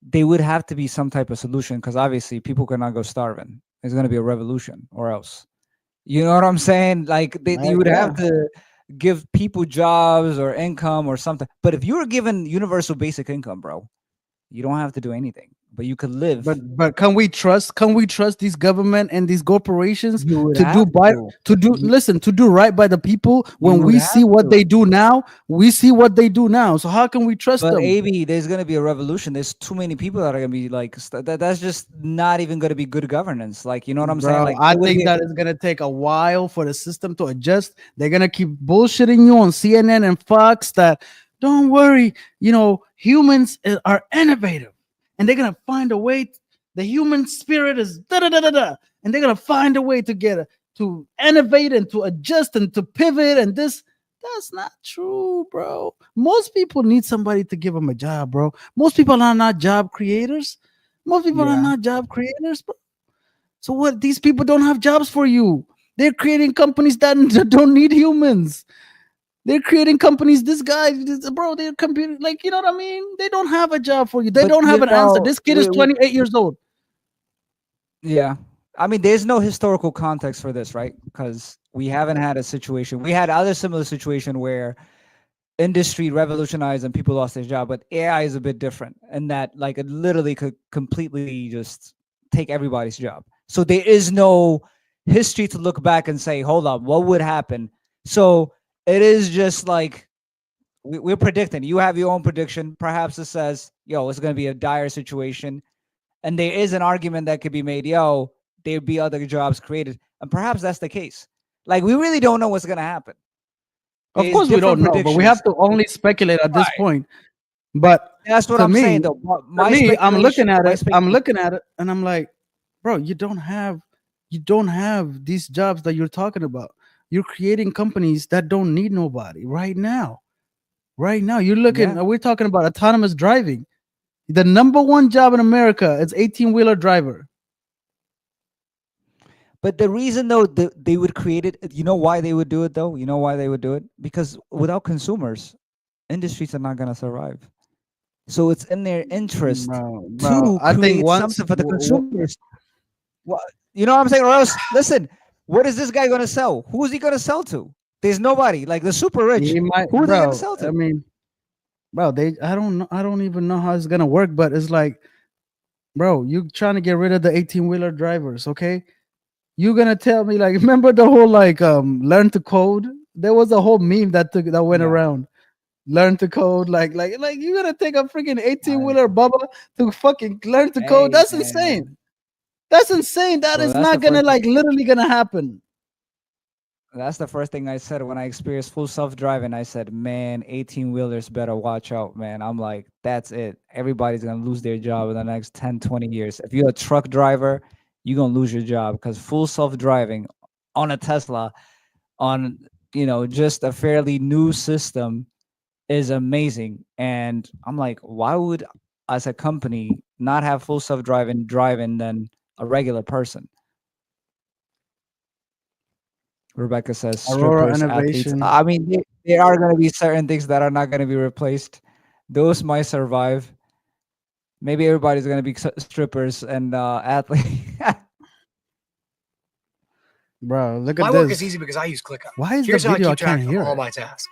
they would have to be some type of solution because obviously people cannot go starving. There's going to be a revolution or else. You know what I'm saying? Like you would have to give people jobs or income or something. But if you were given universal basic income, bro, you don't have to do anything, but you could live. But can we trust these government and these corporations You would to have to do right by the people when would we see have what to. they do now? We see what they do now. So how can we trust But them? AB, there's gonna be a revolution. There's too many people that are gonna be like that's just not even gonna be good governance. Like, you know what I'm saying? Bro, Like I think that it's gonna take a while for the system to adjust. They're gonna keep bullshitting you on CNN and Fox that don't worry, humans are innovative and they're gonna find a way. The human spirit is da da da da da, and they're gonna find a way to innovate and to adjust and to pivot. And that's not true, bro. Most people need somebody to give them a job, bro. Most people are not job creators. Most people are Yeah. not job creators, bro. So what? These people don't have jobs for you. They're creating companies that don't need humans. They're creating companies. Bro, they're computer, like, you know what I mean? They don't have a job for you. They But, don't have an answer. This kid is we- 28 years old. Yeah. I mean, there's no historical context for this, right? Because we haven't had a situation. We had other similar situation where industry revolutionized and people lost their job, but AI is a bit different in that like it literally could completely just take everybody's job. So there is no history to look back and say, hold up, what would happen? So it is just like we're predicting. You have your own prediction. Perhaps it says, yo, it's going to be a dire situation. And there is an argument that could be made, yo, there'd be other jobs created. And perhaps that's the case. Like, we really don't know what's going to happen. Of There's course we don't different know, but we have to only speculate at this point. But that's what to I'm me, saying, though. For me, I'm looking at it, and I'm like, bro, you don't have these jobs that you're talking about. You're creating companies that don't need nobody right now. Right now, you're looking. We're talking about autonomous driving. The number one job in America is 18-wheeler driver. But the reason, though, they would create it, you know why they would do it, though? You know why they would do it? Because without consumers, industries are not going to survive. So it's in their interest to create something for the consumers. Well, you know what I'm saying? Or else, listen, what is this guy going to sell? Who is he going to sell to? There's nobody. Like the super rich. Who are they going to sell to? I mean, bro, I don't even know how it's going to work, but it's like, bro, you trying to get rid of the 18-wheeler drivers, okay? You're gonna tell me, like, remember the whole like learn to code? There was a whole meme that went around. Learn to code, like you're gonna take a freaking 18-wheeler bubba to fucking learn to code. That's insane. That's insane. That is not gonna literally gonna happen. That's the first thing I said when I experienced full self-driving. I said, man, 18-wheelers better watch out, man. I'm like, that's it. Everybody's gonna lose their job in the next 10, 20 years. If you're a truck driver, you're going to lose your job, because full self-driving on a Tesla, on, just a fairly new system is amazing. And I'm like, why would, as a company, not have full self-driving driving than a regular person? Rebecca says, strippers, athletes. I mean, there are going to be certain things that are not going to be replaced. Those might survive. Maybe everybody's going to be strippers and athletes. Bro, look at my this. work is easy because I use ClickUp. Why is Here's the video? how I keep track can't hear of all my tasks.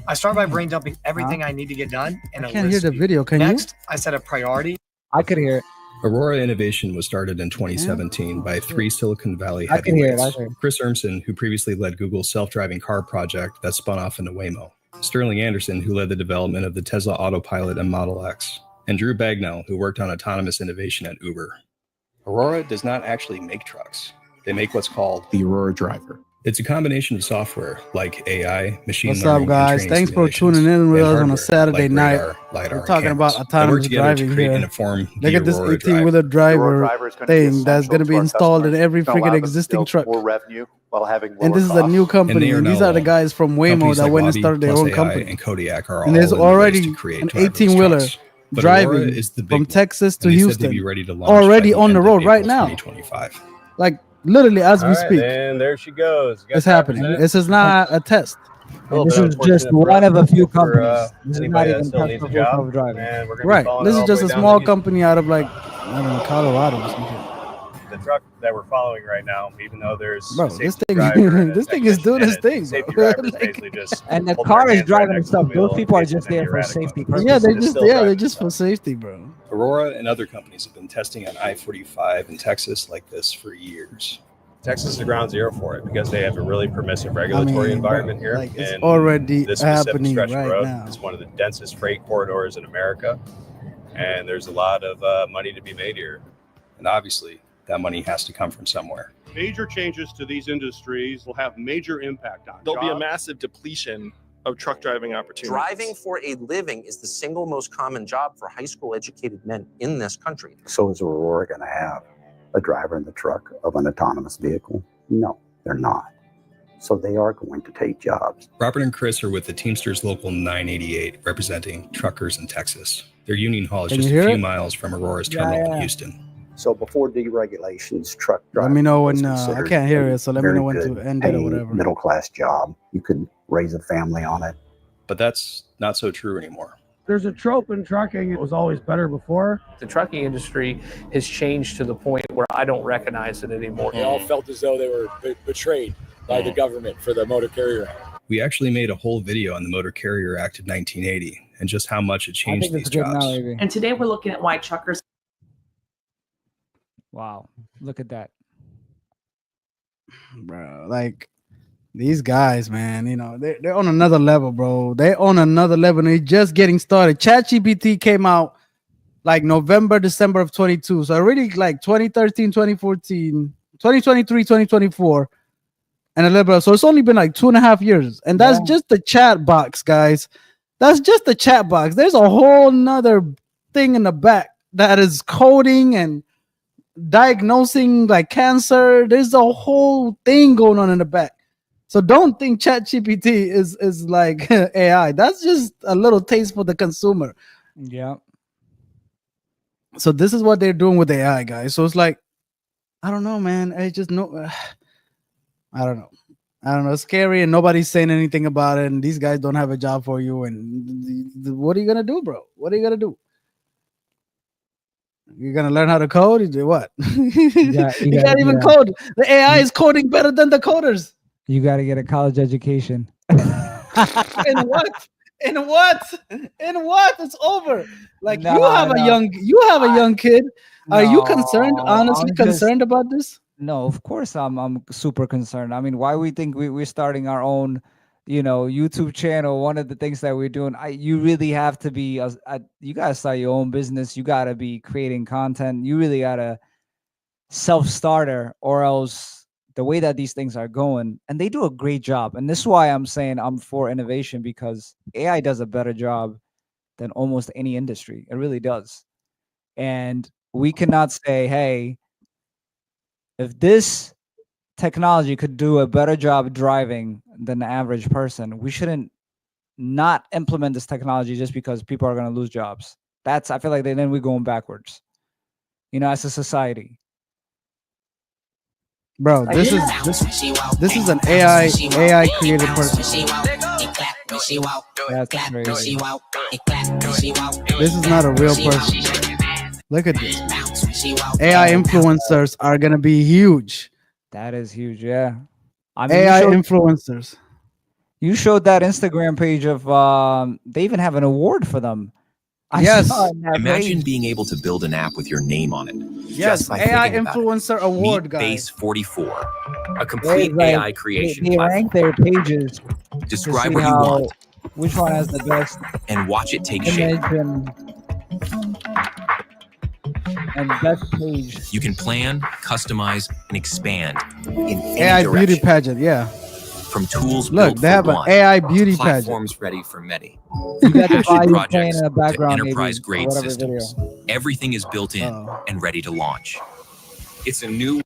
I start by brain dumping everything I need to get done, and I can't hear the video. Can Next, I set a priority. I could hear it. Aurora Innovation was started in 2017 by three Silicon Valley heavyweights. Chris Urmson, who previously led Google's self-driving car project that spun off into Waymo. Sterling Anderson, who led the development of the Tesla Autopilot and Model X. And Drew Bagnell, who worked on autonomous innovation at Uber. Aurora does not actually make trucks. They make what's called the Aurora Driver. It's a combination of software like AI, machine learning. What's up, guys? Thanks for tuning in with us on a Saturday night. We're talking about autonomous driving here. Look at this 18-wheeler driver thing that's going to be installed in every freaking existing truck. More revenue while having and this is a new company. And these are the guys from Waymo that went and started their own company. And Kodiak are all and there's already an 18-wheeler driving from Texas to Houston, already on the road right now. Like, literally as we speak. And there she goes. It's happening. This is not a test. This is just one of a few companies. This is not even driving. Right. This is just a small company out of like, I don't know, Colorado or something. The truck that we're following right now, even though there's this thing is doing its thing. And the car is driving itself. Those people are just there for safety purposes. Yeah, they're just for safety, bro. Aurora and other companies have been testing on I-45 in Texas like this for years. Texas is ground zero for it because they have a really permissive regulatory environment here. Like, it's already this happening stretch right of road now. is one of the densest freight corridors in America, and there's a lot of money to be made here. And obviously, that money has to come from somewhere. Major changes to these industries will have major impact on There'll be a massive depletion of truck driving opportunities. Driving for a living is the single most common job for high school educated men in this country. So is Aurora going to have a driver in the truck of an autonomous vehicle? No, they're not. So they are going to take jobs. Robert and Chris are with the Teamsters Local 988, representing truckers in Texas. Their union hall is just a few miles from Aurora's terminal in Houston. So before deregulations, truck driving. Let me know when I can't hear it, so let me know when to end it or whatever. Middle class job. You could raise a family on it. But that's not so true anymore. There's a trope in trucking. It was always better before. The trucking industry has changed to the point where I don't recognize it anymore. They all felt as though they were betrayed by the government for the Motor Carrier Act. We actually made a whole video on the Motor Carrier Act of 1980 and just how much it changed these jobs. And today we're looking at why truckers. Wow, look at that, bro. Like these guys, man, you know, they're on another level, bro. They're on another level, and they're just getting started. ChatGPT came out like November, December of 22. So already like 2013, 2014, 2023, 2024, and a little bit. So it's only been like 2.5 years. And that's just the chat box, guys. That's just the chat box. There's a whole nother thing in the back that is coding and diagnosing like cancer. There's a whole thing going on in the back. So don't think ChatGPT is like AI. That's just a little taste for the consumer. Yeah. So this is what they're doing with AI, guys. So it's like, I don't know, man. I just know. I don't know. It's scary, and nobody's saying anything about it. And these guys don't have a job for you. And what are you gonna do, bro? What are you gonna do? You're gonna learn how to code? You do what? You can't even code. The AI is coding better than the coders. You got to get a college education. In what? In what? In what? It's over. Like you have a young kid. Are you concerned? Honestly, concerned about this? No, of course I'm super concerned. I mean, why we think we're starting our own, YouTube channel? One of the things that we're doing, you really have to be. You gotta start your own business. You gotta be creating content. You really gotta self-starter, or else the way that these things are going, and they do a great job. And this is why I'm saying I'm for innovation, because AI does a better job than almost any industry. It really does. And we cannot say, hey, if this technology could do a better job driving than the average person, we shouldn't not implement this technology just because people are going to lose jobs. I feel like then we're going backwards, as a society. Bro, this is an AI created person. That's crazy. This is not a real person. Look at this. AI influencers are gonna be huge. That is huge, yeah. I mean, AI influencers. You showed that Instagram page of they even have an award for them. Imagine being able to build an app with your name on it. Yes, just by AI thinking about influencer it. award, Meet guys. Base 44, a complete AI creation They rank their pages. Describe what you want. Which one has the best and watch it take shape. And best page. You can plan, customize, and expand in any AI direction. beauty pageant, yeah. From tools Look, built they for have an one, AI beauty pageant. platforms ready for many. You got the Passion volume playing projects in the background, to maybe, enterprise-grade or whatever systems. video. Everything is built in and ready to launch. It's a new...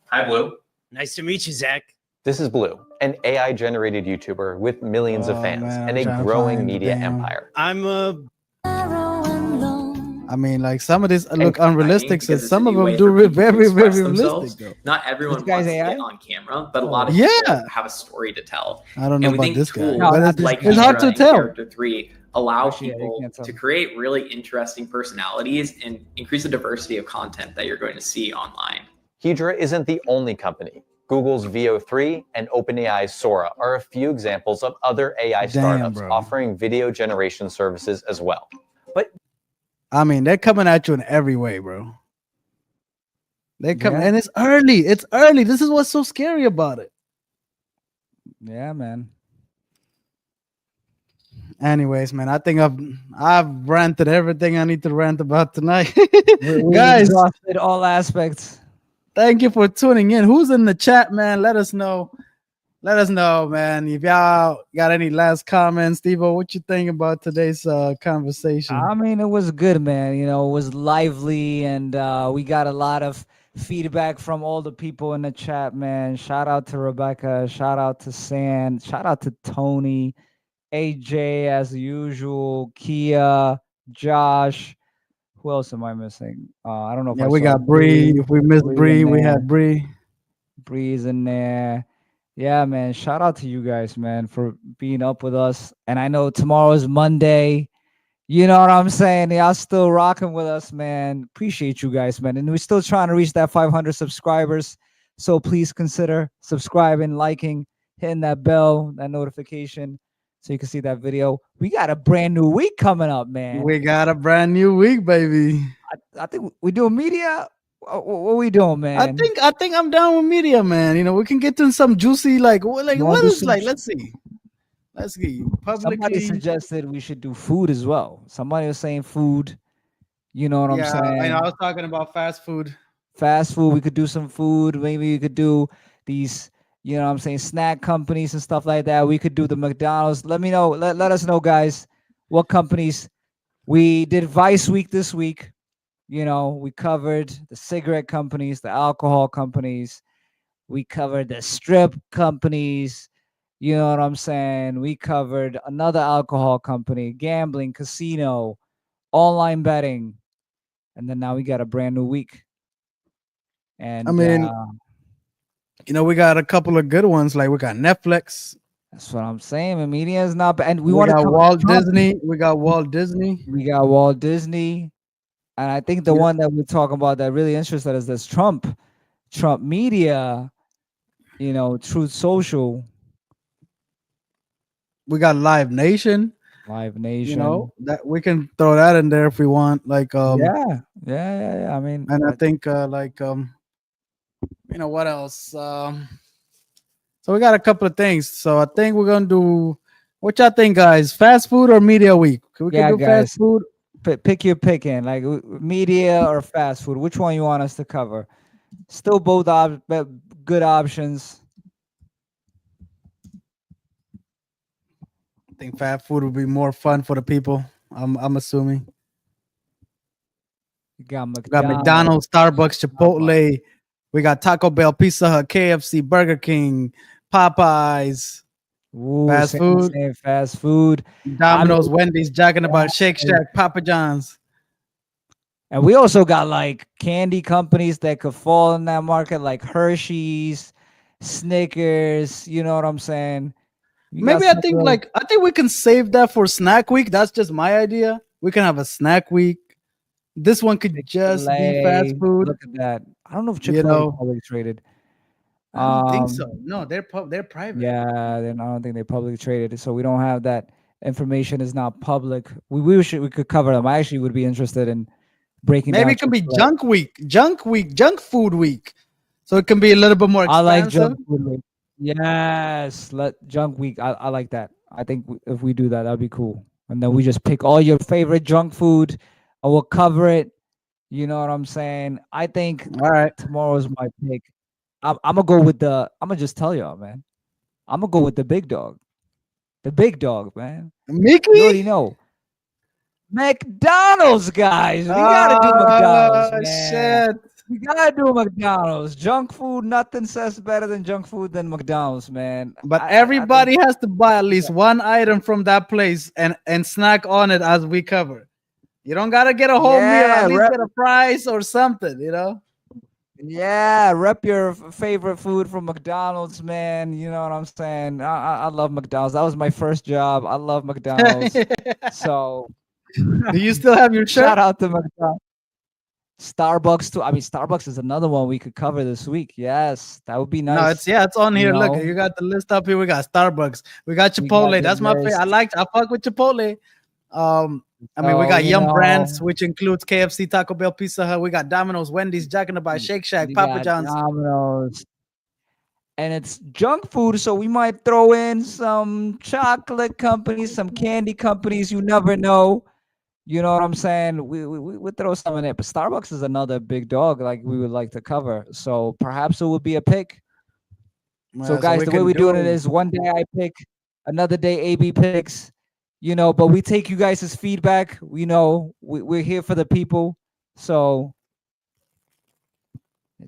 Hi, Blue. Nice to meet you, Zach. This is Blue, an AI-generated YouTuber with millions of fans and a trying to growing find the media damn- empire. I'm I mean, like some of this look I unrealistic, think so because some it's of a new them way do for people to very, very express realistic. themselves. Though. Not everyone This guy's wants to AI? get on camera, but a lot of Yeah. people have a story to tell. I don't know and we about think this guy. tools No, it's like it's hard Hydra to and tell. Character 3 allow Actually, yeah, you people can't tell. to create really interesting personalities and increase the diversity of content that you're going to see online. Hydra isn't the only company. Google's VO3 and OpenAI's Sora are a few examples of other AI startups bro. offering video generation services as well. But I mean, they're coming at you in every way, bro. They come, Yeah. and it's early. It's early. This is what's so scary about it. Yeah, man. Anyways, man, I think I've ranted everything I need to rant about tonight. We Guys, exhausted all aspects. thank you for tuning in. Who's in the chat, man? Let us know. Let us know, man. If y'all got any last comments, Steve-O, what you think about today's conversation? I mean, it was good, man. It was lively, and we got a lot of feedback from all the people in the chat, man. Shout out to Rebecca. Shout out to San. Shout out to Tony, AJ, as usual, Kia, Josh. Who else am I missing? I don't know if Yeah, I we saw got Bree. If we missed Bree, in we there. had Bree. Bree's in there. Yeah, man. Shout out to you guys, man, for being up with us. And I know tomorrow's Monday. You know what I'm saying? Y'all still rocking with us, man. Appreciate you guys, man. And we're still trying to reach that 500 subscribers. So please consider subscribing, liking, hitting that bell, that notification, so you can see that video. We got a brand new week coming up, man. We got a brand new week, baby. I think we doing media. What we doing, man? I think I'm down with media, man. You know, we can get to some juicy, like what is like? Let's see. Somebody Publicly, suggested we should do food as well. Somebody was saying food. You know what I'm saying? I know. I was talking about fast food. Fast food. We could do some food. Maybe we could do these, you know what I'm saying, snack companies and stuff like that. We could do the McDonald's. Let me know. Let us know, guys, what companies. We did Vice Week this week. You know, we covered the cigarette companies, the alcohol companies. We covered the strip companies. You know what I'm saying? We covered another alcohol company, gambling, casino, online betting. And then now we got a brand new week. And I mean, you know, we got a couple of good ones. Like we got Netflix. That's what I'm saying. The media is not bad. And we got want to Walt Disney. We got Walt Disney. We got Walt Disney. And I think the one that we're talking about that really interested us is Trump Media, you know, Truth Social. We got Live Nation. You know, that we can throw that in there if we want. Like yeah. I mean, and I think you know what else? So we got a couple of things. So I think we're gonna do what y'all think, guys? Fast food or media week? We can do guys, fast food. Pick your picking, like media or fast food. Which one you want us to cover? Still both good options. I think fast food would be more fun for the people. I'm assuming. You got We got McDonald's, Starbucks, Chipotle. We got Taco Bell, Pizza Hut, KFC, Burger King, Popeyes. Ooh, fast food. Fast food. Domino's, Wendy's, Jack in the Box, Shake Shack, Papa John's. And we also got like candy companies that could fall in that market, like Hershey's, Snickers. You know what I'm saying? Maybe I think we can save that for snack week. That's just my idea. We can have a snack week. This one could just be fast food. Look at that. I don't know if Chick-fil-A is publicly traded. I don't think so. No, they're private. Yeah, I don't think they're publicly traded, so we don't have that information. Is not public. We could cover them. I actually would be interested in breaking. Maybe it can be junk food week. So it can be a little bit more expensive. I like junk food week. Yes, junk week. I like that. I think if we do that, that'd be cool. And then we just pick all your favorite junk food, and we'll cover it. You know what I'm saying? I think tomorrow's my pick. I'm gonna go with I'm gonna just tell y'all, man. I'm gonna go with the big dog. The big dog, man. Mickey? You already know. McDonald's, guys. We gotta do McDonald's, man. Shit. We gotta do McDonald's. Junk food, nothing says better than junk food than McDonald's, man. But everybody has to buy at least one item from that place and snack on it as we cover. You don't gotta get a whole meal. At least get a fries or something, you know. Yeah, rep your favorite food from McDonald's, man. You know what I'm saying? I love McDonald's. That was my first job. I love McDonald's. So, do you still have your shirt? Shout out to McDonald's. Starbucks too. I mean, Starbucks is another one we could cover this week. Yes, that would be nice. No, it's on here. Look, you got the list up here. We got Starbucks. We got Chipotle. That's my favorite. I fuck with Chipotle. I mean, we got Yum Brands, which includes KFC, Taco Bell, Pizza Hut. We got Domino's, Wendy's, Jack in the Box, Shake Shack, Papa John's. Domino's. And it's junk food, so we might throw in some chocolate companies, some candy companies. You never know. You know what I'm saying? We throw some in it. But Starbucks is another big dog like we would like to cover. So perhaps it would be a pick. So guys, the way we're doing it is one day I pick, another day AB picks. You know, but we take you guys' feedback. We know we're here for the people. So,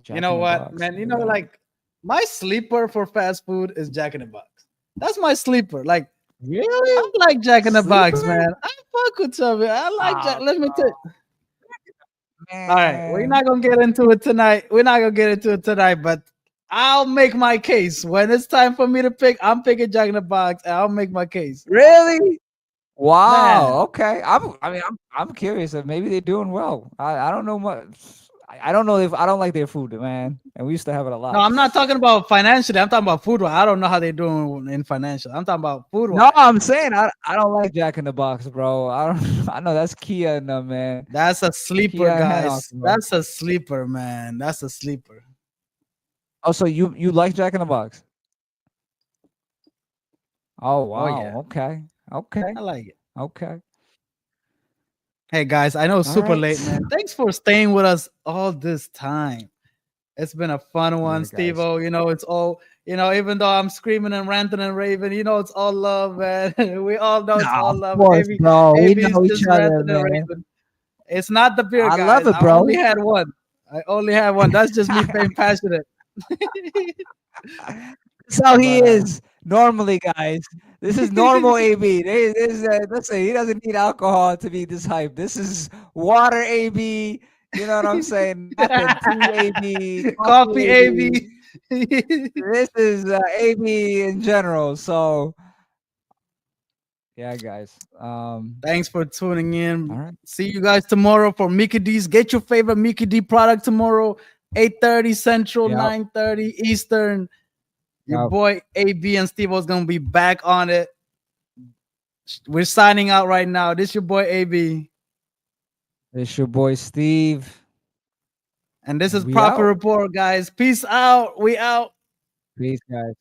you know what, man? You know, like my sleeper for fast food is Jack in the Box. That's my sleeper. Like, really? I like Jack in the Box, man. I fuck with something. I like Jack. Let me tell you. All right, we're not gonna get into it tonight. But I'll make my case when it's time for me to pick. I'm picking Jack in the Box, and I'll make my case. Really? Wow. Man. Okay. I'm curious. Maybe they're doing well. I don't know much. I don't know if I don't like their food, man. And we used to have it a lot. No, I'm not talking about financially. I'm talking about food. I don't know how they're doing in financial. I'm talking about food. No, I'm saying I don't like Jack in the Box, bro. I don't. I know that's Kia and them, man. That's a sleeper, Kia and guys. Hanox, bro. That's a sleeper, man. That's a sleeper. Oh, so you like Jack in the Box? Oh wow. yeah. Okay. Okay. I like it. Okay. Hey guys, I know it's All super right. late, man. Thanks for staying with us all this time. It's been a fun one, guys. Steve-O. You know, it's all, you know, even though I'm screaming and ranting and raving, you know, it's all love, man. We all know it's all love. Of course, bro. We AB's know each just other, ranting and man. raving. It's not the beer, I guys. love it, I bro. only had one. That's just me being passionate. That's how he is normally, guys. This is normal AB. Listen, he doesn't need alcohol to be this hype. This is water AB. You know what I'm saying? Nothing. Tea AB. Coffee AB. This is AB in general. So, yeah, guys. Thanks for tuning in. All right. See you guys tomorrow for Mickey D's. Get your favorite Mickey D product tomorrow, 8:30 Central, 9:30 Eastern. Your boy AB and Steve-O's gonna be back on it. We're signing out right now. This your boy AB. This your boy Steve. And this is We Proper out. Report, guys. Peace out. We out. Peace, guys.